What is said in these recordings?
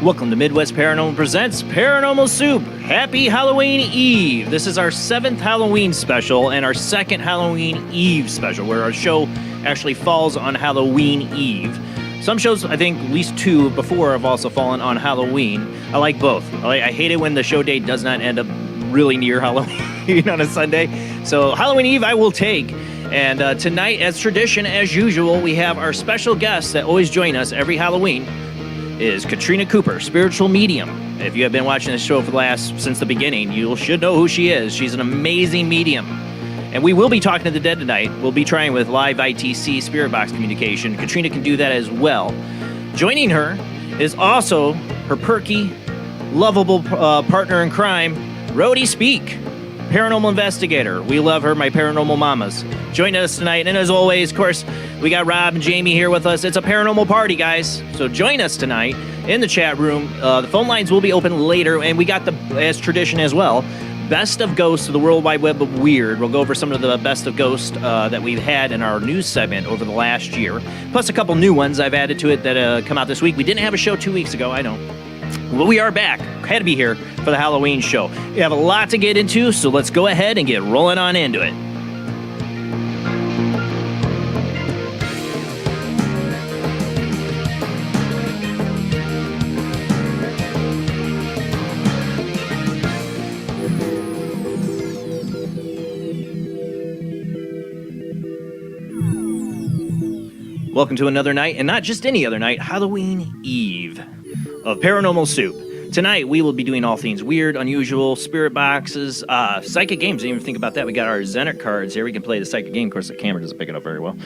Welcome to Midwest Paranormal Presents Paranormal Soup. Happy Halloween Eve. This is our 7th Halloween special and our 2nd Halloween Eve special, where our show actually falls on Halloween Eve. Some shows, I think, at least 2 before have also fallen on Halloween. I like both. I hate it when the show date does not end up really near Halloween on a Sunday. So Halloween Eve I will take. And tonight, as tradition, as usual, we have our special guests that always join us every Halloween. Is Katrina Cooper, spiritual medium. If you have been watching this show since the beginning, you should know who she is. She's an amazing medium. And we will be talking to the dead tonight. We'll be trying with live ITC spirit box communication. Katrina can do that as well. Joining her is also her perky, lovable partner in crime, Rody Speake, paranormal investigator. We love her, my paranormal mamas. Join us tonight, and as always, of course, we got Rob and Jamie here with us. It's a paranormal party, guys. So join us tonight in the chat room. The phone lines will be open later, and we got as tradition as well, Best of Ghosts of the World Wide Web of Weird. We'll go over some of the Best of Ghosts that we've had in our news segment over the last year, plus a couple new ones I've added to it that come out this week. We didn't have a show 2 weeks ago, I know. Well, we are back. Had to be here for the Halloween show. We have a lot to get into, so let's go ahead and get rolling on into it. Welcome to another night, and not just any other night, Halloween Eve of Paranormal Soup. Tonight, we will be doing all things weird, unusual, spirit boxes, psychic games. Didn't even think about that. We got our Zenet cards here. We can play the psychic game. Of course, the camera doesn't pick it up very well.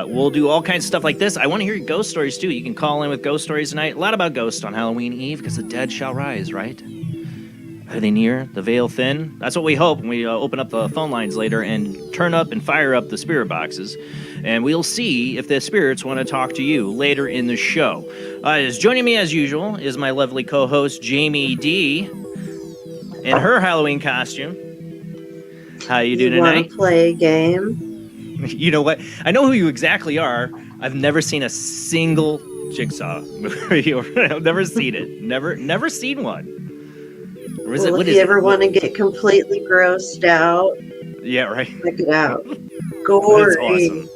We'll do all kinds of stuff like this. I want to hear your ghost stories, too. You can call in with ghost stories tonight. A lot about ghosts on Halloween Eve, because the dead shall rise, right? Are they near? The veil thin? That's what we hope when we open up the phone lines later and turn up and fire up the spirit boxes. And we'll see if the spirits want to talk to you later in the show. Joining me as usual is my lovely co-host, Jamie D, in her Halloween costume. How you doing tonight? Want to play a game? You know what? I know who you exactly are. I've never seen a single Jigsaw movie. I've never seen it. Never seen one. If you ever want to get completely grossed out, Yeah, right. Check it out. That's Gory.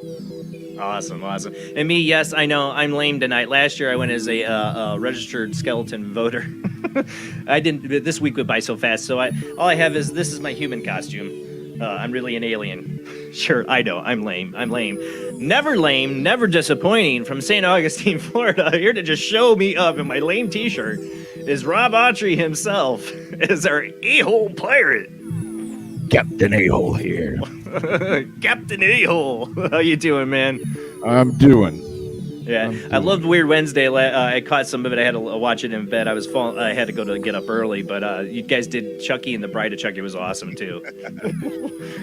awesome. And me, yes, I know I'm lame tonight. Last year I went as a registered skeleton voter. I didn't. This week went by so fast. So all I have is this is my human costume. I'm really an alien. Sure, I know. I'm lame. Never lame, never disappointing. From St. Augustine, Florida, here to just show me up in my lame T-shirt is Rob Autry himself, as our a-hole pirate. Captain A-hole here. Captain A-hole. How you doing, man? I'm doing. Yeah, I loved Weird Wednesday. I caught some of it. I had to watch it in bed. I had to go to get up early, but you guys did Chucky and the Bride of Chucky. It was awesome too.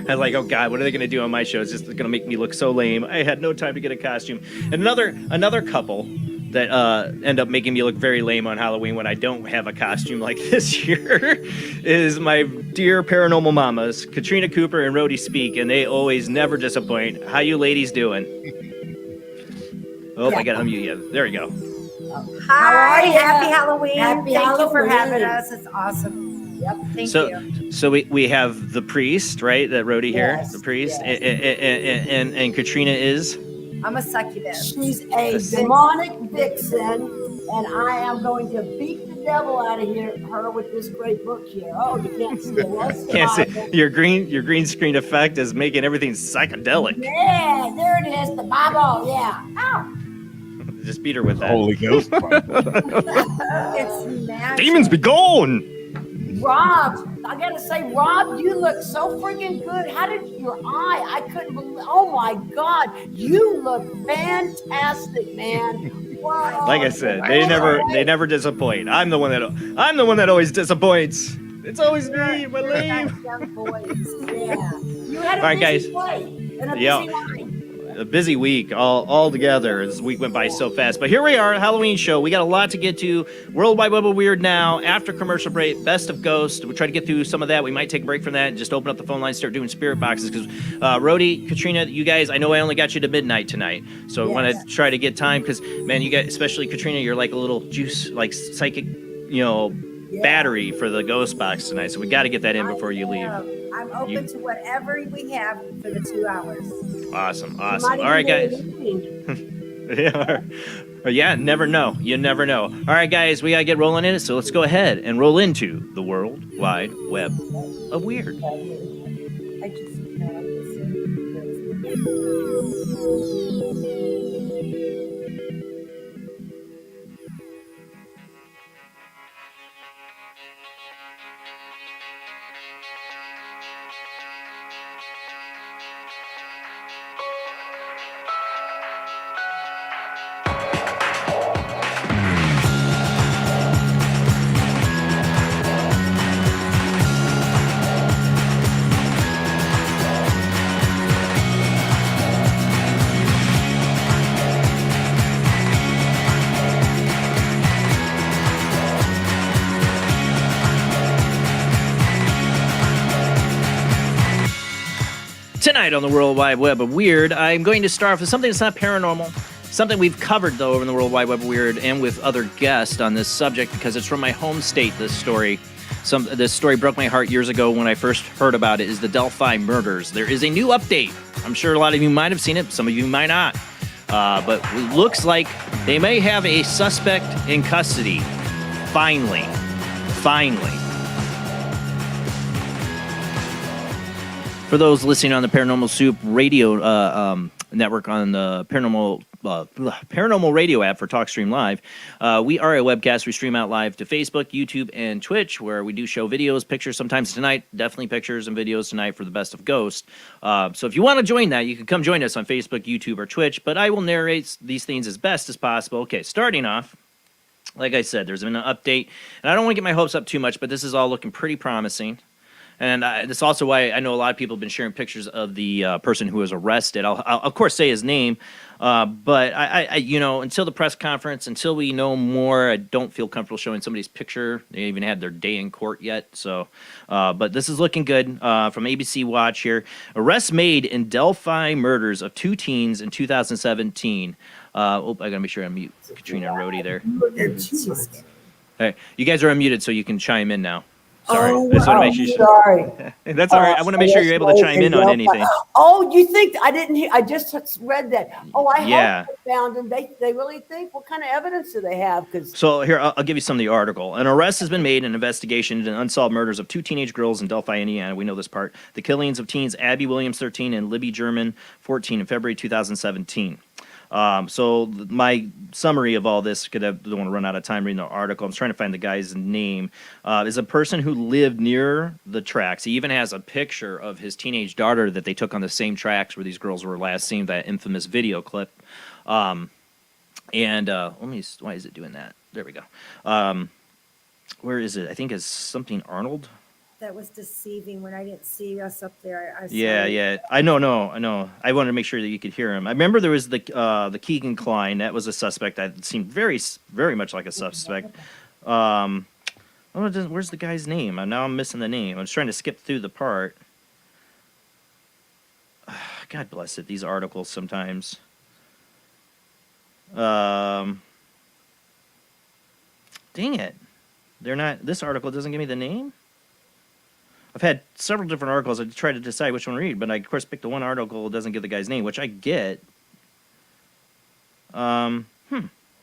I was like, oh god, what are they going to do on my show? It's just going to make me look so lame. I had no time to get a costume. And another couple that end up making me look very lame on Halloween when I don't have a costume like this year is my dear paranormal mamas, Katrina Cooper and Rody Speake, and they always never disappoint. How you ladies doing? Oh, I got to unmute you. There you go. Hi, happy Halloween. Happy Thank you for Halloween. having us. It's awesome. Yep. Thank you. So we have the priest, right? That Rody here, Yes, the priest, yes. and Katrina is. I'm a succubus. She's a demonic vixen, and I am going to beat the devil out of her with this great book here. Oh, you can't see it. That's the Can't Bible. see your green screen effect is making everything psychedelic. Yeah, there it is. The Bible. Yeah. Ow. Just beat her with that. Holy Ghost. It's magic. Demons be gone. Rob, I gotta say, Rob, you look so freaking good. How did your eye? I couldn't believe. Oh my God, you look fantastic, man. Wow. Like I said, they never disappoint. I'm the one that always disappoints. It's always me, my lame. Young boys. Yeah. You had a All right, busy guys. play and a Yeah. busy night. A busy week all together. This week went by so fast. But here we are, Halloween show. We got a lot to get to. World Wide Web of Weird now. After commercial break, Best of Ghost. We'll try to get through some of that. We might take a break from that and just open up the phone line, start doing spirit boxes. Because Rody, Katrina, you guys, I know I only got you to midnight tonight. So I want to try to get time because, man, you guys, especially Katrina, you're like a little juice, like psychic, battery for the ghost box tonight. So we got to get that in before you leave. I'm open to whatever we have for the 2 hours. Awesome. Might All right, even guys. be Yeah, never know. You never know. All right, guys, we got to get rolling in it. So let's go ahead and roll into the World Wide Web of Weird. I just, Tonight on the World Wide Web of Weird, I'm going to start off with something that's not paranormal, something we've covered, though, over in the World Wide Web of Weird and with other guests on this subject because it's from my home state, this story. This story broke my heart years ago when I first heard about it, is the Delphi murders. There is a new update. I'm sure a lot of you might have seen it, some of you might not. But it looks like they may have a suspect in custody. Finally. For those listening on the Paranormal Soup radio network on the Paranormal Radio app for Talkstream Live, we are a webcast. We stream out live to Facebook, YouTube, and Twitch, where we do show videos, pictures. Sometimes tonight, definitely pictures and videos tonight for the Best of Ghost. So if you want to join that, you can come join us on Facebook, YouTube, or Twitch. But I will narrate these things as best as possible. Okay, starting off. Like I said, there's been an update, and I don't want to get my hopes up too much, but this is all looking pretty promising. And that's also why I know a lot of people have been sharing pictures of the person who was arrested. I'll of course say his name, but I until the press conference, until we know more, I don't feel comfortable showing somebody's picture. They even had their day in court yet. So, but this is looking good from ABC Watch here. Arrests made in Delphi murders of 2 teens in 2017. I gotta make sure I mute Katrina and Rody there. All right, you guys are unmuted, so you can chime in now. Sorry. Oh, I just want to make sure. sorry. That's all right. I want to make sure you're able to chime in on anything. Oh, you think I didn't hear? I just read that. Oh, I Yeah. hope they found him. They really think. What kind of evidence do they have? Because So here, I'll give you some of the article. An arrest has been made in an investigation into unsolved murders of 2 teenage girls in Delphi, Indiana. We know this part. The killings of teens Abby Williams, 13, and Libby German, 14, in February 2017. So my summary of all this, because I don't want to run out of time reading the article, I'm trying to find the guy's name, is a person who lived near the tracks. He even has a picture of his teenage daughter that they took on the same tracks where these girls were last seen, that infamous video clip. Let me, why is it doing that? There we go. Where is it? I think it's something Arnold. That was deceiving when I didn't see us up there. I saw Yeah, it. yeah. I know. I wanted to make sure that you could hear him. I remember there was the Keegan Klein. That was a suspect that seemed very, very much like a suspect. Where's the guy's name? Now I'm missing the name. I was trying to skip through the part. God bless it. These articles sometimes. Dang it. They're not. This article doesn't give me the name. I've had several different articles. I tried to decide which one to read, but I, of course, picked the one article that doesn't give the guy's name, which I get. Yeah,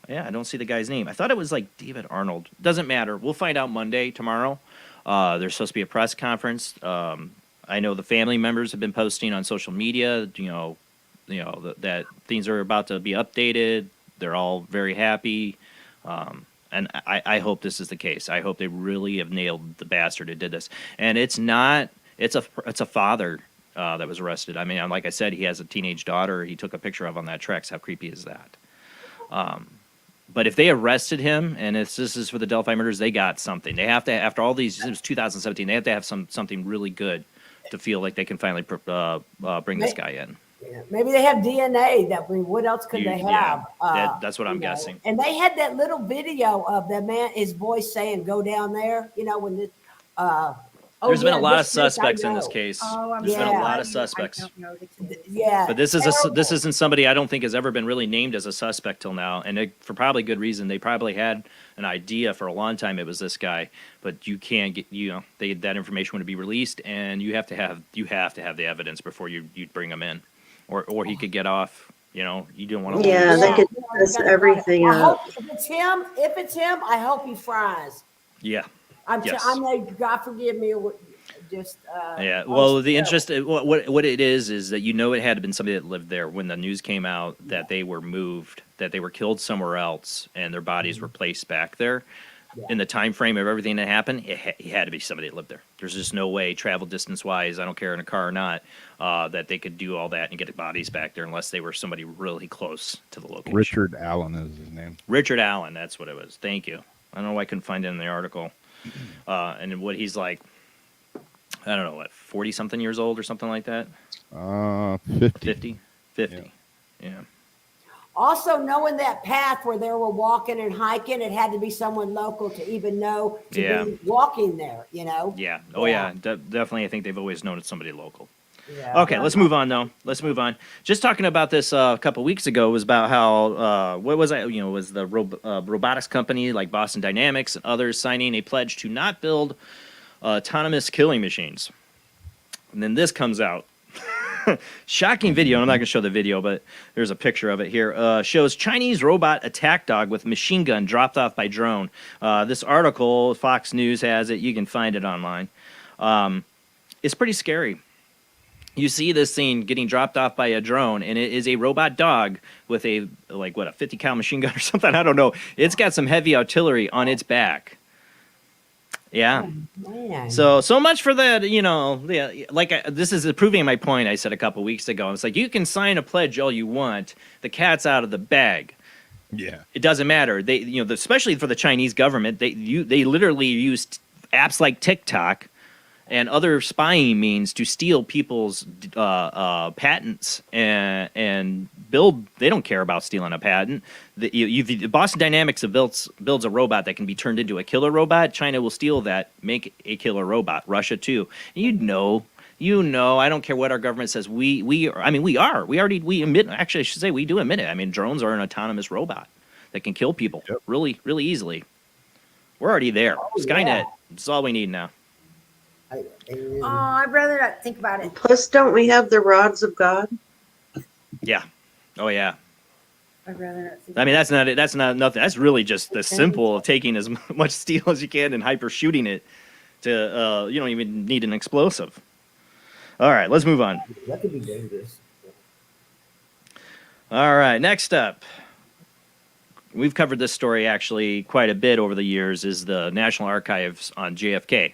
I don't see the guy's name. I thought it was like David Arnold. Doesn't matter. We'll find out Monday, tomorrow. There's supposed to be a press conference. I know the family members have been posting on social media, that things are about to be updated. They're all very happy. And I hope this is the case. I hope they really have nailed the bastard who did this. And it's a father that was arrested. I mean, like I said, he has a teenage daughter he took a picture of on that Trex. How creepy is that? But if they arrested him, and this is for the Delphi murders, they got something. They have to, after all these, it was 2017, they have to have something really good to feel like they can finally bring this guy in. yeah, maybe they have DNA. What else could they have? That's what I'm guessing. And they had that little video of the man, his voice saying, "Go down there." When the There's been a lot of suspects in this case. There's been a lot of suspects. I don't know the case. Yeah, But this isn't somebody I don't think has ever been really named as a suspect till now, and for probably good reason. They probably had an idea for a long time it was this guy, but you can't get that information would be released, and you have to have the evidence before you bring him in, or he could get off. You don't want to. Yeah, they could mess everything up. If it's him, I hope he fries. Yeah. I know, God forgive me, just. Yeah. Well, the interest, what it is that it had been somebody that lived there when the news came out that they were moved, that they were killed somewhere else, and their bodies were placed back there. Yeah. In the time frame of everything that happened, it had to be somebody that lived there. There's just no way, travel distance wise, I don't care in a car or not, that they could do all that and get the bodies back there unless they were somebody really close to the location. Richard Allen is his name. Richard Allen, that's what it was. Thank you. I don't know why I couldn't find it in the article. And what he's like, I don't know, 40-something years old or something like that? 50. 50. Yeah. Also, knowing that path where they were walking and hiking, it had to be someone local to even know to be walking there, Yeah. Oh, yeah. Definitely, I think they've always known it's somebody local. Yeah. Okay, let's move on, though. Let's move on. Just talking about this a couple weeks ago was about how, what was I, was the robotics company like Boston Dynamics and others signing a pledge to not build autonomous killing machines. And then this comes out. Shocking video. I'm not going to show the video, but there's a picture of it here. Shows Chinese robot attack dog with machine gun dropped off by drone. This article, Fox News has it. You can find it online. It's pretty scary. You see this thing getting dropped off by a drone, and it is a robot dog with a 50 cal machine gun or something. I don't know. It's got some heavy artillery on its back. Yeah. Oh, man. So much for that. This is proving my point. I said a couple weeks ago. It's like you can sign a pledge all you want. The cat's out of the bag. Yeah. It doesn't matter. They, especially for the Chinese government, they literally use apps like TikTok and other spying means to steal people's patents and build. They don't care about stealing a patent. The Boston Dynamics builds a robot that can be turned into a killer robot. China will steal that, make a killer robot. Russia too. I don't care what our government says. We admit. Actually, I should say we do admit it. I mean, drones are an autonomous robot that can kill people really, really easily. We're already there. Skynet. It's all we need now. Oh, I'd rather not think about it. Plus, don't we have the rods of God? Yeah. Oh yeah. I'd rather not think. I mean, that's not it. That's not nothing. That's really just the simple of taking as much steel as you can and hyper shooting it to. You don't even need an explosive. All right, let's move on. That could be dangerous. All right, next up. We've covered this story actually quite a bit over the years. Is the National Archives on JFK.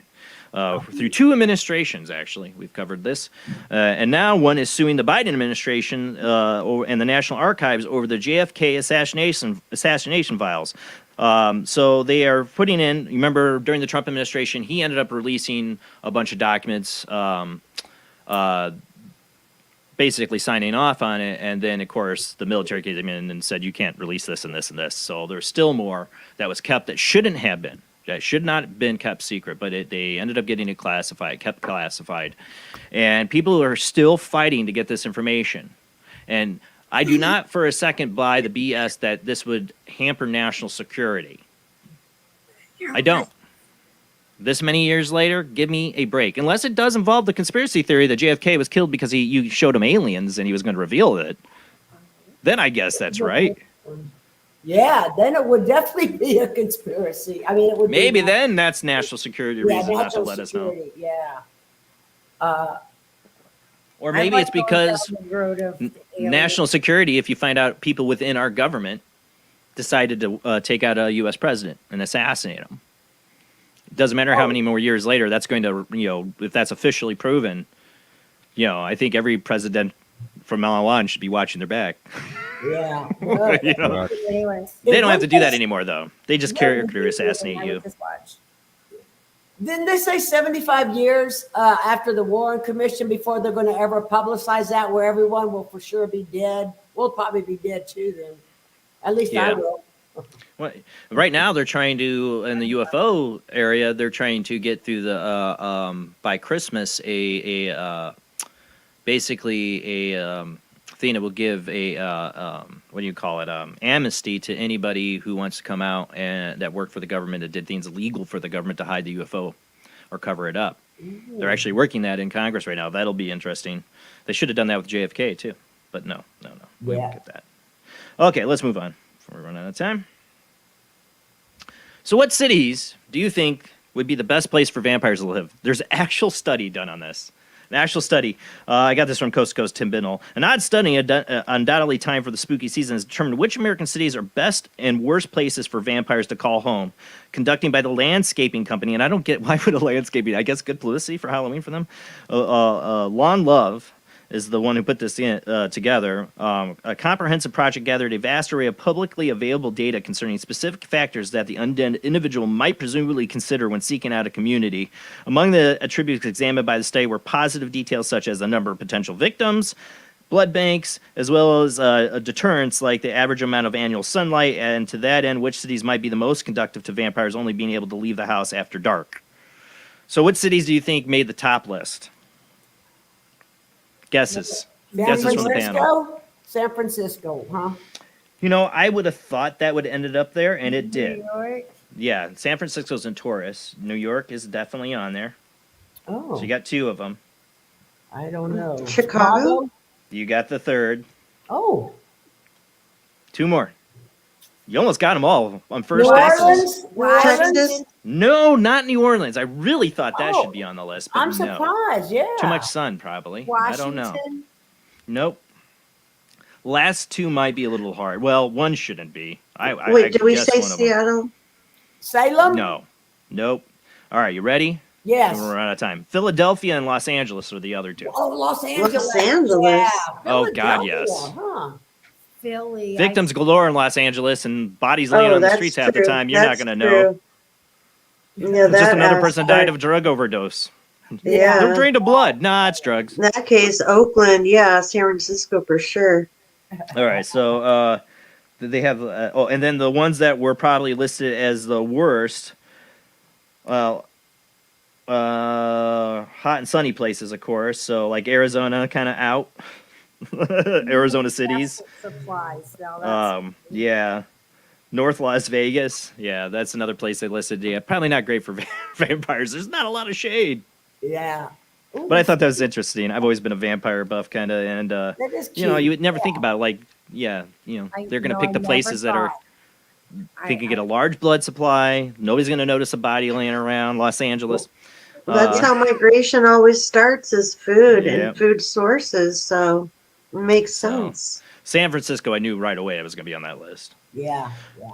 Through 2 administrations, actually, we've covered this. And now one is suing the Biden administration and the National Archives over the JFK assassination files. So they are putting in, you remember during the Trump administration, he ended up releasing a bunch of documents, basically signing off on it. And then, of course, the military came in and said, you can't release this and this and this. So there's still more that was kept that shouldn't have been. That should not have been kept secret, but they ended up getting it classified, kept classified. And people are still fighting to get this information. And I do not for a second buy the BS that this would hamper national security. I don't. This many years later, give me a break. Unless it does involve the conspiracy theory that JFK was killed because you showed him aliens and he was going to reveal it. Then I guess that's right. Yeah, then it would definitely be a conspiracy. I mean, it would Maybe be then that's national security reason not to let us know. Yeah. Or maybe it's because National. national security, if you find out people within our government decided to take out a U.S. president and assassinate him. It doesn't matter how many more years later, that's going to, if that's officially proven, I think every president from now on should be watching their back. Yeah. Anyways, They don't have to do that anymore, though. They just character assassinate you. Just watch. Didn't they say 75 years after the Warren Commission before they're going to ever publicize that, where everyone will for sure be dead? We'll probably be dead too then. At least I Yeah. will. Well, right now, they're trying to, in the UFO area, they're trying to get through the, by Christmas, basically a thing that will give amnesty to anybody who wants to come out and that worked for the government, that did things illegal for the government to hide the UFO or cover it up. They're actually working that in Congress right now. That'll be interesting. They should have done that with JFK too, but no. We won't get that. Okay, let's move on before we run out of time. So what cities do you think would be the best place for vampires to live? There's an actual study done on this. An actual study. I got this from Coast to Coast, Tim Bindle. An odd study, undoubtedly timed for the spooky season, has determined which American cities are best and worst places for vampires to call home. Conducting by the landscaping company, and I don't get, why would a landscaping, I guess good publicity for Halloween for them. Lawn Love is the one who put this together. A comprehensive project gathered a vast array of publicly available data concerning specific factors that the undead individual might presumably consider when seeking out a community. Among the attributes examined by the study were positive details such as the number of potential victims, blood banks, as well as a deterrence like the average amount of annual sunlight, and to that end, which cities might be the most conducive to vampires only being able to leave the house after dark. So what cities do you think made the top list? Guesses. Guesses from the panel. San Francisco, huh? I would have thought that would have ended up there, and it did. New York. Yeah, San Francisco's in Taurus. New York is definitely on there. Oh, So you got 2 of them. I don't know. Chicago? You got the third. Oh, 2 more. You almost got them all on first New guesses. Orleans? Texas? No, not New Orleans. I really thought that Oh, should be on the list, but I'm no. surprised. Yeah. Too much sun, probably. Washington. I don't know. Nope. Last 2 might be a little hard. Well, one shouldn't be. I Wait, did we guess say one of them. Seattle? Salem? No. Nope. All right, you ready? Yes. We're out of time. Philadelphia and Los Angeles are the other 2. Oh, Los Angeles. Los Angeles. Yeah. Oh, God, Philadelphia, yes. Huh. Philly. Victims galore in Los Angeles and bodies laying on the that's streets half the true. time. You're That's not going to know. true. Yeah, Just another that person died of drug overdose. Yeah. They're drained of blood. Nah, it's drugs. In that case, Oakland, yeah, San Francisco for sure. All right, so they have. And then the ones that were probably listed as the worst. Well, hot and sunny places, of course. So like Arizona, kind of out. Arizona cities. Supplies. Now that's Yeah. North Las Vegas. Yeah, that's another place they listed. Yeah, probably not great for vampires. There's not a lot of shade. Yeah. Ooh, But I thought that was interesting. I've always been a vampire buff kind of, and that is you know, cute. you would never think about it, like, yeah, you know, they're going to pick the places that are they can get a large blood supply. Nobody's going to notice a body laying around Los Angeles. That's how migration always starts, is food Yeah. and food sources. So it makes So, sense. San Francisco, I knew right away I was going to be on that list. Yeah.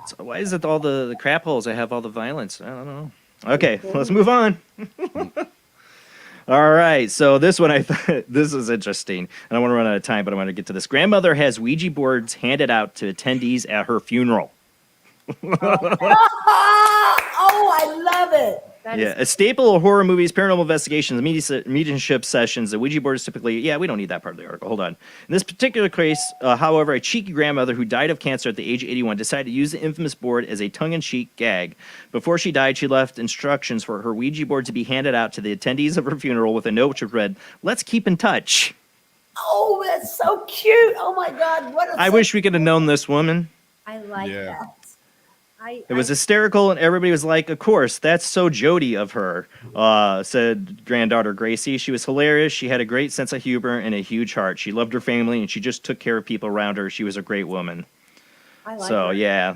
So why is it all the crap holes that have all the violence? I don't know. Okay, let's move on. All right, so this one I thought this is interesting, and I want to run out of time, but I want to get to this. Grandmother has Ouija boards handed out to attendees at her funeral. Oh, I love it. Yeah, a staple of horror movies, paranormal investigations, mediumship sessions, the Ouija board is typically, we don't need that part of the article. Hold on. In this particular case, however, a cheeky grandmother who died of cancer at the age of 81 decided to use the infamous board as a tongue-in-cheek gag. Before she died, she left instructions for her Ouija board to be handed out to the attendees of her funeral with a note which read, "Let's keep in touch." Oh, that's so cute. Oh, my God. I wish we could have known this woman. I like Yeah. that. It was hysterical, and everybody was like, "Of course, that's so Jody of her," said granddaughter Gracie. She was hilarious. She had a great sense of humor and a huge heart. She loved her family, and she just took care of people around her. She was a great woman. I like So, that. yeah,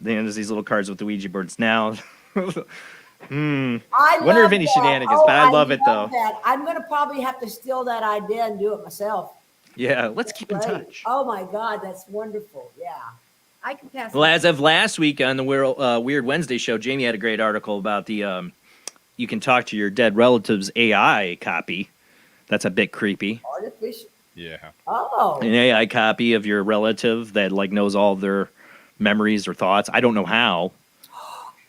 then there's these little cards with the Ouija boards now. I Wonder love if any that. shenanigans, Oh, but I love it, though. That. I'm going to probably have to steal that idea and do it myself. Yeah, let's keep in Great. touch. Oh, my God. That's wonderful. Yeah. I can pass. Well, as of last week on the Weird Wednesday show, Jamie had a great article about the you can talk to your dead relative's AI copy. That's a bit creepy. Artificial. Yeah. Oh. An AI copy of your relative that like knows all their memories or thoughts. I don't know how.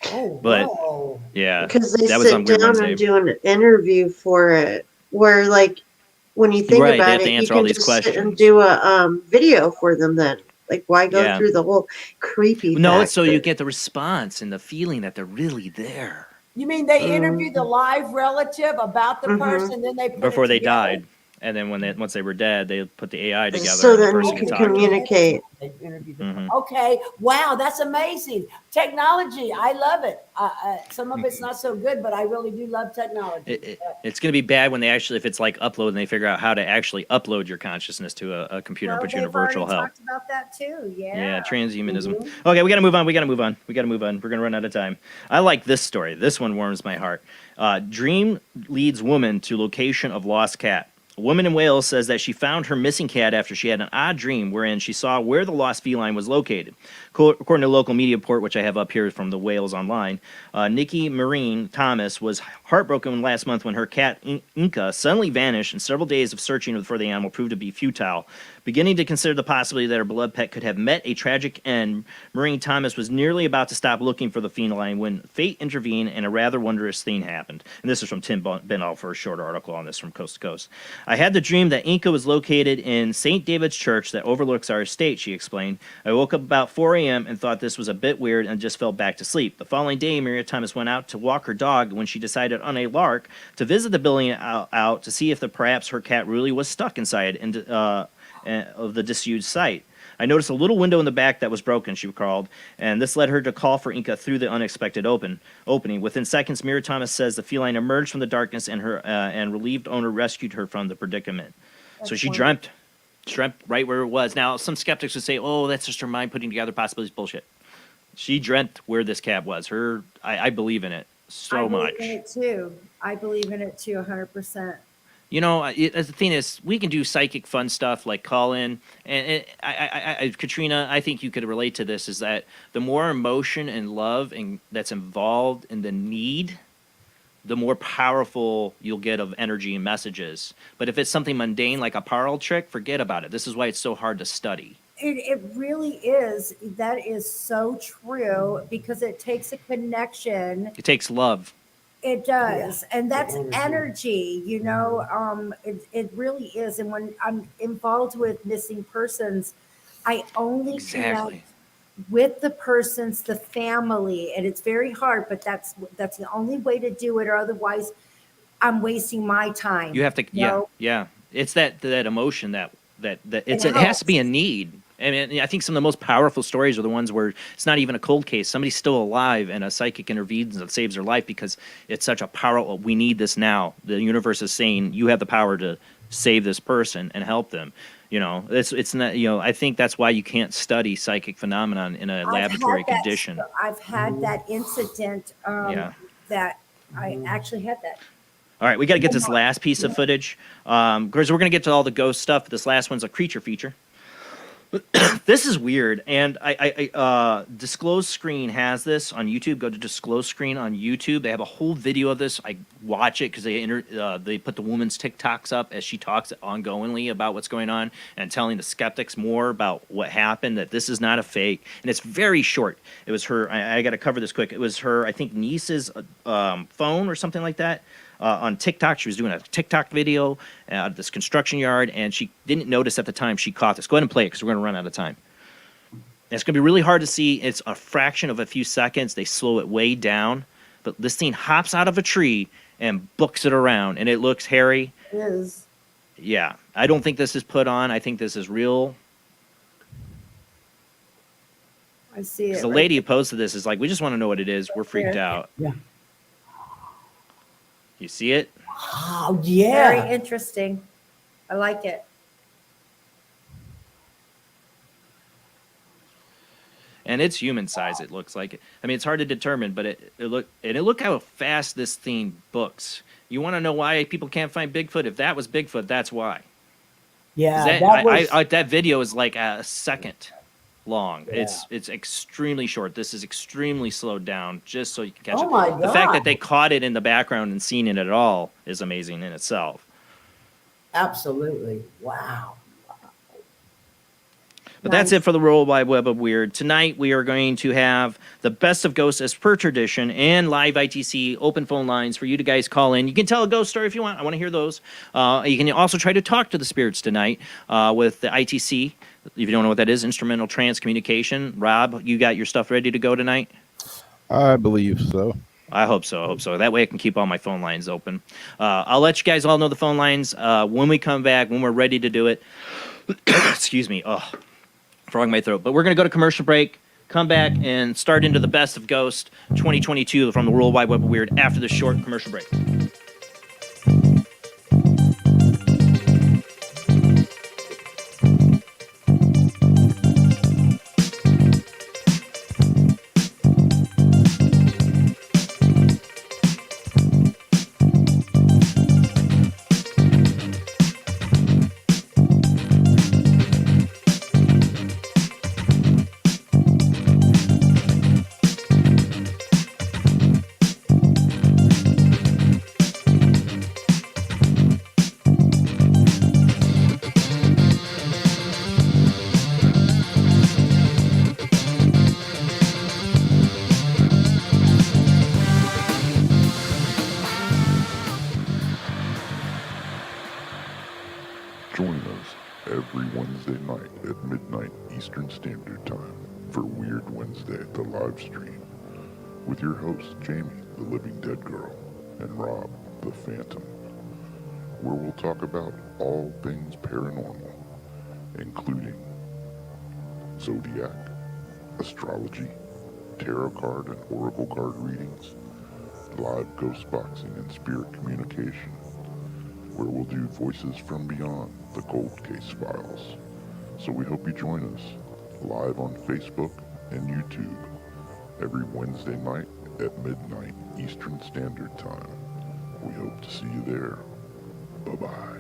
Oh, But- whoa. Yeah, Because they that was on sit Weird down Wednesday. and do an interview for it, where like when you think Right, they about have to it, you answer all can these just sit and questions. do a video for them. Then, like, why go Yeah. through the whole creepy? No, it's so you factor? get the response and the feeling that they're really there You mean they interviewed the live relative about the Mhm. person, then they put before it they together? died, and then once they were dead, they put the AI together. So and the then you person can could talk to them. communicate. They interviewed the Mhm. Okay, wow, that's amazing. Technology, I love it. Some of it's not so good, but I really do love technology. It's going to be bad when they actually, if it's like upload and they figure out how to actually upload your consciousness to a computer and put you in a they've already virtual hell. talked about that too. Yeah. Yeah, transhumanism. Mm-hmm. Okay, we got to move on. We got to move on. We're going to run out of time. I like this story. This one warms my heart. Dream leads woman to location of lost cat. A woman in Wales says that she found her missing cat after she had an odd dream wherein she saw where the lost feline was located. According to local media report, which I have up here from the Wales Online, Nikki Marine Thomas was heartbroken last month when her cat Inca suddenly vanished, and several days of searching for the animal proved to be futile. Beginning to consider the possibility that her beloved pet could have met a tragic end, Marine Thomas was nearly about to stop looking for the feline when fate intervened and a rather wondrous thing happened. And this is from Tim Benall for a short article on this from Coast to Coast. I had the dream that Inca was located in St. David's Church that overlooks our estate, she explained. I woke up about 4 a.m. and thought this was a bit weird and just fell back to sleep. The following day, Maria Thomas went out to walk her dog when she decided on a lark to visit the building out to see if perhaps her cat really was stuck inside of the disused site. I noticed a little window in the back that was broken, she recalled, and this led her to call for Inca through the unexpected opening. Within seconds, Mira Thomas says the feline emerged from the darkness and her relieved owner rescued her from the predicament. So she dreamt right where it was. Now, some skeptics would say, oh, that's just her mind putting together possibilities. Bullshit. She dreamt where this cat was. I believe in it so much. I believe in it too. I believe in it too, 100%. You know, the thing is, we can do psychic fun stuff like call in, and Katrina, I think you could relate to this. Is that the more emotion and love and that's involved in the need, the more powerful you'll get of energy and messages. But if it's something mundane like a parlor trick, forget about it. This is why it's so hard to study. It really is. That is so true because it takes a connection. It takes love. It does. Yeah. And that's Energy. energy, you know, it really is. And when I'm involved with missing persons, I only Exactly. connect with the persons, the family, and it's very hard, but that's the only way to do it, or otherwise I'm wasting my time. You have to, you know? yeah. It's that emotion that it has helps. to be a need. And I think some of the most powerful stories are the ones where it's not even a cold case. Somebody's still alive, and a psychic intervenes and saves their life because it's such a powerful. We need this now. The universe is saying you have the power to save this person and help them. It's not. I think that's why you can't study psychic phenomenon in a laboratory condition. I've had that incident. That I actually had that. All right, we got to get this last piece of footage. Because we're going to get to all the ghost stuff. This last one's a creature feature. This is weird, and I Disclosed Screen has this on YouTube. Go to Disclosed Screen on YouTube. They have a whole video of this. I watch it because they put the woman's TikToks up as she talks ongoingly about what's going on and telling the skeptics more about what happened, that this is not a fake. And it's very short. It was her, I got to cover this quick. It was her, I think, niece's phone or something like that. On TikTok. She was doing a TikTok video at this construction yard, and she didn't notice at the time she caught this. Go ahead and play it because we're going to run out of time. And it's going to be really hard to see. It's a fraction of a few seconds. They slow it way down, but this thing hops out of a tree and books it around, and it looks hairy. It is. Yeah. I don't think this is put on. I think this is real. I see it. The lady who posted this is like, we just want to know what it is. We're freaked out. Yeah. You see it? Oh, yeah. Very interesting. I like it. And it's human size. It looks like it. I mean, it's hard to determine, but look how fast this thing books. You want to know why people can't find Bigfoot? If that was Bigfoot, that's why. Yeah, That video is like a second long. Yeah. It's extremely short. This is extremely slowed down just so you can catch it. Oh my God. The fact that they caught it in the background and seen it at all is amazing in itself. Absolutely. Wow. But that's it for the World Wide Web of Weird. Tonight we are going to have the best of ghosts as per tradition and live ITC open phone lines for you to guys call in. You can tell a ghost story if you want. I want to hear those. You can also try to talk to the spirits tonight with the ITC. If you don't know what that is, instrumental trance communication. Rob, you got your stuff ready to go tonight? I believe so. I hope so. That way I can keep all my phone lines open. I'll let you guys all know the phone lines when we come back, when we're ready to do it. Excuse me. Oh, frog in my throat. But we're going to go to commercial break, come back, and start into the best of Ghost 2022 from the World Wide Web of Weird after this short commercial break. Join us every Wednesday night at midnight Eastern Standard Time for Weird Wednesday, the live stream, with your hosts Jamie, the Living Dead Girl, and Rob, the Phantom, where we'll talk about all things paranormal, including zodiac, astrology, tarot card and oracle card readings, live ghost boxing and spirit communication, where we'll do voices from beyond the cold case files. So we hope you join us live on Facebook and YouTube every Wednesday night at midnight Eastern Standard Time. We hope to see you there. Bye-bye.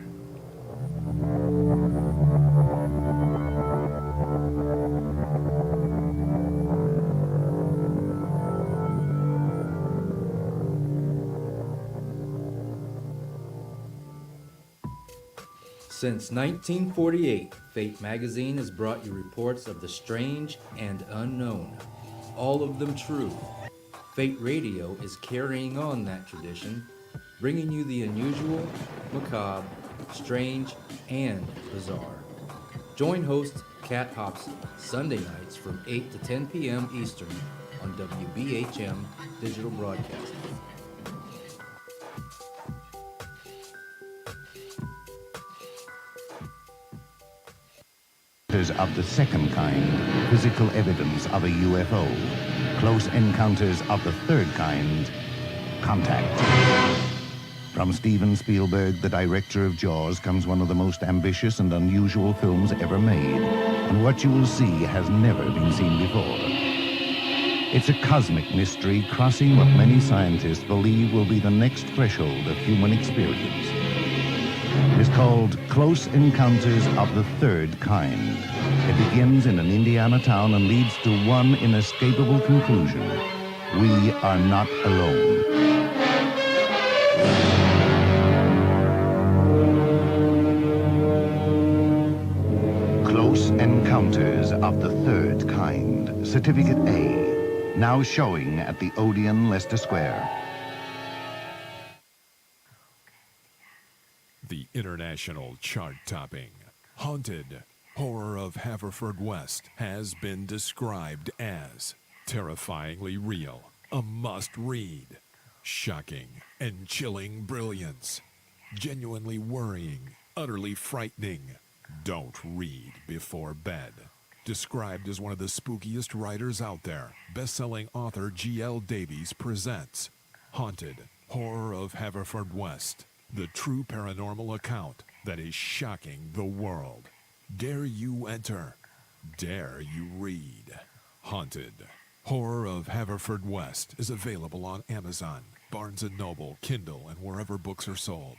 Since 1948, Fate magazine has brought you reports of the strange and unknown, all of them true. Fate Radio is carrying on that tradition, bringing you the unusual, macabre, strange, and bizarre. Join host Kat Hobson Sunday nights from 8 to 10 p.m. Eastern on WBHM Digital Broadcasting. of the second kind, physical evidence of a UFO. Close encounters of the third kind, contact. From Steven Spielberg, the director of Jaws, comes one of the most ambitious and unusual films ever made. And what you will see has never been seen before. It's a cosmic mystery crossing what many scientists believe will be the next threshold of human experience. It is called Close Encounters of the Third Kind. It begins in an Indiana town and leads to one inescapable conclusion. We are not alone. Close Encounters of the Third Kind. Certificate A. Now showing at the Odeon, Leicester Square. The international chart-topping Haunted Horror of Haverfordwest has been described as terrifyingly real, a must-read, shocking and chilling brilliance, genuinely worrying, utterly frightening. Don't read before bed. Described as one of the spookiest writers out there, best-selling author G.L. Davies presents Haunted Horror of Haverfordwest, the true paranormal account that is shocking the world. Dare you enter? Dare you read? Haunted Horror of Haverfordwest is available on Amazon, Barnes & Noble, Kindle, and wherever books are sold.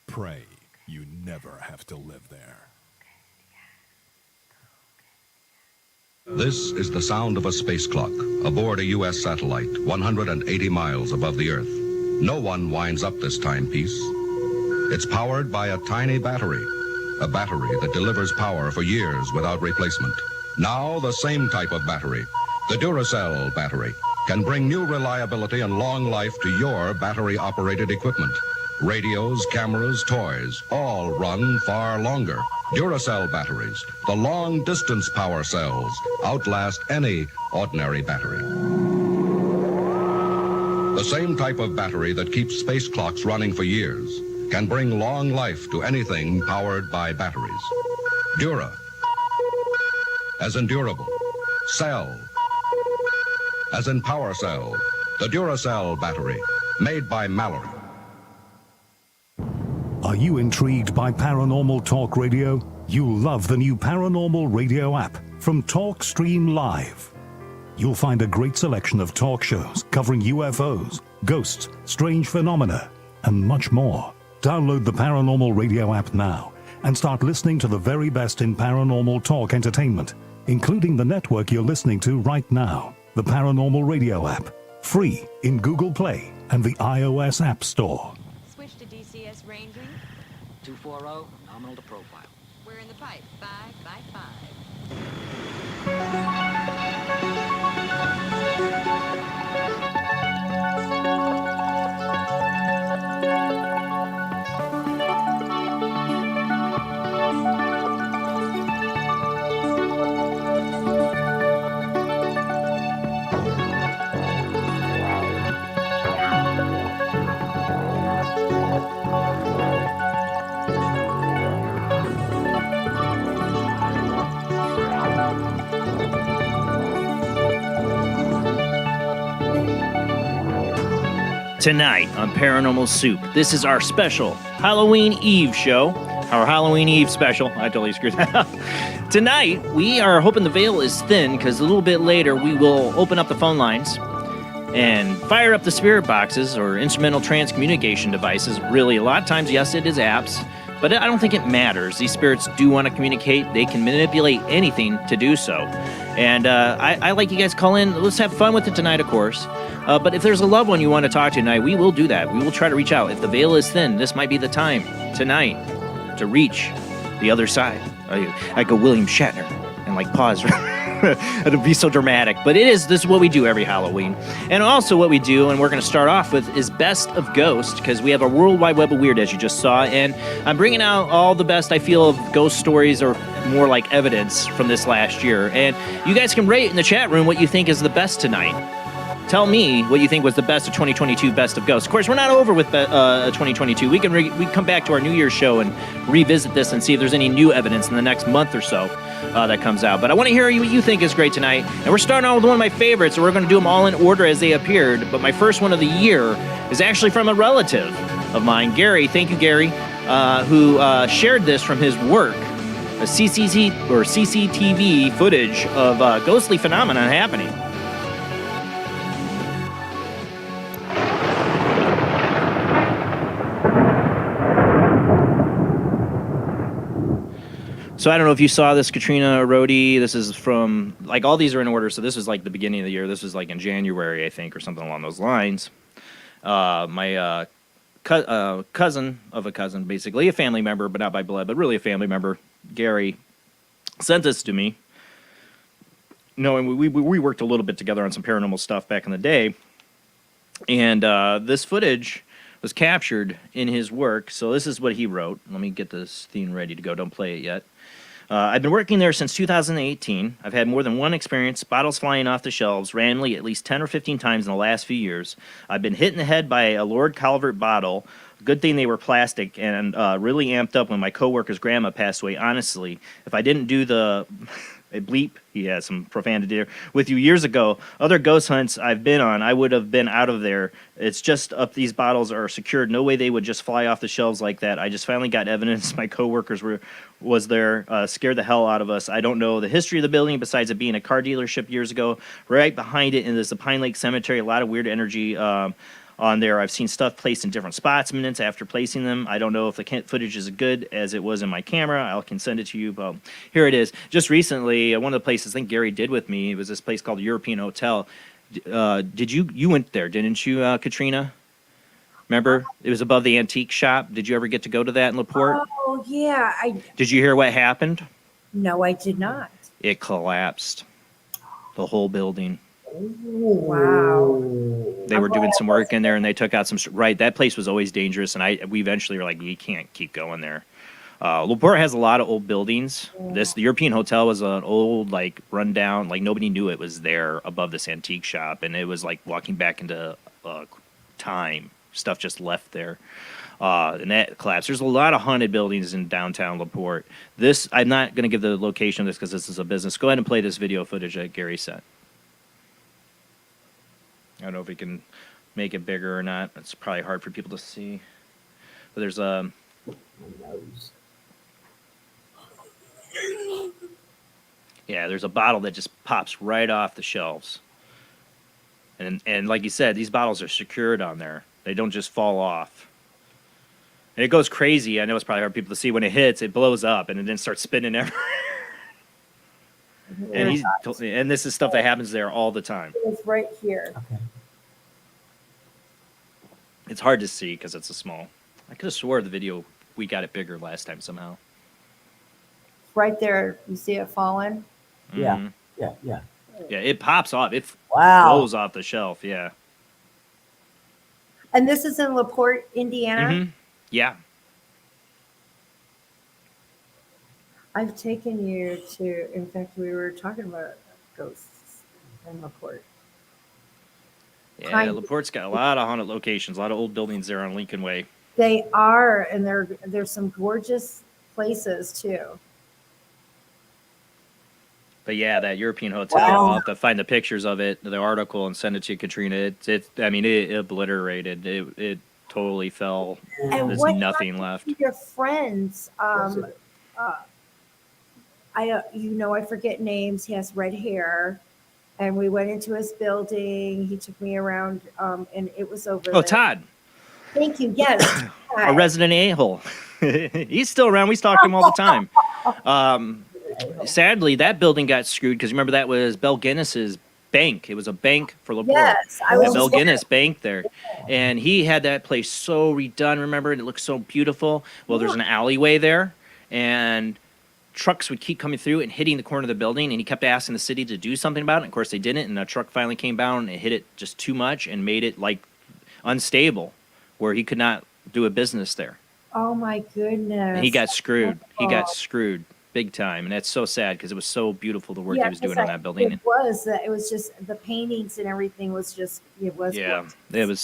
Pray you never have to live there. This is the sound of a space clock aboard a U.S. satellite 180 miles above the Earth. No one winds up this timepiece. It's powered by a tiny battery, a battery that delivers power for years without replacement. Now the same type of battery, the Duracell battery, can bring new reliability and long life to your battery-operated equipment. Radios, cameras, toys, all run far longer. Duracell batteries, the long-distance power cells, outlast any ordinary battery. The same type of battery that keeps space clocks running for years can bring long life to anything powered by batteries. Dura, as in durable. Cell, as in power cell. The Duracell battery, made by Mallory. Are you intrigued by Paranormal Talk Radio? You'll love the new Paranormal Radio app from Talkstream Live. You'll find a great selection of talk shows covering UFOs, ghosts, strange phenomena, and much more. Download the Paranormal Radio app now and start listening to the very best in paranormal talk entertainment, including the network you're listening to right now. The Paranormal Radio app, free in Google Play and the iOS App Store. Switch to DCS ranging. 240, nominal to profile. We're in the pipe. 5 by 5. Tonight on Paranormal Soup, this is our special Halloween Eve show. Our Halloween Eve special. I totally screwed that up. Tonight, we are hoping the veil is thin, because a little bit later we will open up the phone lines and fire up the spirit boxes or instrumental trance communication devices. Really, a lot of times, yes, it is apps, but I don't think it matters. These spirits do want to communicate. They can manipulate anything to do so. And I like you guys call in. Let's have fun with it tonight, of course. But if there's a loved one you want to talk to tonight, we will do that. We will try to reach out. If the veil is thin, this might be the time tonight to reach the other side. I go William Shatner and pause. It'll be so dramatic. But this is what we do every Halloween. And also what we do, and we're going to start off with, is Best of Ghost, because we have a World Wide Web of Weird, as you just saw. And I'm bringing out all the best, I feel, of ghost stories, or more like evidence from this last year. And you guys can rate in the chat room what you think is the best tonight. tell me what you think was the best of 2022 Best of Ghosts. Of course, we're not over with 2022. We can come back to our New Year's show and revisit this and see if there's any new evidence in the next month or so that comes out. But I want to hear what you think is great tonight. And we're starting out with one of my favorites, so we're going to do them all in order as they appeared. But my first one of the year is actually from a relative of mine, Gary. Thank you, Gary, who shared this from his work. A CCTV footage of ghostly phenomenon happening. So I don't know if you saw this, Katrina or Rody. This is from, like, all these are in order. So this was like the beginning of the year. This was like in January, I think, or something along those lines. My cousin of a cousin, basically a family member, but not by blood, but really a family member, Gary, sent this to me. Knowing we worked a little bit together on some paranormal stuff back in the day. And this footage was captured in his work. So this is what he wrote. Let me get this theme ready to go. Don't play it yet. I've been working there since 2018. I've had more than one experience, bottles flying off the shelves randomly at least 10 or 15 times in the last few years. I've been hit in the head by a Lord Calvert bottle. Good thing they were plastic, and really amped up when my coworker's grandma passed away. Honestly, if I didn't do the bleep, he has some profanity there, with you years ago, other ghost hunts I've been on, I would have been out of there. It's just up these bottles are secured. No way they would just fly off the shelves like that. I just finally got evidence my coworkers was there, scared the hell out of us. I don't know the history of the building besides it being a car dealership years ago. Right behind it is the Pine Lake Cemetery, a lot of weird energy on there. I've seen stuff placed in different spots minutes after placing them. I don't know if the footage is as good as it was in my camera. I can send it to you, but here it is. Just recently, one of the places I think Gary did with me, it was this place called European Hotel. Did you went there, didn't you, Katrina? Remember? It was above the antique shop. Did you ever get to go to that in LaPorte? Oh, yeah. Did you hear what happened? No, I did not. It collapsed. The whole building. Wow. They were doing some work in there, and they took out some. Right, that place was always dangerous, and we eventually were like, we can't keep going there. LaPorte has a lot of old buildings. The European Hotel was an old, like, rundown, like nobody knew it was there above this antique shop, and it was like walking back into time. Stuff just left there, and that collapsed. There's a lot of haunted buildings in downtown LaPorte. This, I'm not going to give the location of this because this is a business. Go ahead and play this video footage that Gary sent. I don't know if we can make it bigger or not. It's probably hard for people to see. But there's a... Yeah, there's a bottle that just pops right off the shelves. And like you said, these bottles are secured on there. They don't just fall off. And it goes crazy. I know it's probably hard for people to see. When it hits, it blows up, and it then starts spinning everywhere. And this is stuff that happens there all the time. It's right here. Okay. It's hard to see because it's a small. I could have swore the video we got it bigger last time somehow. Right there, you see it falling? Mm-hmm. Yeah. Yeah, it pops off. It blows off the shelf. Yeah. And this is in LaPorte, Indiana? Mm-hmm. Yeah. I've taken you to, in fact, we were talking about ghosts in LaPorte. Yeah, LaPorte's got a lot of haunted locations, a lot of old buildings there on Lincoln Way. They are, and there's some gorgeous places too. But yeah, that European Hotel, I'll have to find the pictures of it, the article, and send it to you, Katrina. It obliterated. It totally fell. And There's nothing left. Your friends, I forget names. He has red hair, and we went into his building. He took me around, and it was over. Oh, Todd. Thank you. Yes, a resident a-hole. He's still around. We talk to him all the time. Sadly, that building got screwed because remember that was Bell Guinness's bank. It was a bank for LaPorte. Yes, I was Bell Guinness Bank there, and he had that place so redone. Remember, and it looked so beautiful. Well, there's an alleyway there, and trucks would keep coming through and hitting the corner of the building, and he kept asking the city to do something about it. And of course, they didn't, and a truck finally came down and hit it just too much and made it like unstable, where he could not do a business there. Oh my goodness! And he got screwed. He got screwed. big time, and that's so sad because it was so beautiful the work he was 'cause doing on that building. It was just the paintings and everything was just, it was Yeah, gorgeous. it was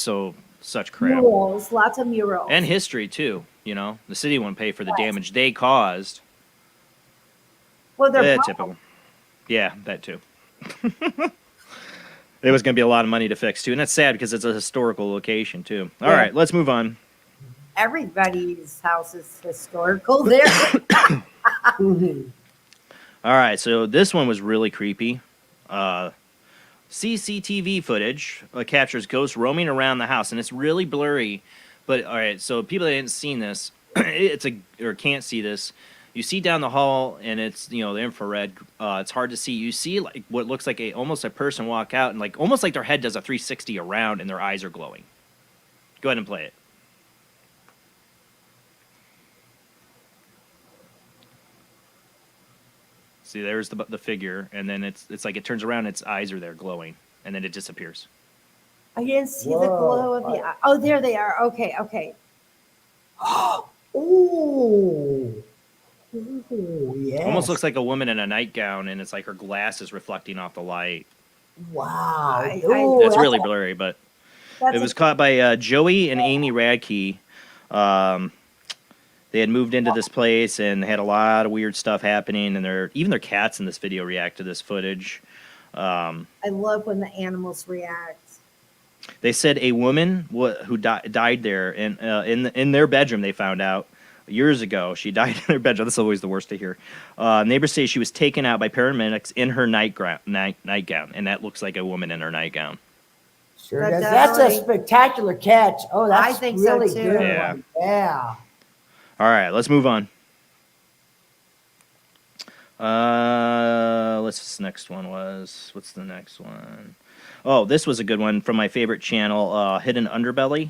such crap. Murals, lots of murals. And history too. You know, the city won't pay for the damage they caused. Well, they're Typical. Yeah, that too. It was going to be a lot of money to fix too, and that's sad because it's a historical location too. All right, let's move on. Everybody's house is historical there. All right, so this one was really creepy. CCTV footage captures ghosts roaming around the house, and it's really blurry. But all right, so people that haven't seen this, or can't see this, you see down the hall, and it's the infrared. It's hard to see. You see like what looks like almost a person walk out, and like almost like their head does a 360 around, and their eyes are glowing. Go ahead and play it. See, there's the figure, and then it's like it turns around, its eyes are there glowing, and then it disappears. I didn't see the glow of the eye. Oh, there they are. Okay, okay. Ooh. Ooh, yes. Almost looks like a woman in a nightgown, and it's like her glass is reflecting off the light. Wow. It's really blurry, but it was caught by Joey and Amy Radke. They had moved into this place and had a lot of weird stuff happening, and even their cats in this video react to this footage. I love when the animals react. They said a woman who died there, and in their bedroom, they found out years ago. She died in their bedroom. That's always the worst to hear. Neighbors say she was taken out by paramedics in her nightgown, and that looks like a woman in her nightgown. Sure does. That's a spectacular catch. Oh, that's I think so, really too. good. Yeah. One. Yeah. All right, let's move on. What's the next one? Oh, this was a good one from my favorite channel, Hidden Underbelly.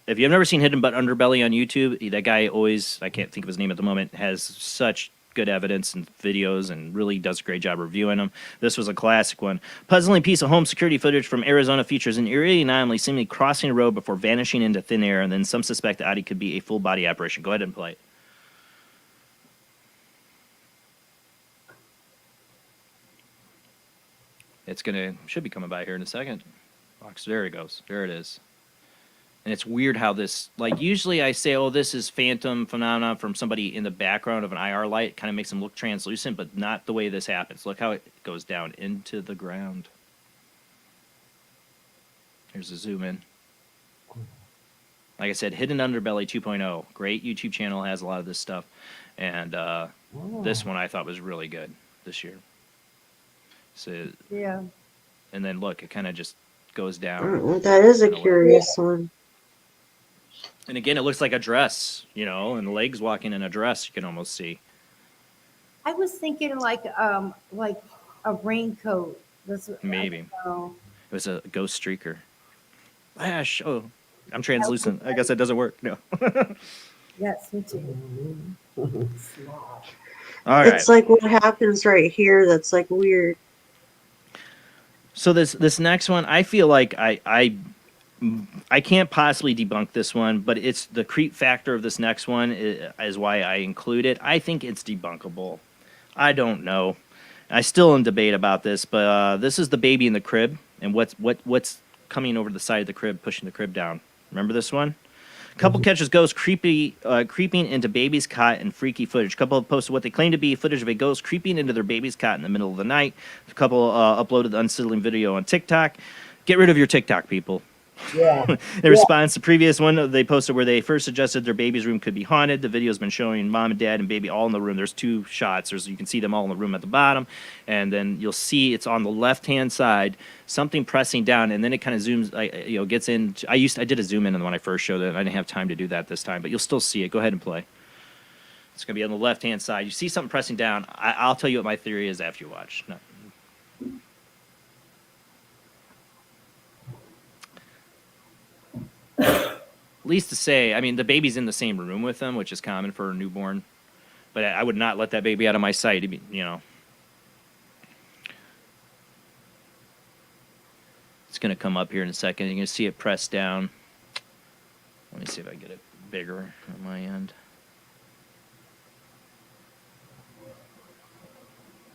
If you've never seen Hidden Underbelly on YouTube, that guy always, I can't think of his name at the moment, has such good evidence and videos and really does a great job reviewing them. This was a classic one. Puzzling piece of home security footage from Arizona features an eerie anomaly seemingly crossing a road before vanishing into thin air, and then some suspect the Audi could be a full-body apparition. Go ahead and play it. Should be coming by here in a second. There it goes. There it is. And it's weird how this, like, usually I say, oh, this is phantom phenomenon from somebody in the background of an IR light. It kind of makes them look translucent, but not the way this happens. Look how it goes down into the ground. Here's a zoom in. Like I said, Hidden Underbelly 2.0. Great YouTube channel, has a lot of this stuff. And this one I thought was really good this year. So, yeah. And then look, it kind of just goes down. Oh, that is a curious one. And again, it looks like a dress, and the legs walking in a dress, you can almost see. I was thinking like a raincoat. Maybe. It was a ghost streaker. Flash. Oh, I'm translucent. I guess that doesn't work. No. Yes, me too. All right. It's like what happens right here that's like weird. So this next one, I feel like I can't possibly debunk this one, but it's the creep factor of this next one is why I include it. I think it's debunkable. I don't know. I still in debate about this, but this is the baby in the crib, and what's coming over the side of the crib, pushing the crib down. Remember this one? Couple catches ghosts creeping into baby's cot and freaky footage. Couple posted what they claim to be footage of a ghost creeping into their baby's cot in the middle of the night. A couple uploaded the unsettling video on TikTok. Get rid of your TikTok, people. Yeah. In response to the previous one, they posted where they first suggested their baby's room could be haunted. The video's been showing mom and dad and baby all in the room. There's two shots. You can see them all in the room at the bottom, and then you'll see it's on the left-hand side, something pressing down, and then it kind of zooms, gets in. I did a zoom in when I first showed it. I didn't have time to do that this time, but you'll still see it. Go ahead and play. It's going to be on the left-hand side. You see something pressing down. I'll tell you what my theory is after you watch. No. Least to say, I mean, the baby's in the same room with them, which is common for a newborn. But I would not let that baby out of my sight, It's going to come up here in a second. You're going to see it press down. Let me see if I can get it bigger on my end.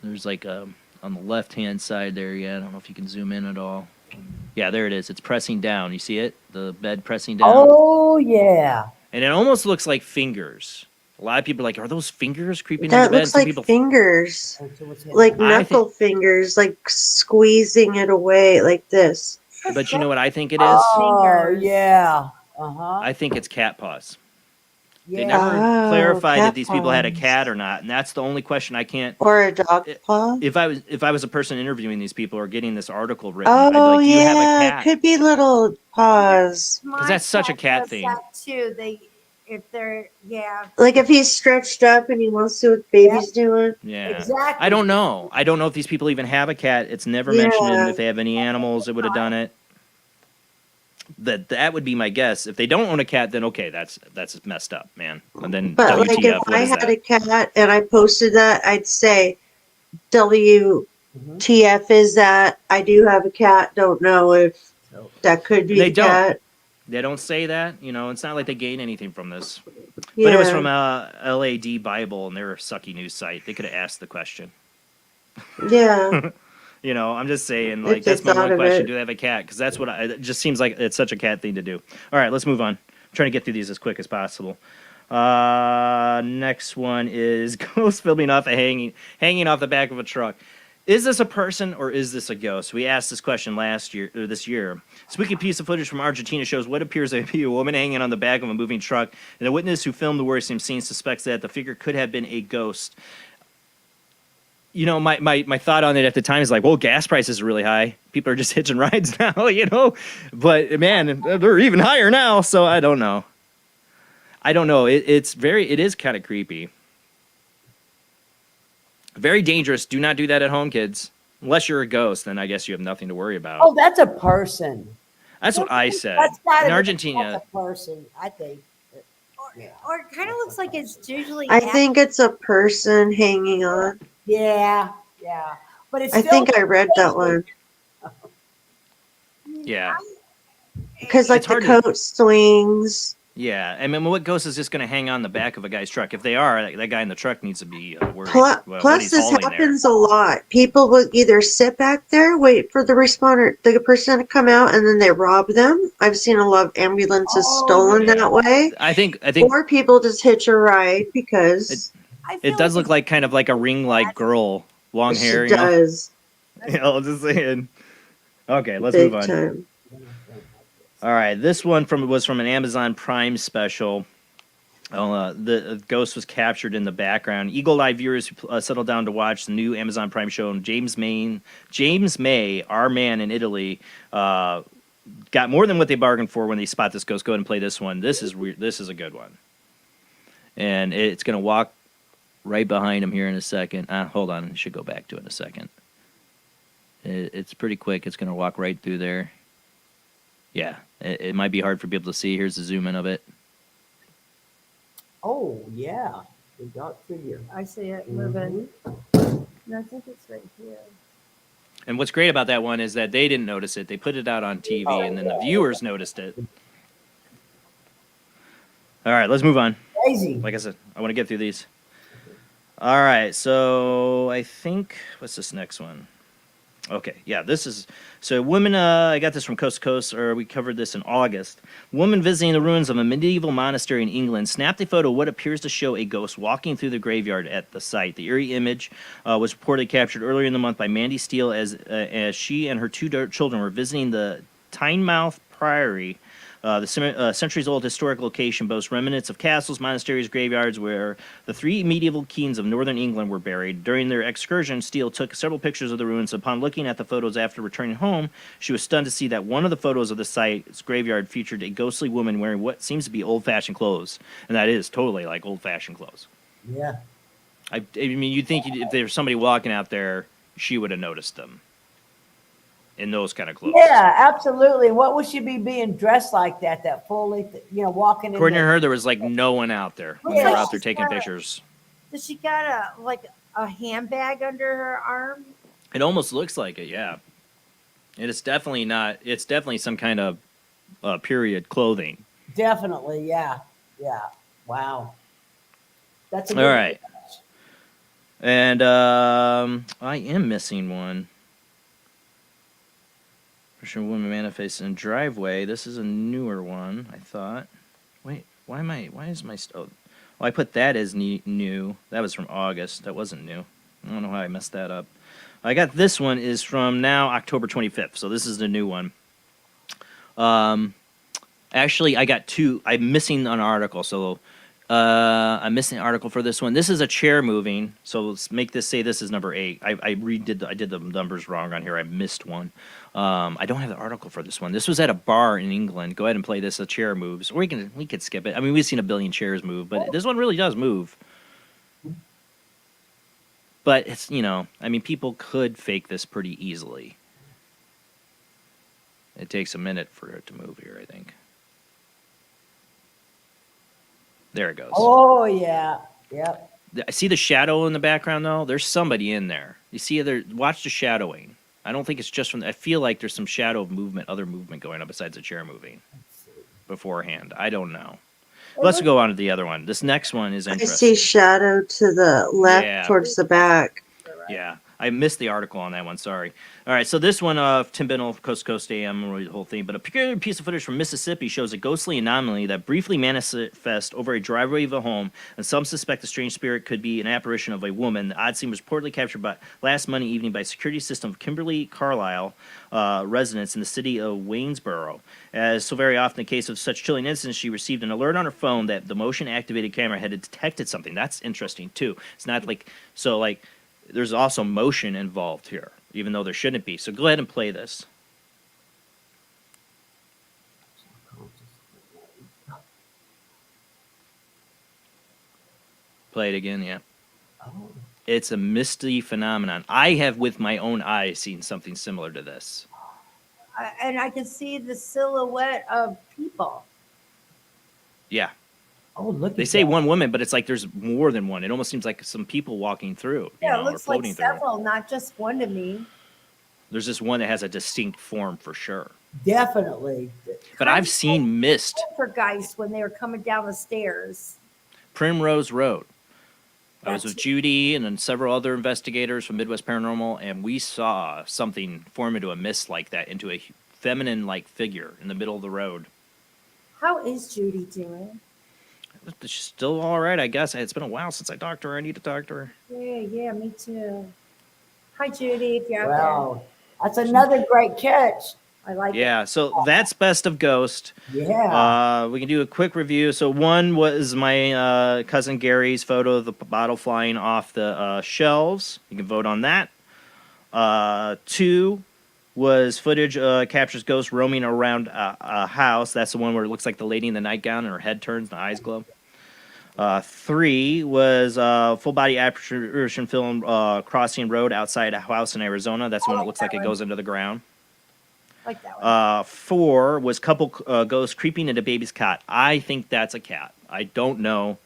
There's like on the left-hand side there. Yeah, I don't know if you can zoom in at all. Yeah, there it is. It's pressing down. You see it? The bed pressing down. Oh yeah. And it almost looks like fingers. A lot of people are like, are those fingers creeping That into bed? looks Some like people, fingers, Oh, so what's his- like I knuckle think, fingers, like squeezing it away like this. but you know what I think it is? Oh Fingers. yeah. Uh-huh. I think it's cat paws. They Yeah. never Oh, clarified cat if these people had a paws. cat or not, and that's the only question I can't. Or a dog paw. If I was a person interviewing these people or getting this article written, I'd be Oh like, do you have a yeah, cat? could be little paws. Because that's such a cat does thing. that too. If they're, yeah. Like if he's stretched up and he wants to see what the baby's doing. Yeah. Exactly. I don't know. I don't know if these people even have a cat. It's never mentioned Yeah. if they have any animals that would have done it. That would be my guess. If they don't own a cat, then okay, that's messed up, man. And then But WTF, like if what I is had that? a cat and I posted that, I'd say WTF is that. I do have a cat. Don't know if that could be They the don't. cat. They don't say that. You know, it's not like they gain anything from this. Yeah. But it was from LAD Bible, and they're a sucky news site. They could have asked the question. Yeah. You know, I'm just saying, If like, they that's my thought one of question. it. Do they have a cat? Because that's what it just seems like it's such a cat thing to do. All right, let's move on. I'm trying to get through these as quick as possible. Next one is ghost filming off hanging off the back of a truck. Is this a person or is this a ghost? We asked this question this year. Spooky piece of footage from Argentina shows what appears to be a woman hanging on the back of a moving truck, and a witness who filmed the worrisome scene suspects that the figure could have been a ghost. You know, my thought on it at the time is like, well, gas prices are really high. People are just hitching rides now, you know? But, man, they're even higher now, so I don't know. It is kind of creepy. Very dangerous. Do not do that at home, kids. Unless you're a ghost, then I guess you have nothing to worry about. Oh, that's a person. That's what I said. That's gotta In be- Argentina. That's a person, I think. Or it kind of looks like it's usually. I think it's a person hanging on. Yeah, yeah. But it's I still think I read that one. Yeah. Because like It's the hard to- coat swings. Yeah. I mean, what ghost is just going to hang on the back of a guy's truck? If they are, that guy in the truck needs to be worried. What Plus, he's this hauling there. happens a lot. People will either sit back there, wait for the the person to come out, and then they rob them. I've seen a lot of ambulances stolen that way. I think Or people just hitch a ride because it does look like kind of like a ring-like girl, long she hair. You know? does. You know, just saying. Okay, let's Big move on. time. All right, this one was from an Amazon Prime special. The ghost was captured in the background. Eagle-eyed viewers who settled down to watch the new Amazon Prime show, James May, our man in Italy, got more than what they bargained for when they spot this ghost. Go ahead and play this one. This is weird. This is a good one, and it's gonna walk right behind him here in a second. Hold on, I should go back to it in a second. It's pretty quick. It's gonna walk right through there. Yeah, it might be hard for people to see. Here's the zoom in of it. Oh, yeah. The dark figure. I see it moving. No, I think it's right here. And what's great about that one is that they didn't notice it. They put it out on TV, and then the viewers noticed it. All right, let's move on. Crazy. Like I said, I want to get through these. All right, so I think, what's this next one? Okay, yeah, this is, so woman, I got this from Coast to Coast, or we covered this in August. Woman visiting the ruins of a medieval monastery in England snapped a photo of what appears to show a ghost walking through the graveyard at the site. The eerie image was reportedly captured earlier in the month by Mandy Steele as she and her two children were visiting the Tynemouth Priory. The centuries-old historic location boasts remnants of castles, monasteries, graveyards, where the three medieval kings of northern England were buried. During their excursion, Steele took several pictures of the ruins. Upon looking at the photos after returning home, she was stunned to see that one of the photos of the site's graveyard featured a ghostly woman wearing what seems to be old-fashioned clothes. And that is totally like old-fashioned clothes. Yeah. I mean, you'd think if there was somebody walking out there, she would have noticed them in those kind of clothes. Yeah, absolutely. What would she be being dressed like that? That fully, walking in. According to her, there was like no one out there when they were out there taking Yeah. pictures. Does she got a handbag under her arm? It almost looks like it, yeah. And it's definitely not. It's definitely some kind of period clothing. Definitely, yeah, yeah. Wow. That's a All right. And I am missing one. Christian woman manifests in driveway. This is a newer one, I thought. Wait, why is my... Oh, I put that as new. That was from August. That wasn't new. I don't know how I messed that up. I got this one is from now October 25th, so this is the new one. Actually, I got two. I'm missing an article, so I'm missing an article for this one. This is a chair moving, so let's make this say this is number 8. I did the numbers wrong on here. I missed one. I don't have the article for this one. This was at a bar in England. Go ahead and play this. A chair moves, or we could skip it. I mean, we've seen a billion chairs move, but this one really does move. But it's, I mean, people could fake this pretty easily. It takes a minute for it to move here, I think. There it goes. Oh, yeah. Yep. I see the shadow in the background, though. There's somebody in there. You see watch the shadowing. I don't think it's just I feel like there's some shadow of movement, other movement going on besides the chair moving beforehand. I don't know. Let's go on to the other one. This next one is interesting. I see shadow to the left towards the back. Yeah. I missed the article on that one. Sorry. All right. So this one, Tim Binnell, Coast to Coast AM, the whole thing. But a peculiar piece of footage from Mississippi shows a ghostly anomaly that briefly manifests over a driveway of a home, and some suspect the strange spirit could be an apparition of a woman. The odd scene was reportedly captured last Monday evening by security system of Kimberly Carlisle residents in the city of Waynesboro. As so very often the case of such chilling incidents, she received an alert on her phone that the motion-activated camera had detected something. That's interesting too. It's not like there's also motion involved here, even though there shouldn't be. So go ahead and play this. Play it again, yeah. It's a misty phenomenon. I have, with my own eyes, seen something similar to this. And I can see the silhouette of people. Yeah. Oh, look. They say one woman, but it's like there's more than one. It almost seems like some people walking through. Yeah, it looks like several, not just one to me. There's this one that has a distinct form for sure. Definitely. But I've seen mist. Poltergeist when they were coming down the stairs. Primrose Road. I was with Judy and then several other investigators from Midwest Paranormal, and we saw something form into a mist like that, into a feminine-like figure in the middle of the road. How is Judy doing? She's still all right, I guess. It's been a while since I talked to her. I need to talk to her. Yeah, me too. Hi, Judy, if you're out Wow. That's another great catch. I like it. Yeah, so that's Best of Ghost. Yeah. We can do a quick review. So one was my cousin Gary's photo of the bottle flying off the shelves. You can vote on that. 2 was footage captures ghosts roaming around a house. That's the one where it looks like the lady in the nightgown and her head turns and the eyes glow. 3 was full body apparition film crossing road outside a house in Arizona. That's when it looks like it goes into the ground. Like that one. 4 was couple ghosts creeping into baby's cot. I think that's a cat. I don't know.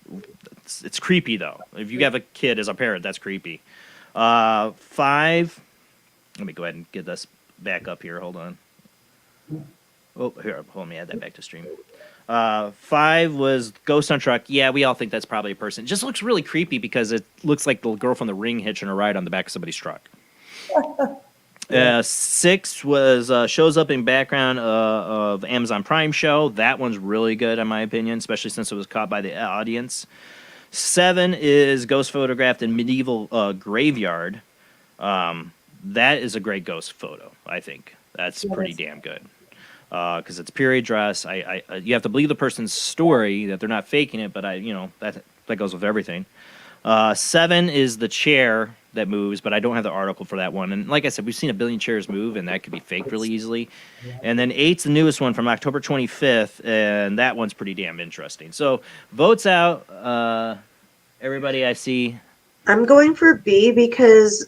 It's creepy though. If you have a kid as a parent, that's creepy. 5. Let me go ahead and get this back up here. Hold on. Oh, here. Hold me. Add that back to stream. 5 was ghost on truck. Yeah, we all think that's probably a person. It just looks really creepy because it looks like the girl from The Ring hitching a ride on the back of somebody's truck. 6 was shows up in background of Amazon Prime show. That one's really good in my opinion, especially since it was caught by the audience. 7 is ghost photographed in medieval graveyard. That is a great ghost photo, I think. That's pretty damn good. Because it's period dress. You have to believe the person's story that they're not faking it, but that goes with everything. 7 is the chair that moves, but I don't have the article for that one. And like I said, we've seen a billion chairs move, and that could be faked really easily. And then 8's the newest one from October 25th, and that one's pretty damn interesting. So votes out. Everybody I see. I'm going for B because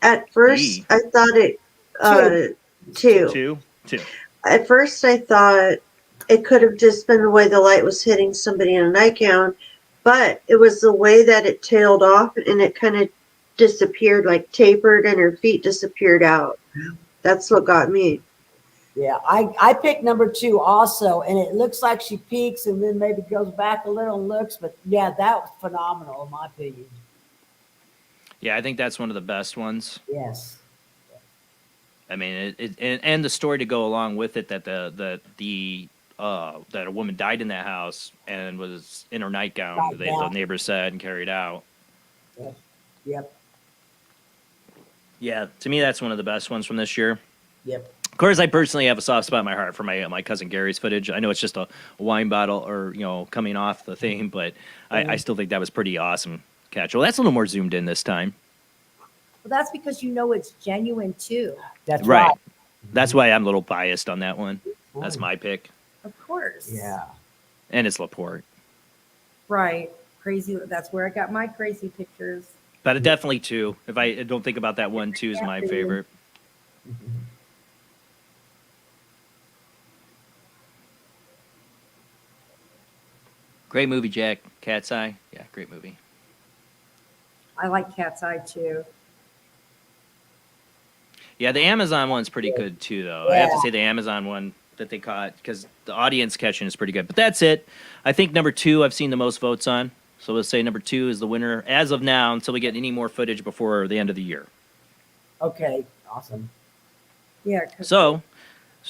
at first B. I thought it 2. 2. At first I thought it could have just been the way the light was hitting somebody in a nightgown, but it was the way that it tailed off and it kind of disappeared, like tapered, and her feet disappeared out. That's what got me. Yeah, I picked number 2 also, and it looks like she peeks and then maybe goes back a little and looks, but yeah, that was phenomenal in my opinion. Yeah, I think that's one of the best ones. Yes. I mean, and the story to go along with it that that a woman died in that house and was in her nightgown. The neighbors said and carried out. Yep. Yep. Yeah, to me that's one of the best ones from this year. Yep. Of course, I personally have a soft spot in my heart for my cousin Gary's footage. I know it's just a wine bottle or coming off the thing, but I still think that was pretty awesome catch. Well, that's a little more zoomed in this time. Well, that's because it's genuine too. That's right. That's why I'm a little biased on that one. That's my pick. Of course. Yeah. And it's LaPorte. Right. Crazy. That's where I got my crazy pictures. But definitely 2. If I don't think about that one, 2 is my favorite. Great movie, Jack. Cat's Eye. Yeah, great movie. I like Cat's Eye too. Yeah, the Amazon one's pretty good too, though. I have to say the Amazon one that they caught because the audience catching is pretty good. But that's it. I think number 2 I've seen the most votes on. So we'll say number 2 is the winner as of now until we get any more footage before the end of the year. Okay. Awesome. Yeah. So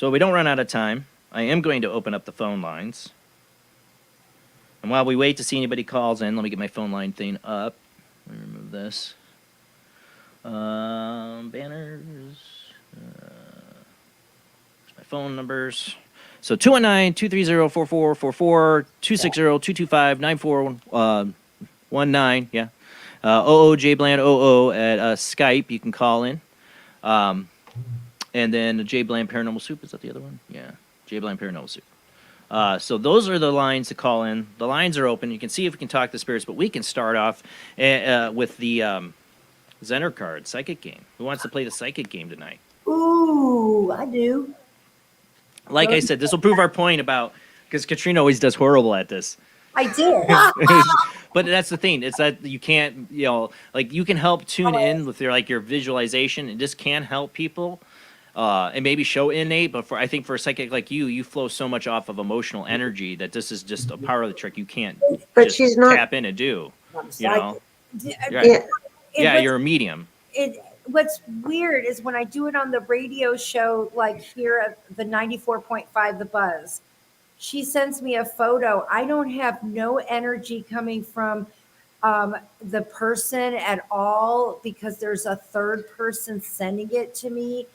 we don't run out of time. I am going to open up the phone lines. And while we wait to see anybody calls in, let me get my phone line thing up. Let me remove this. Banners. My phone numbers. So 219-230-4444, 260-225-9419. Yeah. Jblandoo at Skype. You can call in. And then Jblandparanormal Soup. Is that the other one? Yeah. Jblandparanormal Soup. So those are the lines to call in. The lines are open. You can see if we can talk to spirits, but we can start off with the Zener card psychic game. Who wants to play the psychic game tonight? Ooh, I do. Like I said, this will prove our point about because Katrina always does horrible at this. I did. But that's the thing. It's that you can't, you can help tune in with your visualization, and this can help people. And maybe show innate, but I think for a psychic like you flow so much off of emotional energy that this is just a power of the trick you can't she's not tap in and do. Yeah. Yeah, you're a medium. What's weird is when I do it on the radio show, like here at the 94.5 The Buzz, she sends me a photo. I don't have no energy coming from the person at all because there's a third person sending it to me.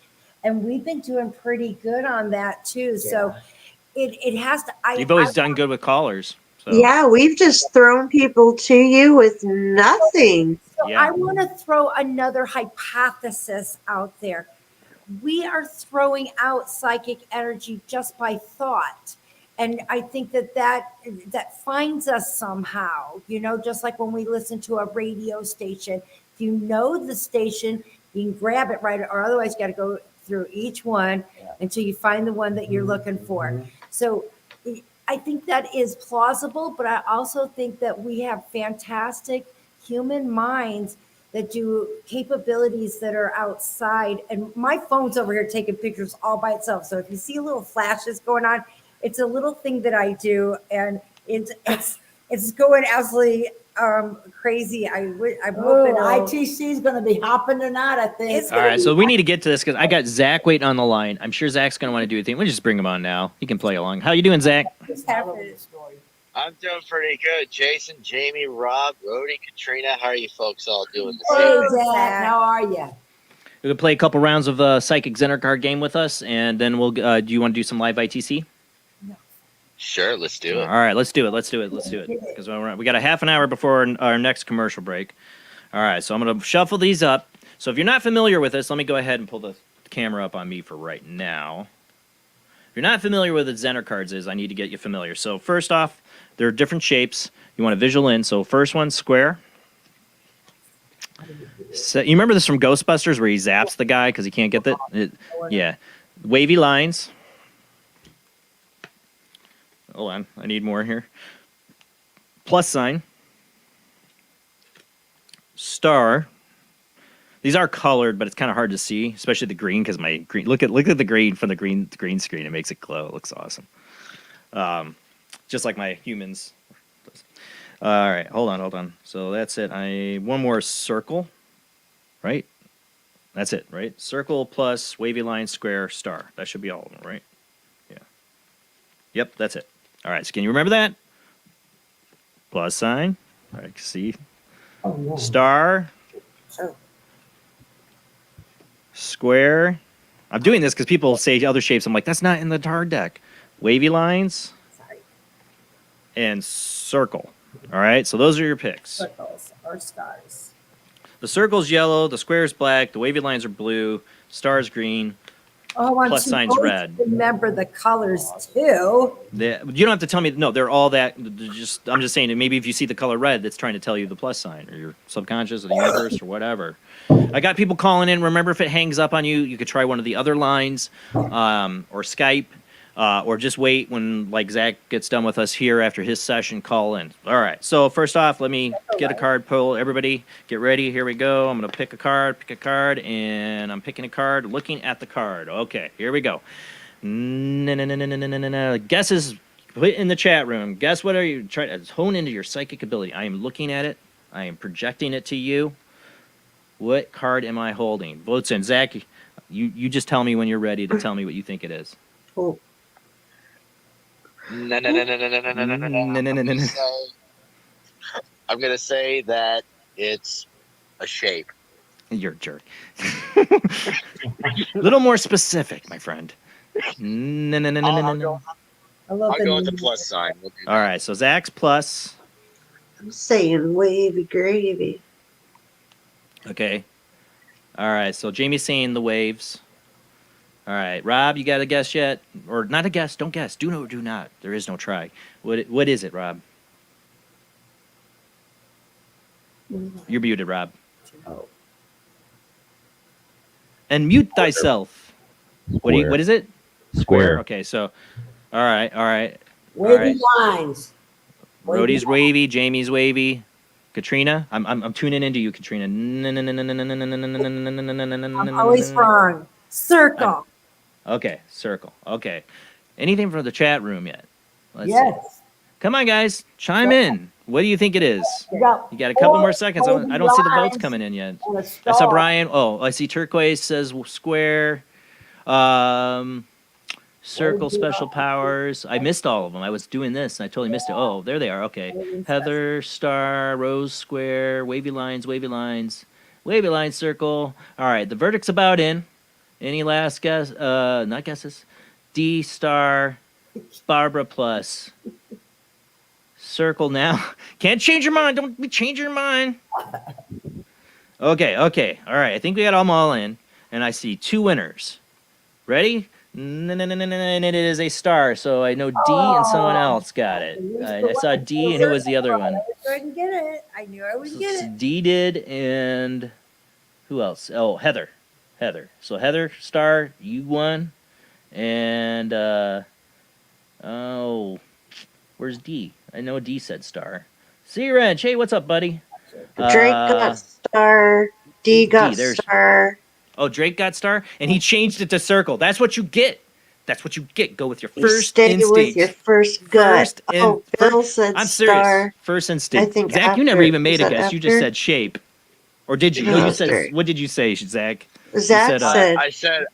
And we've been doing pretty good on that too. Yeah. So it has to. You've always done good with callers. So. Yeah, we've just thrown people to you with nothing. So I want to throw another hypothesis out there. We are throwing out psychic energy just by thought. And I think that finds us somehow, just like when we listen to a radio station. If you know the station, you can grab it right, or otherwise you got to go through each one until you find the one that you're looking for. So I think that is plausible, but I also think that we have fantastic human minds that do capabilities that are outside. And my phone's over here taking pictures all by itself. So if you see little flashes going on, it's a little thing that I do, and it's going absolutely crazy. I'm hoping ITC is going to be hopping tonight, I think. All right, so we need to get to this because I got Zach waiting on the line. I'm sure Zach's going to want to do a thing. We'll just bring him on now. He can play along. How you doing, Zach? I'm doing pretty good. Jason, Jamie, Rob, Rody, Katrina, how are you folks all doing this Hey, evening? Zach, how are you? We're going to play a couple rounds of Psychic Zener card game with us, and then we'll. Do you want to do some live ITC? Sure, let's do it. All right, let's do it. Because we got a half an hour before our next commercial break. All right, so I'm going to shuffle these up. So if you're not familiar with this, let me go ahead and pull the camera up on me for right now. If you're not familiar with what Zener cards is, I need to get you familiar. So first off, there are different shapes. You want to visual in. So first one, square. So you remember this from Ghostbusters where he zaps the guy because he can't get that? Yeah. Wavy lines. Hold on, I need more here. Plus sign. Star. These are colored, but it's kind of hard to see, especially the green because my green. Look at the green from the green screen. It makes it glow. It looks awesome. Just like my humans. All right, hold on. So that's it. One more circle. right? That's it, right? Circle plus wavy line, square, star. That should be all of them, right? Yeah. Yep, that's it. All right, so can you remember that? Plus sign. All right, see. Star. Square. I'm doing this because people say other shapes. I'm like, that's not in the card deck. Wavy lines. And circle. All right, so those are your picks. Circles or stars. The circle's yellow, the square's black, the wavy lines are blue, star's green, Oh, I'm plus sign's supposed red. to remember the colors too. You don't have to tell me. No, they're all that. I'm just saying that maybe if you see the color red, that's trying to tell you the plus sign or your subconscious or the universe or whatever. I got people calling in. Remember, if it hangs up on you, you could try one of the other lines or Skype. Or just wait when like Zach gets done with us here after his session, call in. All right. So first off, let me get a card pull. Everybody get ready. Here we go. I'm going to pick a card, and I'm picking a card, looking at the card. Okay, here we go. Guesses put in the chat room. Guess what are you trying to hone into your psychic ability? I am looking at it. I am projecting it to you. What card am I holding? Votes in. Zach, you just tell me when you're ready to tell me what you think it is. Oh. No. I'm gonna say that it's a shape. You're a jerk. A little more specific, my friend. No. I'll go with the plus sign. All right, so Zach's plus. I'm saying wavy gravy. Okay. All right, so Jamie's saying the waves. All right, Rob, you got a guess yet? Or not a guess, don't guess. Do not. There is no try. What is it, Rob? You're muted, Rob. And mute thyself. What is it? Square. Okay, so all right. Wavy lines. Rody's wavy, Jamie's wavy. Katrina, I'm tuning into you, Katrina. I'm always wrong. Circle. Okay, circle. Okay. Anything from the chat room yet? Let's Yes. see. Come on, guys. Chime in. What do you think it is? You got You got a couple more seconds. I wavy don't see the votes lines coming in yet. and a I saw star. Brian. Oh, I see Turquoise says square. Circle special powers. I missed all of them. I was doing this and I totally missed it. Oh, there they are. Okay. Heather, star, rose, square, wavy lines, wavy line, circle. All right. The verdict's about in. Any last guess? Not guesses. D star, Barbara plus. Circle now. Can't change your mind. Don't be changing your mind. Okay. All right. I think we got them all in. And I see two winners. Ready? And it is a star. So I know D and someone else got it. I saw D, and who was the other one? I didn't get it. I knew I would get it. D did, and who else? Oh, Heather. So Heather, star, you won. And, where's D? I know D said star. See, Wrench. Hey, what's up, buddy? Drake got star. D got star. Oh, Drake got star, and he changed it to circle. That's what you get. Go with your first Stay instinct. with your first gut. Bill said I'm star. serious. First instinct. I think Zach, you after- never even made is a that guess. You just after? said shape. Or did you? No, No, you said. sorry. What did you say, Zach? You Zach said. I said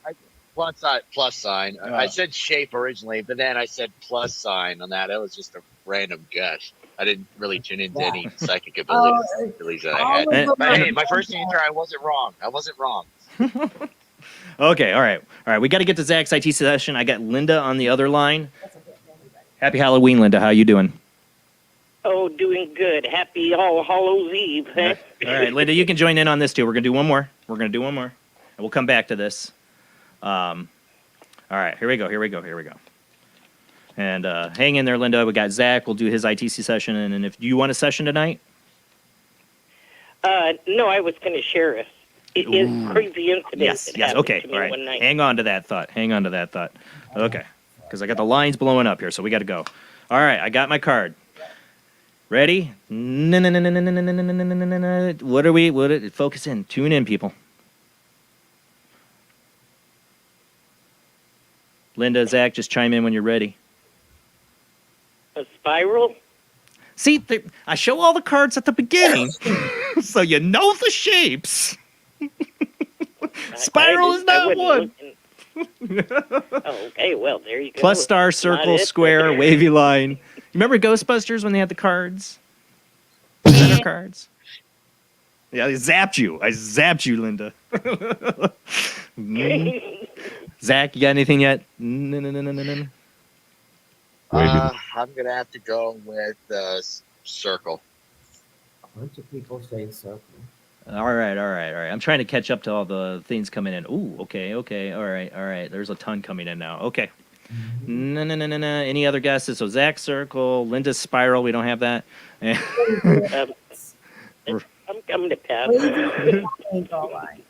plus sign. I said shape originally, but then I said plus sign on that. It was just a random guess. I didn't really tune into any psychic abilities that I had. But hey, my first answer, I wasn't wrong. Okay, all right. We got to get to Zach's IT session. I got Linda on the other line. Happy Halloween, Linda. How you doing? Oh, doing good. Happy All Hallows Eve. Huh? All right, Linda, you can join in on this too. We're gonna do one more. And we'll come back to this. All right, here we go. And hang in there, Linda. We got Zach. We'll do his ITC session. And if you want a session tonight? No, I was going to share a crazy incident. Yes. that happened Okay. to me All right. one night. Hang on to that thought. Okay. Because I got the lines blowing up here, so we got to go. All right. I got my card. Ready? What are we? Focus in. Tune in, people. Linda, Zach, just chime in when you're ready. A spiral? See, I show all the cards at the beginning, so you know the shapes. Spiral is not one. Oh, okay, well, there you go. Plus, star, It's not circle, it, but- square, wavy line. Remember Ghostbusters when they had the cards? Center cards? Yeah, I zapped you, Linda. Zach, you got anything yet? No. I'm gonna have to go with circle. A bunch of people say circle. All right. I'm trying to catch up to all the things coming in. Ooh, okay. All right. There's a ton coming in now. Okay. No. Any other guesses? So Zach circle, Linda's spiral. We don't have that. I'm coming to pass. Triangle lines.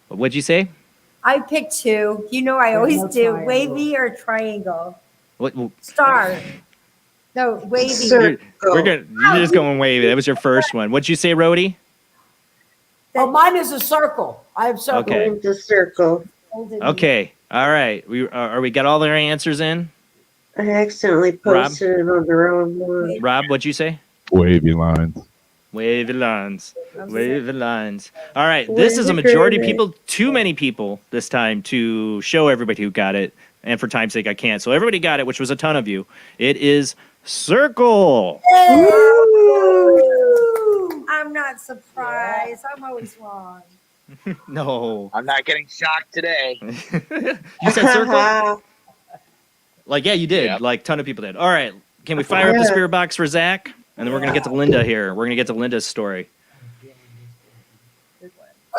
What'd you say? I picked two. You know I There's always no do. triangle. Wavy or triangle? What? Star. No, wavy. Circle. You're just going wavy. That was your first one. What'd you say, Rody? Oh, mine is a circle. I have circle. Okay. The circle. Okay. All right. We got all their answers in? I accidentally posted it on the wrong one. Rob, what'd you say? Wavy lines. Wavy lines. Wavy lines. All right. This is a majority of people. Too many people this time to show everybody who got it. And for time's sake, I can't. So everybody got it, which was a ton of you. It is circle. I'm not surprised. I'm always wrong. No. I'm not getting shocked today. You said circle? Like, yeah, you did. Yep. Like, ton of people did. All right. Can we fire up the spirit box for Zach? And then we're going to get to Linda here. We're going to get to Linda's story.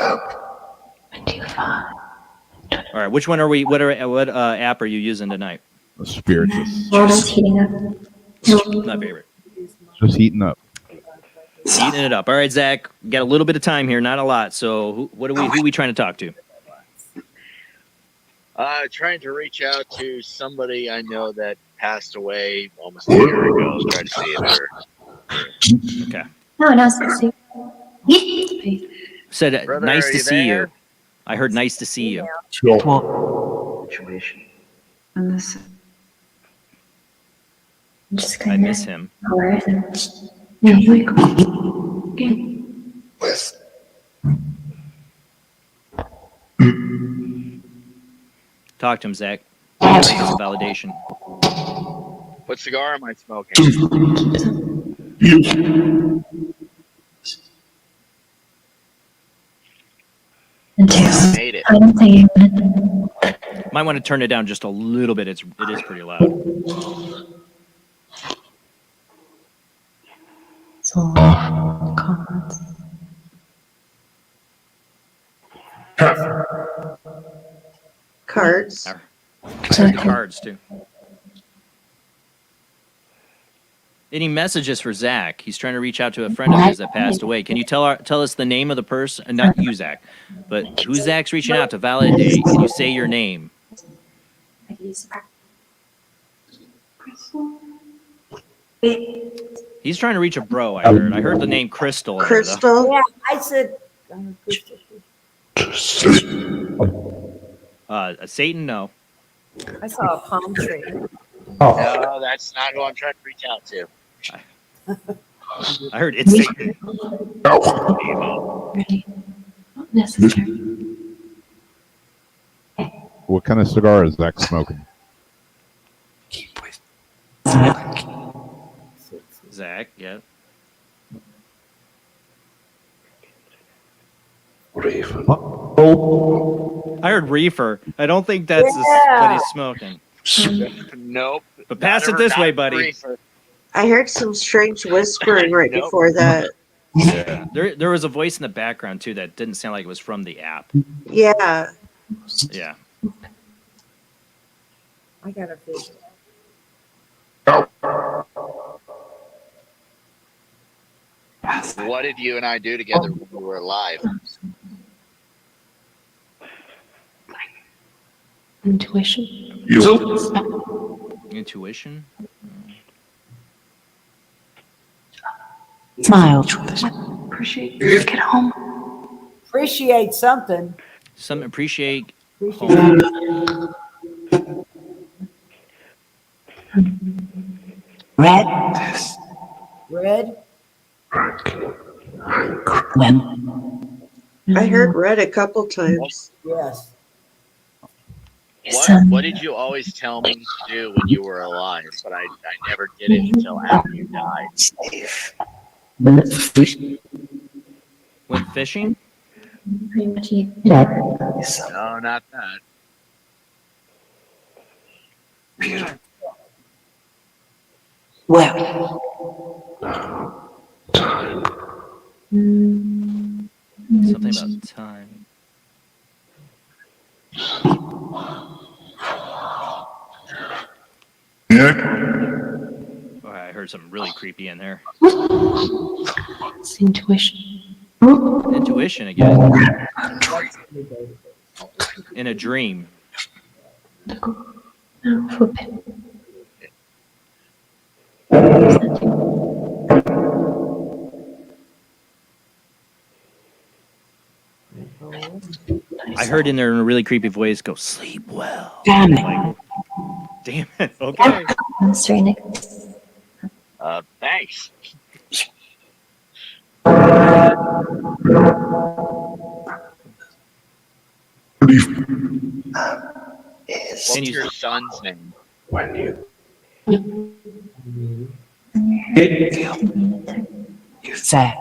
All right. Which one are we? What app are you using tonight? Spiritus. It's heating up. My favorite. Just heating up. Heating it up. All right, Zach. Got a little bit of time here, not a lot. So, who are we trying to talk to? Trying to reach out to somebody I know that passed away almost a year ago. Trying to see if they're Okay. No one else can see. Said Brother, nice are to you see you. there? I heard nice to see you. Situation. And this. I'm just I gonna. miss him. Alright. Yeah, like. Okay. Talk to him, Zach. Validation. What cigar am I smoking? Made it. Might want to turn it down just a little bit. It is pretty loud. So, cards. Cards. I heard the cards too. Any messages for Zach? He's trying to reach out to a friend of his that passed away. Can you tell us the name of the person? Not you, Zach, but who Zach's reaching out to validate? Can you say your name? He's trying to reach a bro. I heard the name Crystal. in there, though. Crystal. Yeah, I said. Satan, no. I saw a palm tree. No, that's not who I'm trying to reach out to. I heard it's Satan. What kind of cigar is Zach smoking? Zach, yeah. I heard reefer. I don't think that's what he's smoking. Nope. But pass it this way, buddy. I heard some strange whispering right Nope. before that. Yeah. There was a voice in the background too that didn't sound like it was from the app. Yeah. Yeah. I got a vision. What did you and I do together when we were alive? Intuition. Intuition? Smile. Appreciate you. Get home. Appreciate something. Some appreciate Appreciate home. Red. Red. When. I heard red a couple times. Yes. What did you always tell me to do when you were alive? But I never did it until after you died. Went fishing? No, not that. Well. Something about time. Oh, I heard something really creepy in there. It's intuition. Intuition again. In a dream. I heard in there in a really creepy voice go, sleep well. Damn it. Like, damn it. Okay. Thanks. What's your son's name? When you sad.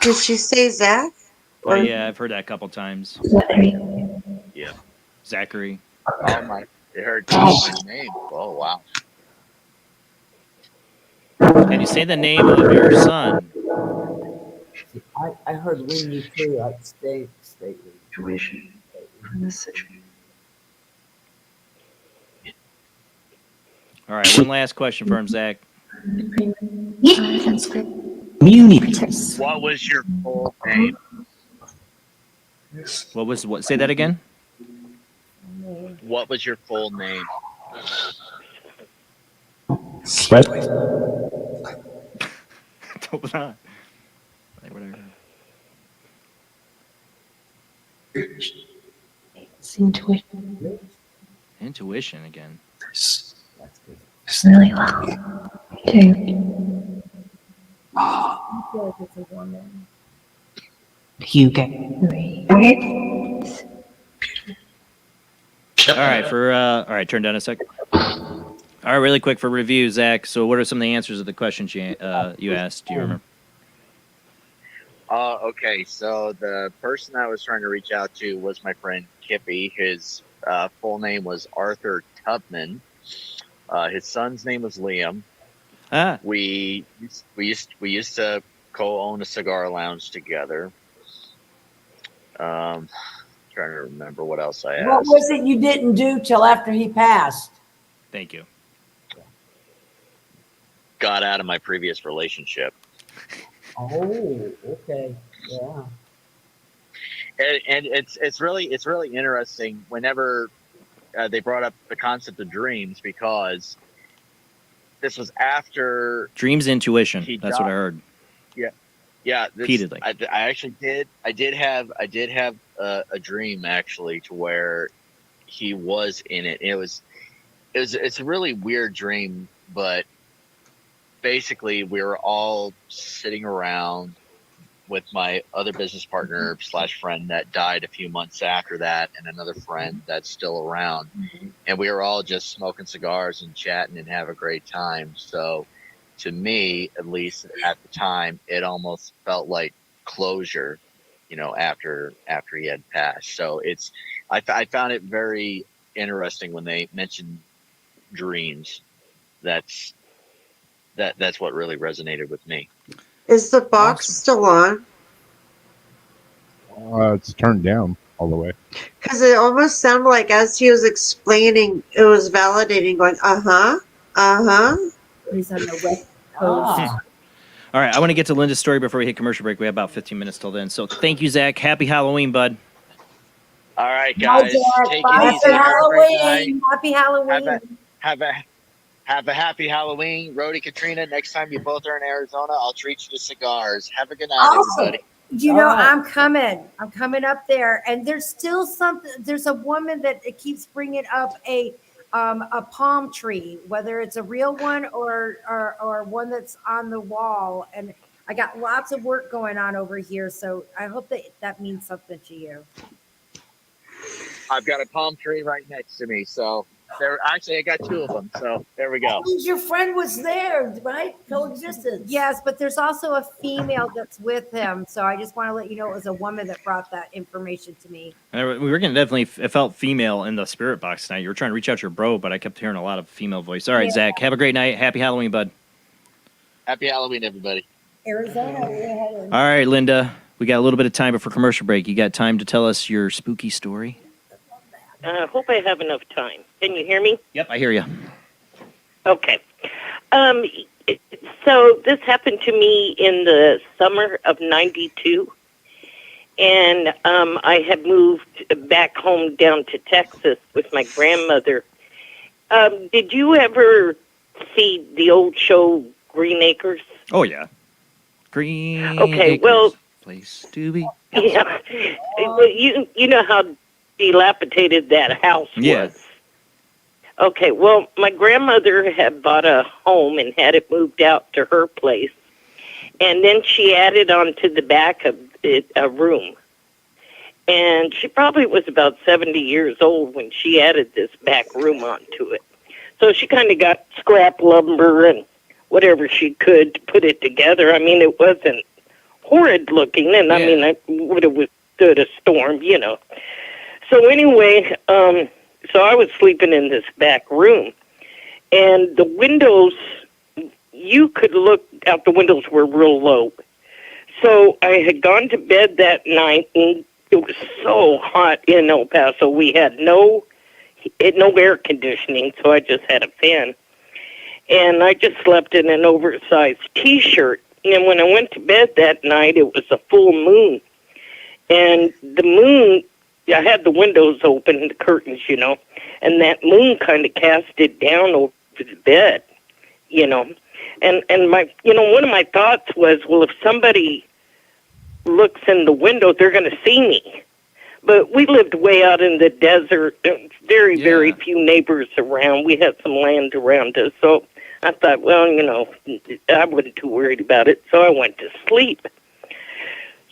Did she say Zach? Oh, yeah, I've heard that a couple times. Yeah. Zachary. Oh my! They heard his name. Oh wow! Can you say the name of your son? I heard when you too. I'd stay. Intuition from this situation. All right, one last question for him, Zach. What was your full name? What? Say that again. What was your full name? Sweat. Hold on. Like whatever. It's intuition. Intuition again. It's really loud. Dude. I feel like it's a woman. You get All right, turn down a sec. All right, really quick for review, Zach. So, what are some of the answers of the questions you asked? Do you remember? Okay, so the person I was trying to reach out to was my friend Kippy. His full name was Arthur Tubman. His son's name was Liam. Ah. We used to co-own a cigar lounge together. Trying to remember what else I asked. What was it you didn't do till after he passed? Thank you. Got out of my previous relationship. Oh, okay, yeah. And it's really interesting whenever they brought up the concept of dreams, because this was after Dreams, intuition. That's what I heard. Yeah. Repeatedly. I actually did. I did have a dream actually to where he was in it. It's a really weird dream, but basically we were all sitting around with my other business partner / friend that died a few months after that, and another friend that's still around. Mm-hmm. And we were all just smoking cigars and chatting and have a great time. So to me, at least at the time, it almost felt like closure, after he had passed. So I found it very interesting when they mentioned dreams. That's what really resonated with me. Is the box still on? It's turned down all the way. Because it almost sounded like as he was explaining, it was validating, going, He's on the West Coast. Ah. All right, I want to get to Linda's story before we hit commercial break. We have about 15 minutes till then. So, thank you, Zach. Happy Halloween, bud. All right, guys. Take Bye, it easy. Have a great night. Happy Halloween. Have a happy Halloween, Rody, Katrina. Next time you both are in Arizona, I'll treat you to cigars. Have a good night, everybody. I'm coming. I'm coming up there, and there's still something. There's a woman that it keeps bringing up a palm tree, whether it's a real one or one that's on the wall. And I got lots of work going on over here, so I hope that means something to you. I've got a palm tree right next to me, so there. Actually, I got two of them, so there we go. That means your friend was there, right? Coexistence. Yes, but there's also a female that's with him, so I just want to let you know it was a woman that brought that information to me. We were getting definitely, it felt female in the spirit box tonight. You were trying to reach out to your bro, but I kept hearing a lot of female voice. All right, Yeah. Zach, have a great night. Happy Halloween, bud. Happy Halloween, everybody. Arizona, we're ahead. All right, Linda, we got a little bit of time before commercial break. You got time to tell us your spooky story? I hope I have enough time. Can you hear me? Yep, I hear you. Okay. So this happened to me in the summer of '92, and I had moved back home down to Texas with my grandmother. Did you ever see the old show Green Acres? Oh, yeah. Green Okay, Acres, well, place to be. yeah. Well, you know how dilapidated that house was. Yes. Okay, well, my grandmother had bought a home and had it moved out to her place. And then she added on to the back of it a room. And she probably was about 70 years old when she added this back room onto it. So she kind of got scrap lumber and whatever she could to put it together. I mean, it wasn't horrid looking, and I mean, I would have withstood a storm, you know. So anyway, so I was sleeping in this back room, and the windows, you could look out, the windows were real low. So I had gone to bed that night, and it was so hot in El Paso. We had no air conditioning, so I just had a fan. And I just slept in an oversized T-shirt. And when I went to bed that night, it was a full moon. And the moon, I had the windows open and the curtains, you know, and that moon kind of cast it down over the bed, you know. And my, you know, one of my thoughts was, well, if somebody looks in the window, they're going to see me. But we lived way out in the desert, very, very few neighbors around. We had some land around us, so I thought, well, you know, I wasn't too worried about it, so I went to sleep.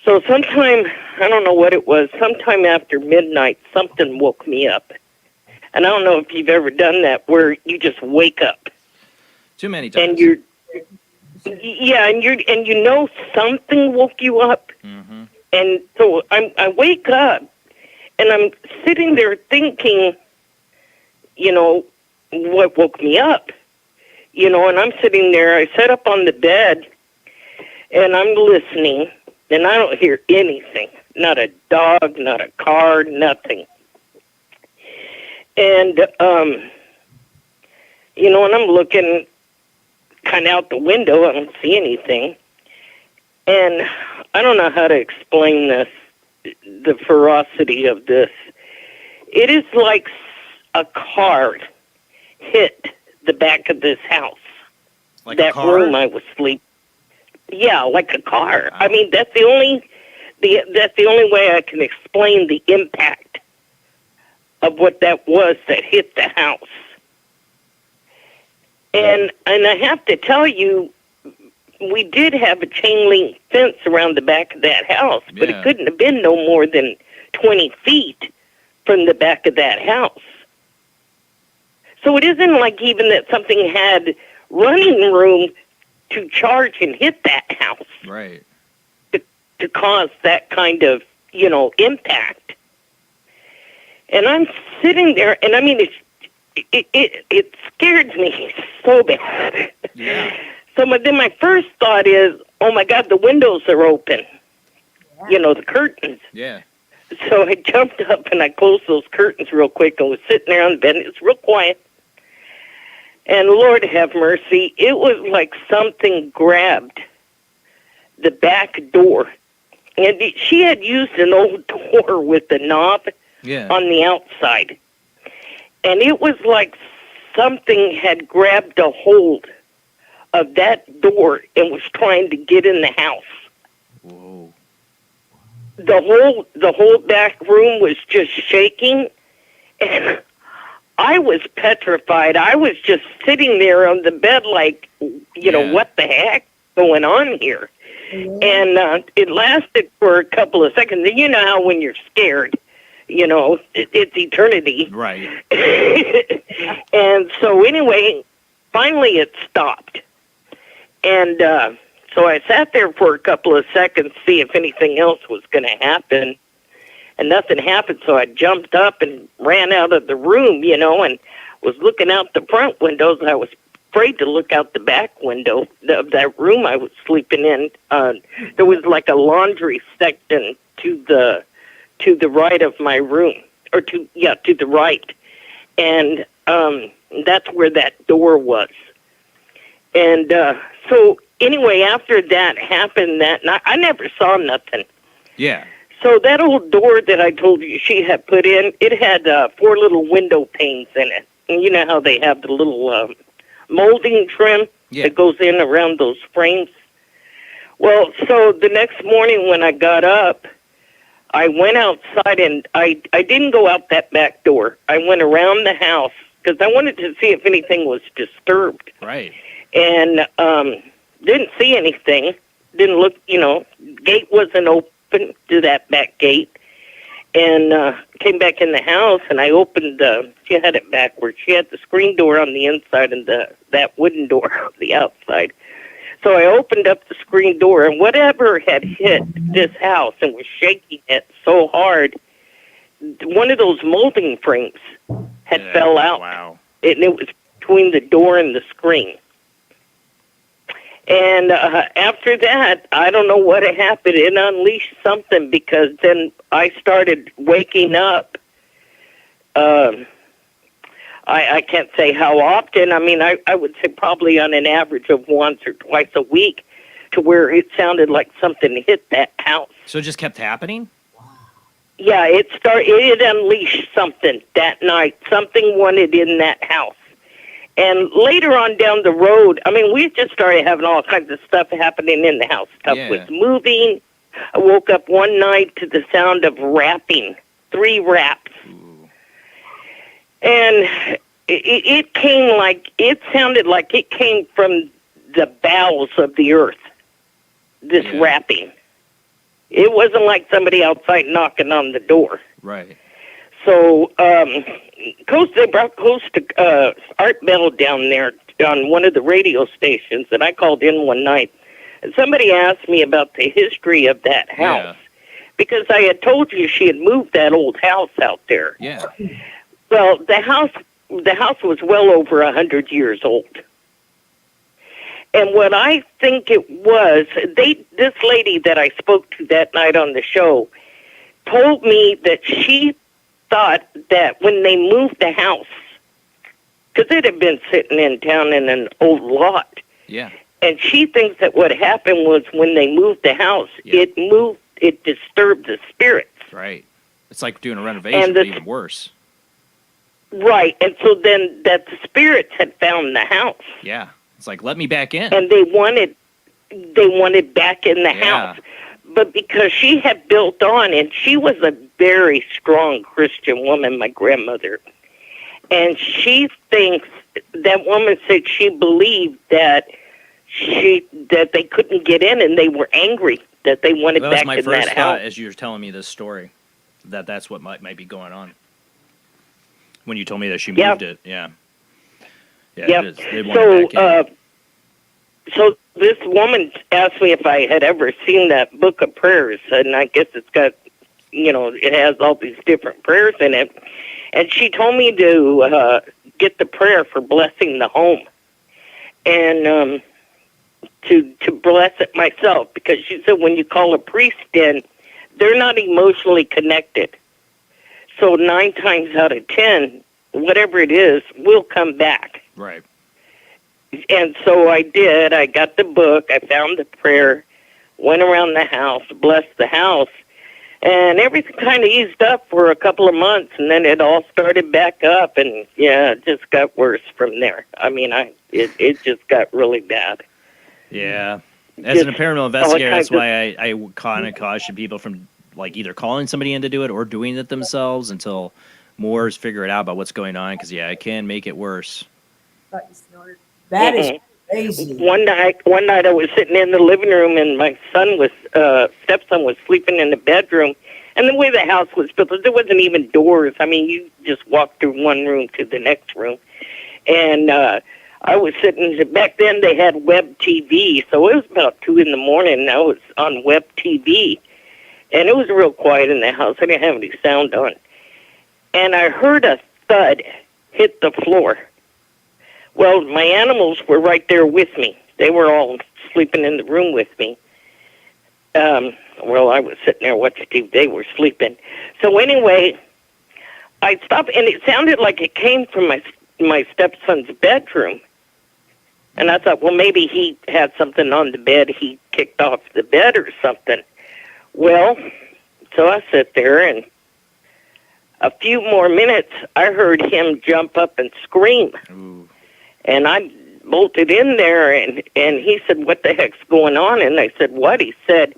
So sometime, I don't know what it was, sometime after midnight, something woke me up. And I don't know if you've ever done that, where you just wake up. Too many times. And you're, yeah, and you know something woke you up. Mm-hmm. And so I wake up, and I'm sitting there thinking, you know, what woke me up? You know, and I'm sitting there, I sat up on the bed, and I'm listening, and I don't hear anything. Not a dog, not a car, nothing. And, you know, and I'm looking kind of out the window, I don't see anything. And I don't know how to explain this, the ferocity of this. It is like a car hit the back of this house. Like that a car? room I was sleeping. Yeah, like a car. I mean, that's the only way I can explain the impact of what that was that hit the house. And I have to tell you, we did have a chain link fence around the back of that house, but it couldn't have been no more than 20 feet from the back of that house. So it isn't like even that something had running room to charge and hit that house. Right. To cause that kind of, you know, impact. And I'm sitting there, and I mean, it scared me so bad. Yeah. So then my first thought is, oh my God, the windows are open. Yeah. You know, the curtains. Yeah. So I jumped up and I closed those curtains real quick and was sitting there on the bed. It's real quiet. And Lord have mercy, it was like something grabbed the back door. And she had used an old door with the knob on the outside. And it was like something had grabbed a hold of that door and was trying to get in the house. Whoa. The whole back room was just shaking, and I was petrified. I was just sitting there on the bed like, you know, what the heck going on here? And it lasted for a couple of seconds. And you know how when you're scared, it's eternity. Right. And so anyway, finally it stopped. And so I sat there for a couple of seconds to see if anything else was going to happen. And nothing happened, so I jumped up and ran out of the room, and was looking out the front windows. I was afraid to look out the back window of that room I was sleeping in. There was like a laundry section to the right of my room, or to the right, and that's where that door was. And so anyway, after that happened that night, I never saw nothing. Yeah. So that old door that I told you she had put in, it had 4 little window panes in it. And you know how they have the little molding trim that goes in around those frames? Well, so the next morning when I got up, I went outside, and I didn't go out that back door. I went around the house because I wanted to see if anything was disturbed. Right. And didn't see anything. Didn't look, gate wasn't open to that back gate, and came back in the house, and I opened she had it backwards. She had the screen door on the inside and that wooden door on the outside. So I opened up the screen door, and whatever had hit this house and was shaking it so hard, one of those molding frames had fell out. Wow. And it was between the door and the screen. And after that, I don't know what had happened. It unleashed something, because then I started waking up. I can't say how often. I mean, I would say probably on an average of once or twice a week, to where it sounded like something hit that house. So it just kept happening? Yeah, it unleashed something that night. Something wanted in that house. And later on down the road, I mean, we just started having all kinds of stuff happening in the house. Stuff was moving. I woke up one night to the sound of rapping, 3 raps. Ooh. And it sounded like it came from the bowels of the earth, this rapping. It wasn't like somebody outside knocking on the door. Right. So, they brought Art Bell down there on one of the radio stations, and I called in one night, and somebody asked me about the history of that house, because I had told you she had moved that old house out there. Yeah. Well, the house was well over 100 years old. And what I think it was, this lady that I spoke to that night on the show told me that she thought that when they moved the house, because it had been sitting in town in an old lot, and she thinks that what happened was when they moved the house, it disturbed the spirits. Right. It's like doing a renovation, but even worse. Right, and so then that the spirits had found the house. Yeah, it's like, let me back in. And they wanted back in the house. But because she had built on, and she was a very strong Christian woman, my grandmother, and she thinks, that woman said she believed that they couldn't get in, and they were angry that they wanted back in that house. That was my first thought as you were telling me this story, that's what might be going on. When you told me that she moved it, They wanted back in. So this woman asked me if I had ever seen that book of prayers, and I guess it's got, it has all these different prayers in it. And she told me to get the prayer for blessing the home, and to bless it myself, because she said when you call a priest in, they're not emotionally connected. So 9 times out of 10, whatever it is, will come back. Right. And so I did. I got the book. I found the prayer, went around the house, blessed the house, and everything kind of eased up for a couple of months, and then it all started back up, and it just got worse from there. I mean, it just got really bad. Yeah. As a paranormal investigator, that's why I kind of caution people from either calling somebody in to do it or doing it themselves until more is figured out about what's going on, because it can make it worse. That is Crazy. One night I was sitting in the living room, and my stepson was sleeping in the bedroom. And the way the house was built, there wasn't even doors. I mean, you just walked through one room to the next room. And I was sitting, back then they had web TV, so it was about 2 in the morning, and I was on web TV. And it was real quiet in the house. I didn't have any sound on. And I heard a thud hit the floor. Well, my animals were right there with me. They were all sleeping in the room with me. Well, I was sitting there watching TV. They were sleeping. So anyway, I stopped, and it sounded like it came from my stepson's bedroom. And I thought, well, maybe he had something on the bed. He kicked off the bed or something. Well, so I sit there, and a few more minutes, I heard him jump up and scream. Ooh. And I bolted in there, and he said, what the heck's going on? And I said, what? He said,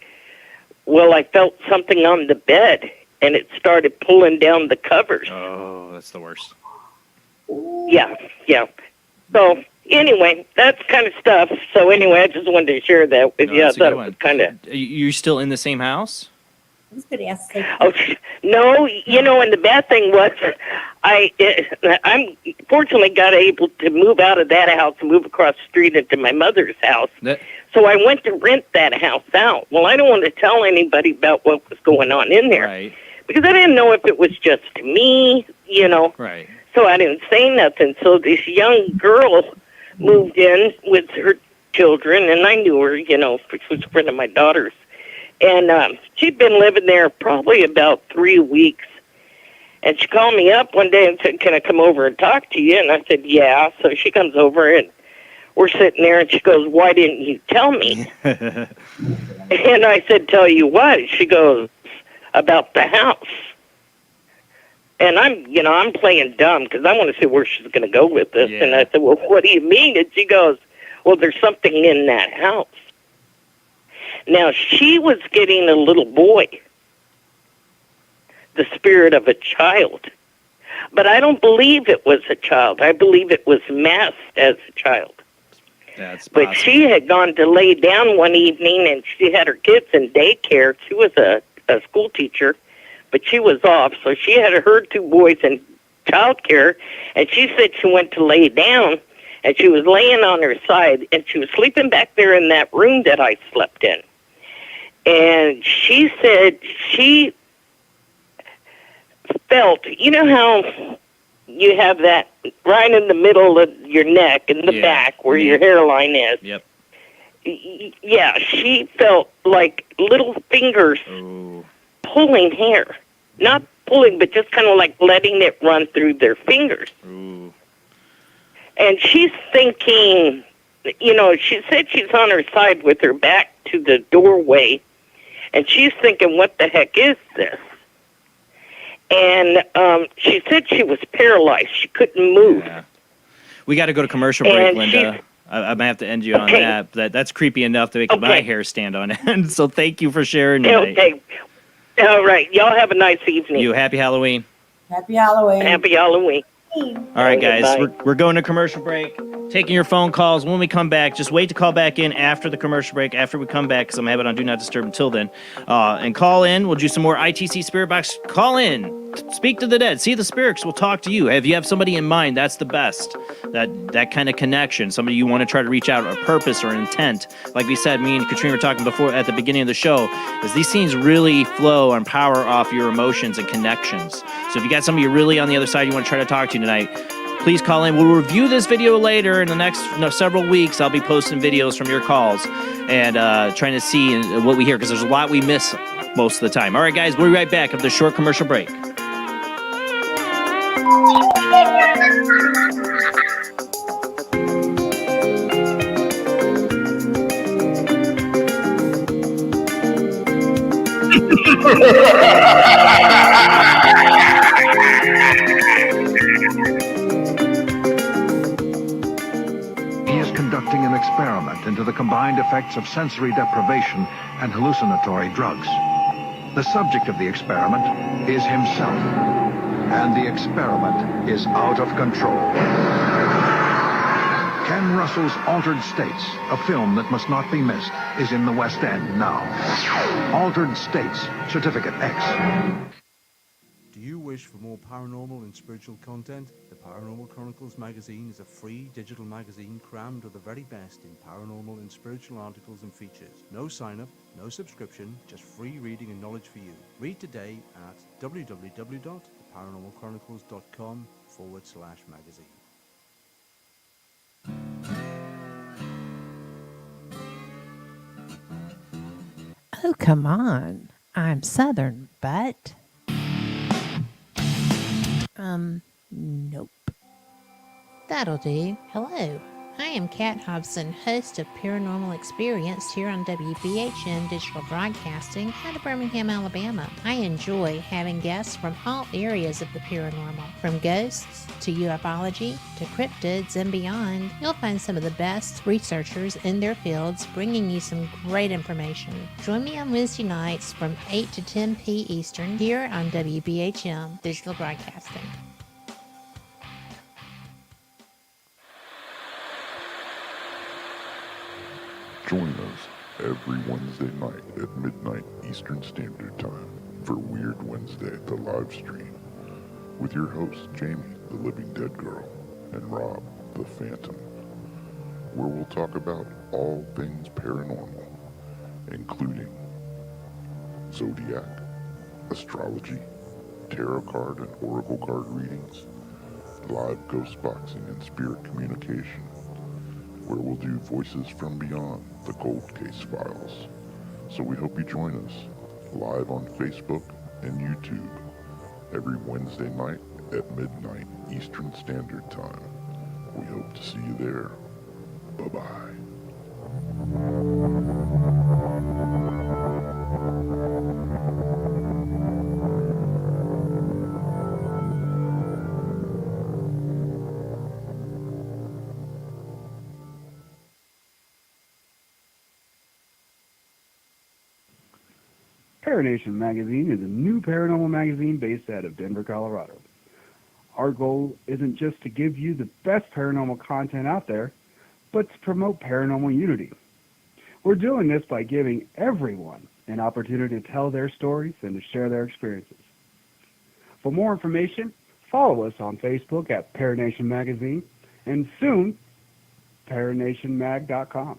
well, I felt something on the bed, and it started pulling down the covers. Oh, that's the worst. Yeah. So anyway, that's kind of stuff. So anyway, I just wanted to share that with you. I thought it was kind of... You're still in the same house? I was going to ask. Oh, no, and the bad thing was I'm fortunately got able to move out of that house and move across the street into my mother's house. So I went to rent that house out. Well, I don't want to tell anybody about what was going on in there. Right. Because I didn't know if it was just me, Right. So I didn't say nothing. So this young girl moved in with her children, and I knew her, she was a friend of my daughter's. And she'd been living there probably about 3 weeks. And she called me up one day and said, can I come over and talk to you? And I said, yeah. So she comes over, and we're sitting there, and she goes, why didn't you tell me? And I said, tell you what? She goes, about the house. And I'm playing dumb because I want to see where she's going to go with this. Yeah. And I said, well, what do you mean? And she goes, well, there's something in that house. Now, she was getting a little boy, the spirit of a child. But I don't believe it was a child. I believe it was masked as a child. That's possible. But she had gone to lay down one evening, and she had her kids in daycare. She was a school teacher, but she was off. So she had her 2 boys in childcare, and she said she went to lay down, and she was laying on her side, and she was sleeping back there in that room that I slept in. And she said she felt, you know how you have that right in the middle of your neck, in the back, where your hairline is? Yep. Yeah, she felt like little fingers pulling hair. Not pulling, but just kind of like letting it run through their fingers. Ooh. And she's thinking, she said she's on her side with her back to the doorway, and she's thinking, what the heck is this? And she said she was paralyzed. She couldn't move. Yeah. We got to go to commercial break, Linda. I might have to end you on that. That's creepy enough to make my hair stand on end. So thank you for sharing tonight. Okay. All right. Y'all have a nice evening. You happy Halloween. Happy Halloween. Happy Halloween. All right, guys, we're going to commercial break, taking your phone calls. When we come back, just wait to call back in after the commercial break, after we come back, because I'm going to have it on Do Not Disturb until then. And call in. We'll do some more ITC Spirit Box. Call in. Speak to the dead. See the spirits. We'll talk to you. If you have somebody in mind, that's the best. That kind of connection, somebody you want to try to reach out, a purpose or intent. Like we said, me and Katrina were talking before at the beginning of the show, is these scenes really flow and power off your emotions and connections. So if you got somebody really on the other side you want to try to talk to tonight, please call in. We'll review this video later. In the next several weeks, I'll be posting videos from your calls and trying to see what we hear, because there's a lot we miss most of the time. All right, guys, we'll be right back after the short commercial break. He is conducting an experiment into the combined effects of sensory deprivation and hallucinatory drugs. The subject of the experiment is himself, and the experiment is out of control. Can Russell's Altered States, a film that must not be missed, is in the West End now. Altered States, Certificate X. Do you wish for more paranormal and spiritual content? The Paranormal Chronicles magazine is a free digital magazine crammed with the very best in paranormal and spiritual articles and features. No sign-up, no subscription, just free reading and knowledge for you. Read today at www.theparanormalchronicles.com/magazine. Oh, come on. I'm Southern, but... nope. That'll do. Hello, I am Kat Hobson, host of Paranormal Experience here on WBHM Digital Broadcasting out of Birmingham, Alabama. I enjoy having guests from all areas of the paranormal, from ghosts to ufology to cryptids and beyond. You'll find some of the best researchers in their fields bringing you some great information. Join me on Wednesday nights from 8 to 10 p. Eastern here on WBHM Digital Broadcasting. Join us every Wednesday night at midnight Eastern Standard Time for Weird Wednesday, the live stream, with your hosts Jamie, the Living Dead Girl, and Rob, the Phantom, where we'll talk about all things paranormal, including zodiac, astrology, tarot card and oracle card readings, live ghost boxing and spirit communication, where we'll do Voices from Beyond, the Cold Case Files. So we hope you join us live on Facebook and YouTube every Wednesday night at midnight Eastern Standard Time. We hope to see you there. Bye-bye. Paranation Magazine is a new paranormal magazine based out of Denver, Colorado. Our goal isn't just to give you the best paranormal content out there, but to promote paranormal unity. We're doing this by giving everyone an opportunity to tell their stories and to share their experiences. For more information, follow us on Facebook at Paranation Magazine and soon, paranationmag.com.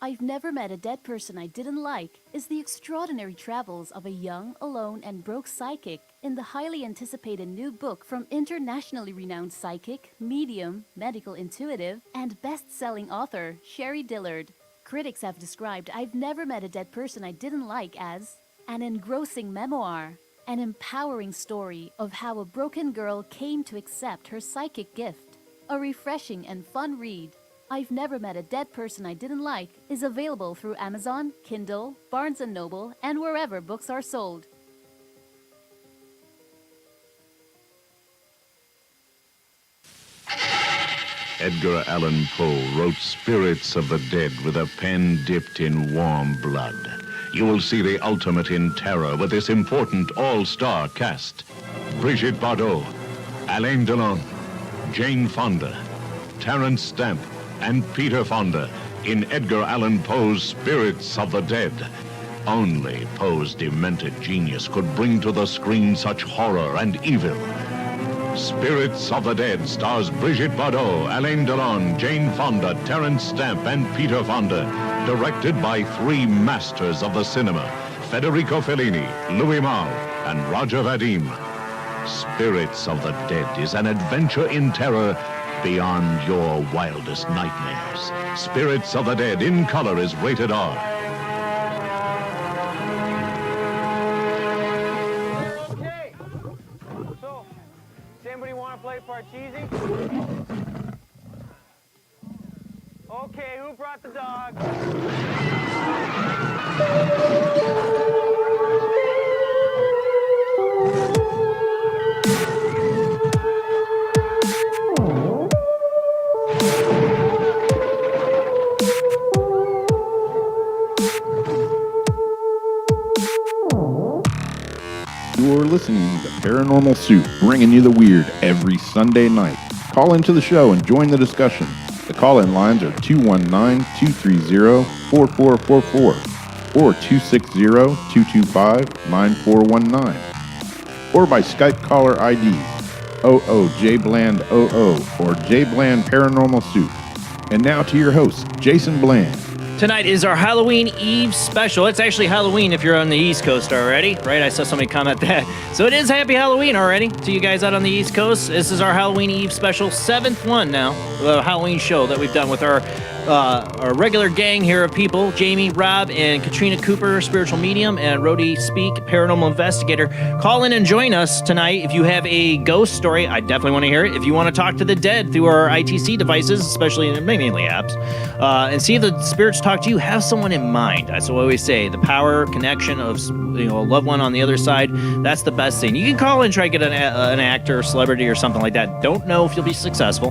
I've Never Met a Dead Person I Didn't Like is the extraordinary travels of a young, alone, and broke psychic in the highly anticipated new book from internationally renowned psychic, medium, medical intuitive, and best-selling author Sherry Dillard. Critics have described I've Never Met a Dead Person I Didn't Like as an engrossing memoir, an empowering story of how a broken girl came to accept her psychic gift, a refreshing and fun read. I've Never Met a Dead Person I Didn't Like is available through Amazon, Kindle, Barnes & Noble, and wherever books are sold. Edgar Allan Poe wrote Spirits of the Dead with a pen dipped in warm blood. You will see the ultimate in terror with this important all-star cast. Brigitte Bardot, Alain Delon, Jane Fonda, Terence Stamp, and Peter Fonda in Edgar Allan Poe's Spirits of the Dead. Only Poe's demented genius could bring to the screen such horror and evil. Spirits of the Dead stars Brigitte Bardot, Alain Delon, Jane Fonda, Terence Stamp, and Peter Fonda. Directed by three masters of the cinema, Federico Fellini, Louis Malle, and Roger Vadim. Spirits of the Dead is an adventure in terror beyond your wildest nightmares. Spirits of the Dead in color is rated R. Okay. So, does anybody want to play Parcheesi? Okay, who brought the dog? You're listening to Paranormal Soup, bringing you the weird every Sunday night. Call into the show and join the discussion. The call-in lines are 219-230-4444 or 260-225-9419. Or by Skype caller IDs Jblandoo or Jblandparanormalsoup. And now to your host, Jason Bland. Tonight is our Halloween Eve special. It's actually Halloween if you're on the East Coast already, right? I saw somebody comment that. So it is Happy Halloween already to you guys out on the East Coast. This is our Halloween Eve special, 7th one now, the Halloween show that we've done with our regular gang here of people, Jamie, Rob, and Katrina Cooper, spiritual medium, and Rody Speake, paranormal investigator. Call in and join us tonight. If you have a ghost story, I definitely want to hear it. If you want to talk to the dead through our ITC devices, especially mainly apps, and see if the spirits talk to you, have someone in mind. That's what I always say. The power, connection of a loved one on the other side, that's the best thing. You can call in and try to get an actor, celebrity, or something like that. Don't know if you'll be successful.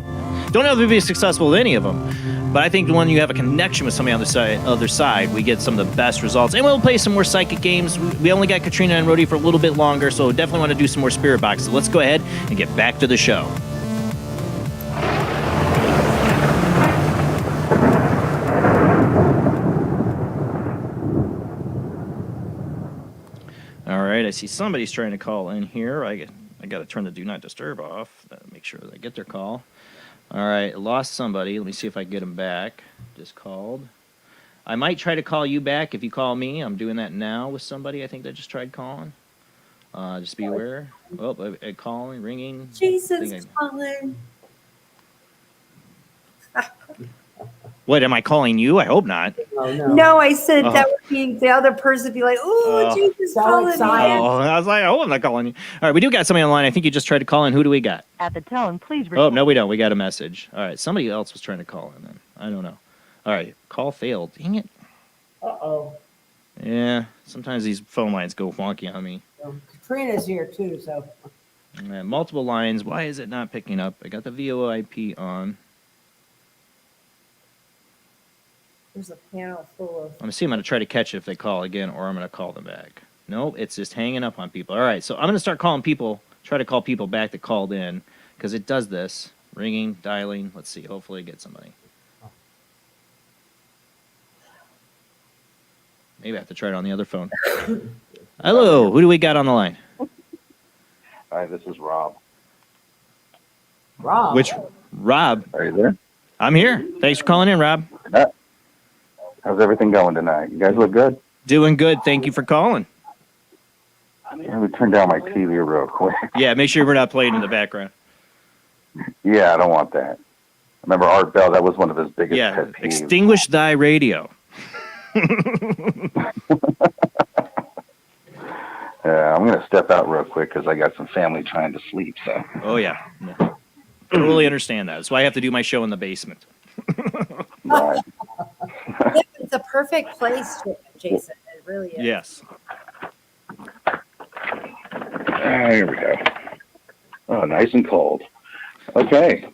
Don't know if you'll be successful with any of them. But I think when you have a connection with somebody on the other side, we get some of the best results. And we'll play some more psychic games. We only got Katrina and Rody for a little bit longer, so definitely want to do some more spirit boxes. Let's go ahead and get back to the show. All right, I see somebody's trying to call in here. I got to turn the Do Not Disturb off. Make sure they get their call. All right, I lost somebody. Let me see if I can get them back. Just called. I might try to call you back if you call me. I'm doing that now with somebody I think that just tried calling. Just be aware. Oh, calling, ringing. Jesus calling. What, am I calling you? I hope not. No, I said that would be the other person be like, "Oh, Jesus calling me." Oh, I was like, oh, I'm not calling you. All right, we do got somebody online. I think you just tried to call in. Who do we got? At the tone, please Oh, no, we don't. We got a message. All right, somebody else was trying to call in then. I don't know. All right, call failed. Dang it. Uh-oh. Yeah, sometimes these phone lines go wonky on me. Katrina's here too, so. Multiple lines. Why is it not picking up? I got the VoIP on. There's a panel full of. I'm going to try to catch it if they call again, or I'm going to call them back. Nope, it's just hanging up on people. All right, so I'm going to start calling people, try to call people back that called in, because it does this. Ringing, dialing. Let's see. Hopefully get somebody. Maybe I have to try it on the other phone. Hello, who do we got on the line? Hi, this is Rob. Rob? Which Rob? Are you there? I'm here. Thanks for calling in, Rob. How's everything going tonight? You guys look good? Doing good. Thank you for calling. Let me turn down my TV real quick. Yeah, make sure we're not playing in the background. Yeah, I don't want that. Remember Art Bell? That was one of his biggest pet peeves. Extinguish thy radio. I'm going to step out real quick because I got some family trying to sleep. So. Oh, yeah. Totally understand that. That's why I have to do my show in the basement. Right. It's a perfect place, Jason. It really is. Yes. Here we go. Oh, nice and cold. Okay.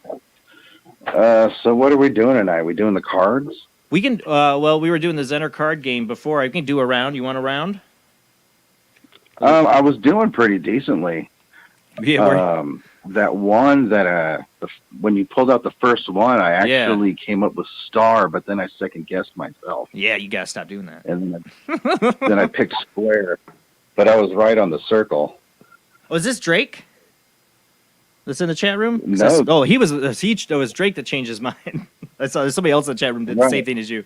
So what are we doing tonight? We doing the cards? We can, we were doing the Zener card game before. I can do a round. You want a round? I was doing pretty decently. Yeah. That one that when you pulled out the first one, I actually came up with star, but then I second guessed myself. Yeah, you gotta stop doing that. And then I picked square, but I was right on the circle. Oh, is this Drake? That's in the chat room? No. Oh, it was Drake that changed his mind. I saw there's somebody else in the chat room did the same thing as you.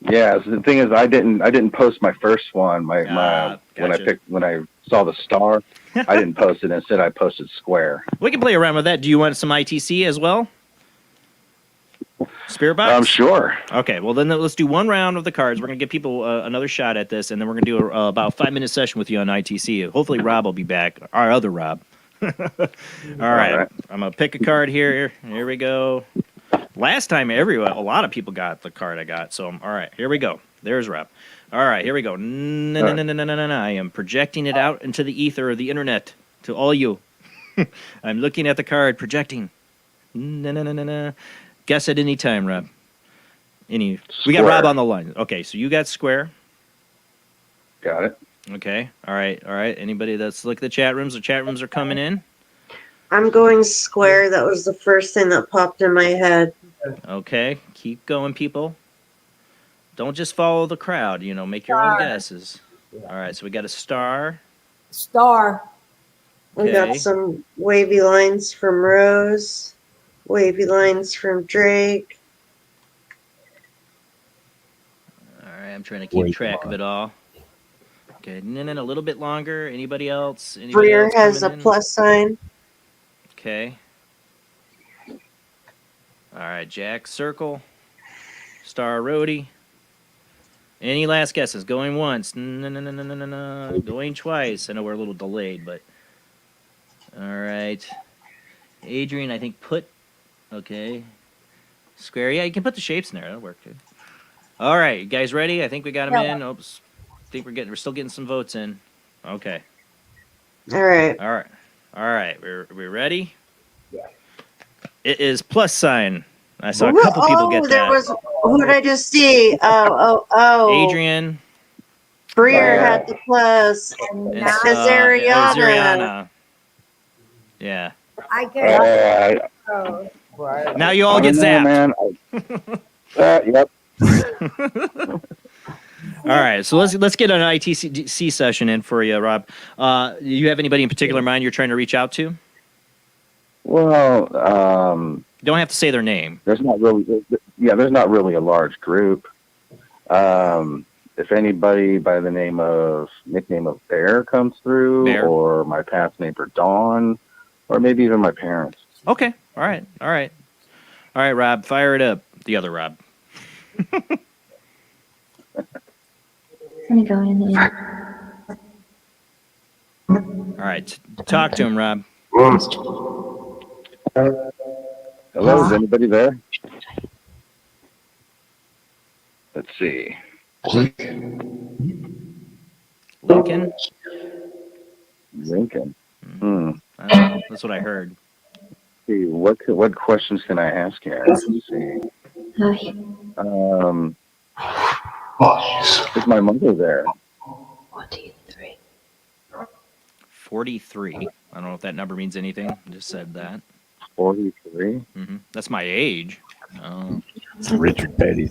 Yeah, so the thing is, I didn't post my first one. Gotcha. when I saw the star, I didn't post it. Instead, I posted square. We can play around with that. Do you want some ITC as well? Spirit box? Sure. Okay, well then let's do one round of the cards. We're gonna give people another shot at this, and then we're gonna do about a 5-minute session with you on ITC. Hopefully, Rob will be back. Our other Rob. All right. I'm gonna pick a card here. Here we go. Last time, a lot of people got the card I got. So, all right, here we go. There's Rob. All right, here we go. No. I am projecting it out into the ether of the internet to all you. I'm looking at the card, projecting. No. Guess at any time, Rob. We got Rob on the line. Okay, so you got square. Got it. Okay. All right. Anybody that's look at the chat rooms? The chat rooms are coming in. I'm going square. That was the first thing that popped in my head. Okay, keep going, people. Don't just follow the crowd. Make your own guesses. All right, so we got a star. Star. We got Okay. some wavy lines from Rose, wavy lines from Drake. All right, I'm trying to keep track of it all. Okay, and then a little bit longer. Anybody else? Breer has coming a in? plus sign. Okay. All right, Jack, circle. Star, Rody. Any last guesses? Going once. No. Going twice. I know we're a little delayed, but. All right. Adrian, I think okay. Square. Yeah, you can put the shapes in there. That'll work too. All right, you guys ready? I think we got them in. Oops. I think we're still getting some votes in. Okay. All right. All right. We're ready? Yeah. It is plus sign. I saw a couple people get there that. was. Who did I just see? Oh. Adrian. Breer had the plus. It's Azariana. Azariana. Yeah. I get Now you all I get don't know, zapped. man. Yep. All right, so let's get an ITC session in for you, Rob. You have anybody in particular in mind you're trying to reach out to? Well, you don't have to say their name. There's not really a large group. If anybody by the nickname of Bear comes through, Bear. or my past neighbor Dawn, or maybe even my parents. Okay. All right, Rob, fire it up. The other Rob. I'm gonna go in. All right, talk to him, Rob. Hello, is anybody there? Let's see. Lincoln. That's what I heard. See, what questions can I ask here? Let's see. Is my mother there? 43. I don't know if that number means anything. I just said that. 43? Mm-hmm. That's my age. Oh. It's Richard Petty.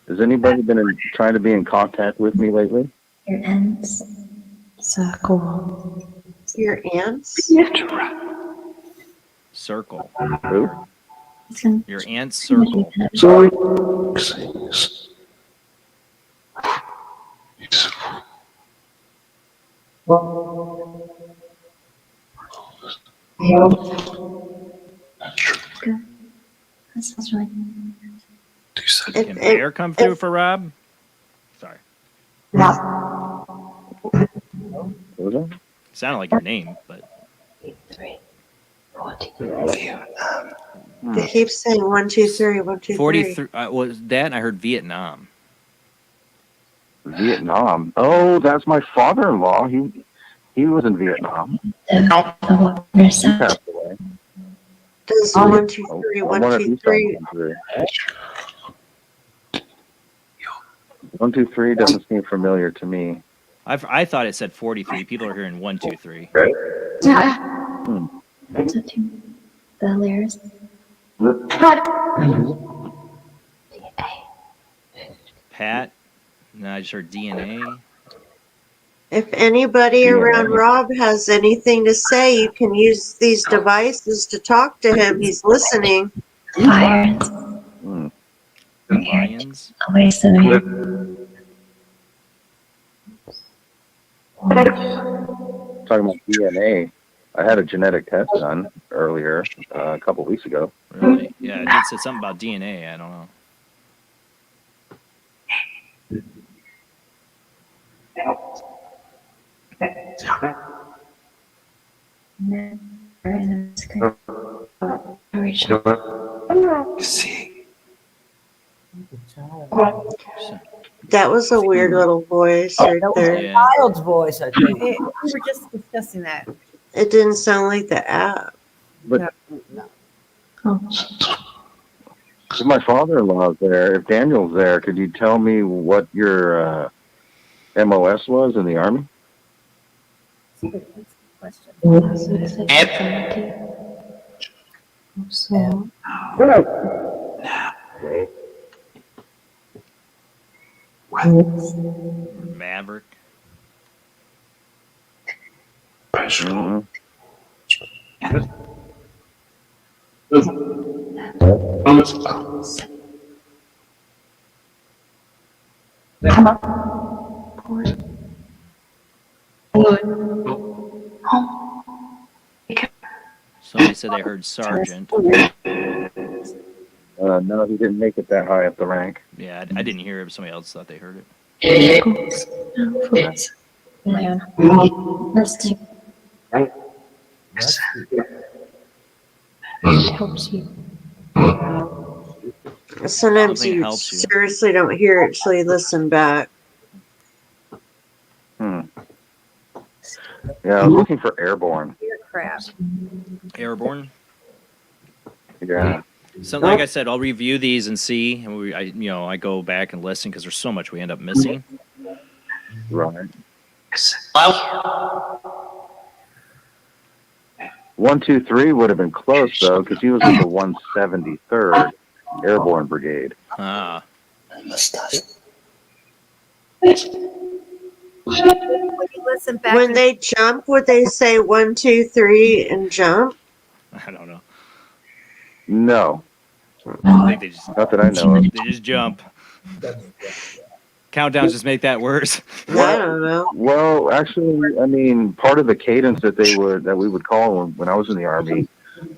Has anybody been trying to be in contact with me lately? Your ends circle. Your ants? Circle. Who? Your aunt's circle. Sorry. Good. That sounds really good. Can Bear come through for Rob? Sorry. What was that? Sounded like your name, but. They keep saying 1, 2, 3, 1, 2, 3. 43. Was that? I heard Vietnam. Vietnam. Oh, that's my father-in-law. He was in Vietnam. He passed away. Does 1, 2, 3, 1, 2, 3. 1, 2, 3 doesn't seem familiar to me. I thought it said 43. People are hearing 1, 2, 3. The layers. Pat? No, I just heard DNA. If anybody around Rob has anything to say, you can use these devices to talk to him. He's listening. Lions. Lions? Away somewhere. Talking about DNA. I had a genetic test done earlier, a couple weeks ago. Really? Yeah, it did say something about DNA. I don't know. That was a weird little voice right That was there. a child's voice, I think. We were just discussing that. It didn't sound like the app. But If my father-in-law's there, if Daniel's there, could you tell me what your MOS was in the Army? Maverick. Mhm. Somebody said they heard sergeant. No, he didn't make it that high up the rank. Yeah, I didn't hear it, but somebody else thought they heard it. Helps you. Sometimes Something you helps you. seriously don't hear it till you listen back. Yeah, I was looking for airborne. Crap. Airborne. Yeah. So, like I said, I'll review these and see. And I go back and listen because there's so much we end up missing. Right. 123 would have been close though, because he was with the 173rd Airborne Brigade. Ah. When they jump, would they say 1, 2, 3 and jump? I don't know. No. I think they just, Not that I know of. They just jump. Countdowns just make that worse. I don't know. Well, actually, I mean, part of the cadence that we would call when I was in the Army,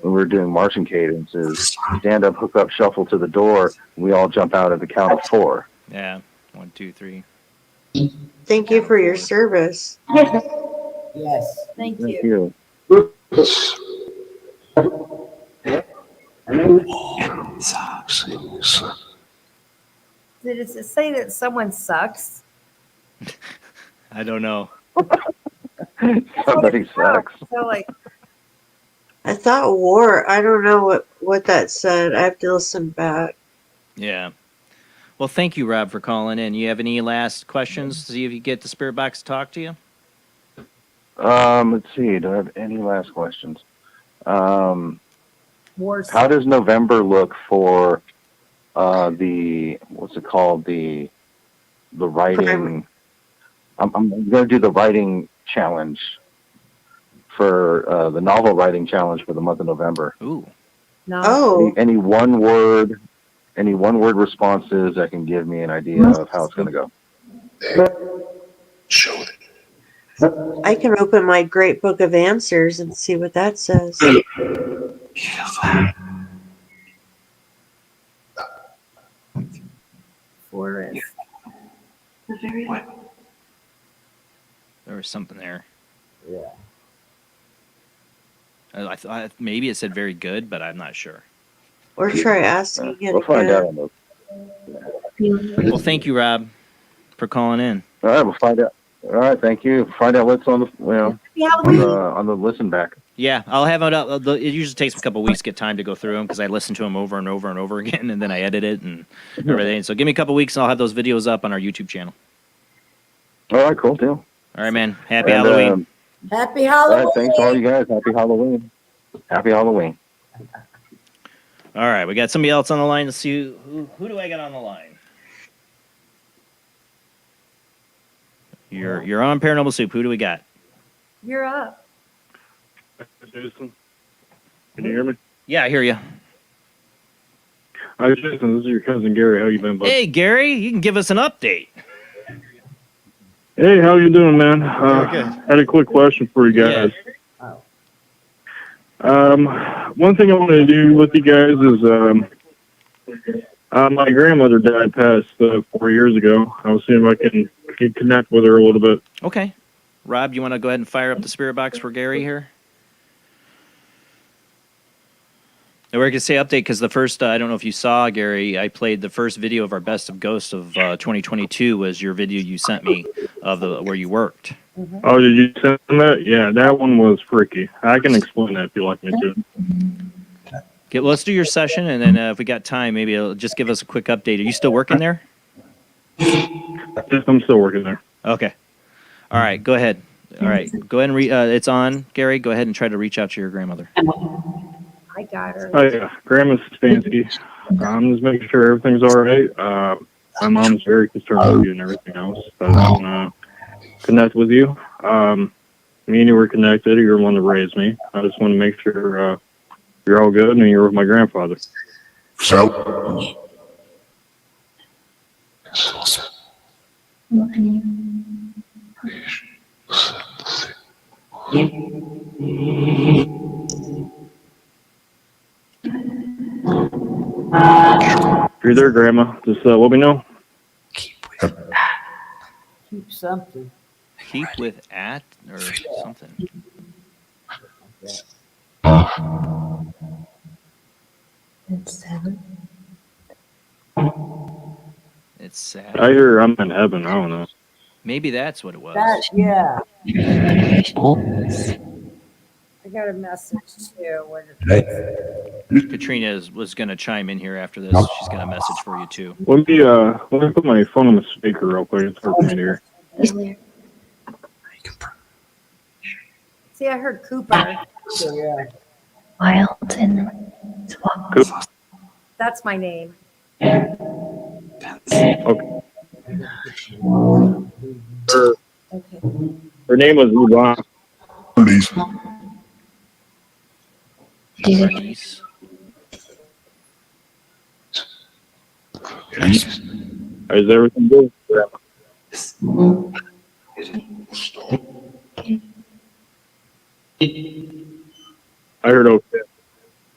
when we were doing marching cadence, is stand up, hook up, shuffle to the door. And we all jump out at the count of 4. Yeah. 1, 2, 3. Thank you for your service. Yes. Thank Thank you. you. Did it say that someone sucks? I don't know. Somebody sucks. So like, I thought war. I don't know what that said. I have to listen back. Yeah. Well, thank you, Rob, for calling in. You have any last questions to see if you get the spirit box to talk to you? Let's see. Do I have any last questions? Wars. How does November look for the what's it called? The writing. I'm going to do the writing challenge for the novel writing challenge for the month of November. Ooh. No. Oh. Any one word responses that can give me an idea of how it's going to go. I can open my great book of answers and see what that says. Forest. There was something there. Yeah. I thought maybe it said very good, but I'm not sure. Or try asking it We'll find out again. on those. Well, thank you, Rob, for calling in. All right, we'll find out. All right, thank you. Find out what's on the on the listen back. Yeah, I'll have it up. It usually takes a couple weeks to get time to go through them because I listen to them over and over and over again, and then I edit it and everything. So give me a couple weeks, and I'll have those videos up on our YouTube channel. All right, cool deal. All right, man. Happy And, Halloween. Happy All Halloween. right, thanks to all you guys. Happy Halloween. Happy Halloween. All right, we got somebody else on the line. Let's see who do I got on the line. You're on Paranormal Soup. Who do we got? You're up. Jason, can you hear me? Yeah, I hear you. Hi, Jason. This is your cousin Gary. How you been, bud? Hey, Gary, you can give us an update. Hey, how you doing, man? good. Had a quick question for you guys. One thing I want to do with you guys is my grandmother passed 4 years ago. I was seeing if I can connect with her a little bit. Okay. Rob, you want to go ahead and fire up the spirit box for Gary here? And we're going to say update because the first, I don't know if you saw, Gary, I played the first video of our Best of Ghosts of 2022 was your video you sent me of where you worked. Oh, did you send that? Yeah, that one was freaky. I can explain that if you like me to. Okay, well, let's do your session, and then if we got time, maybe it'll just give us a quick update. Are you still working there? I'm still working there. Okay. All right, go ahead. All right, go ahead and it's on, Gary. Go ahead and try to reach out to your grandmother. I got her. Oh yeah, Grandma's fancy. I'm just making sure everything's all right. My mom's very concerned with you and everything else. I want to connect with you. Me and you were connected. You're the one that raised me. I just want to make sure you're all good and you're with my grandfather. So. If you're there, Grandma, just let me know. Keep something. Keep with at or something. It's 7. It's sad. I hear I'm in heaven. I don't know. Maybe that's what it was. Yeah. I got a message too. Katrina was going to chime in here after this. She's got a message for you too. Let me put my phone on the speaker real quick. It's hard for me to hear. See, I heard Cooper. Wild and Swap. That's my name. Okay. Her name was Luba. Police. Is everything good? I heard okay.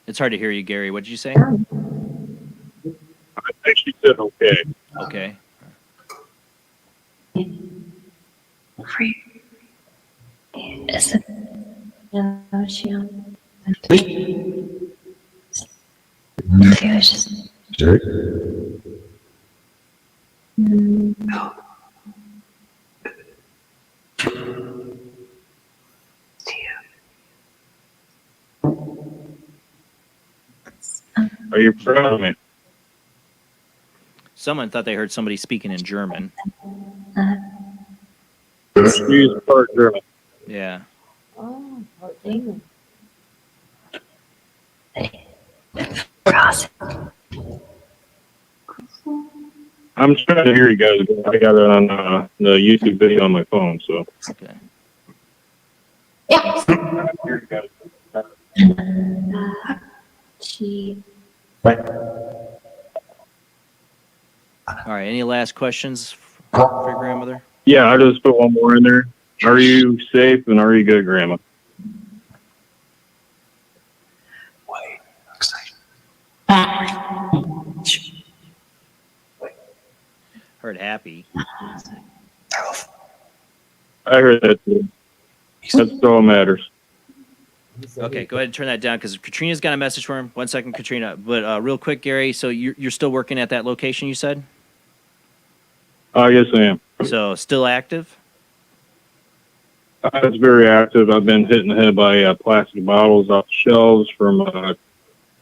It's hard to hear you, Gary. What did you say? I think she said okay. Okay. Free. Is it? No, she on. Are you proud of me? Someone thought they heard somebody speaking in German. She's part German. Yeah. Oh, part German. I'm trying to hear you guys. I got it on the YouTube video on my phone, so. Okay. Yeah. She. All right. Any last questions for your grandmother? Yeah, I just put one more in there. Are you safe and are you good, Grandma? Heard happy. I heard that too. That's all that matters. Okay, go ahead and turn that down because Katrina's got a message for him. 1 second, Katrina. But real quick, Gary, so you're still working at that location you said? Yes, I am. So still active? It's very active. I've been hit in the head by plastic bottles off the shelves from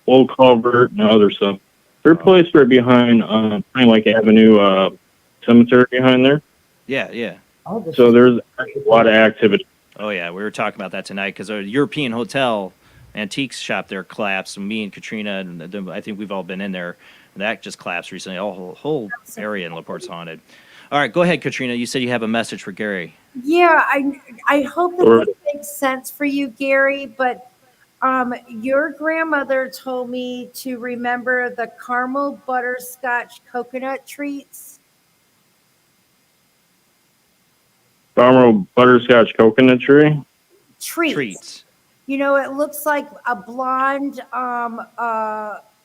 old culvert and other stuff. They're placed right behind Pine Lake Avenue cemetery behind there. Yeah, yeah. So there's a lot of activity. Oh, yeah, we were talking about that tonight because our European Hotel antiques shop there collapsed. And me and Katrina, and I think we've all been in there, and that just collapsed recently. The whole area in LaPorte's haunted. All right, go ahead, Katrina. You said you have a message for Gary. Yeah, I hope that this makes sense for you, Gary, but your grandmother told me to remember the caramel butterscotch coconut treats. Caramel butterscotch coconut tree. Treats. You know, it looks like a blonde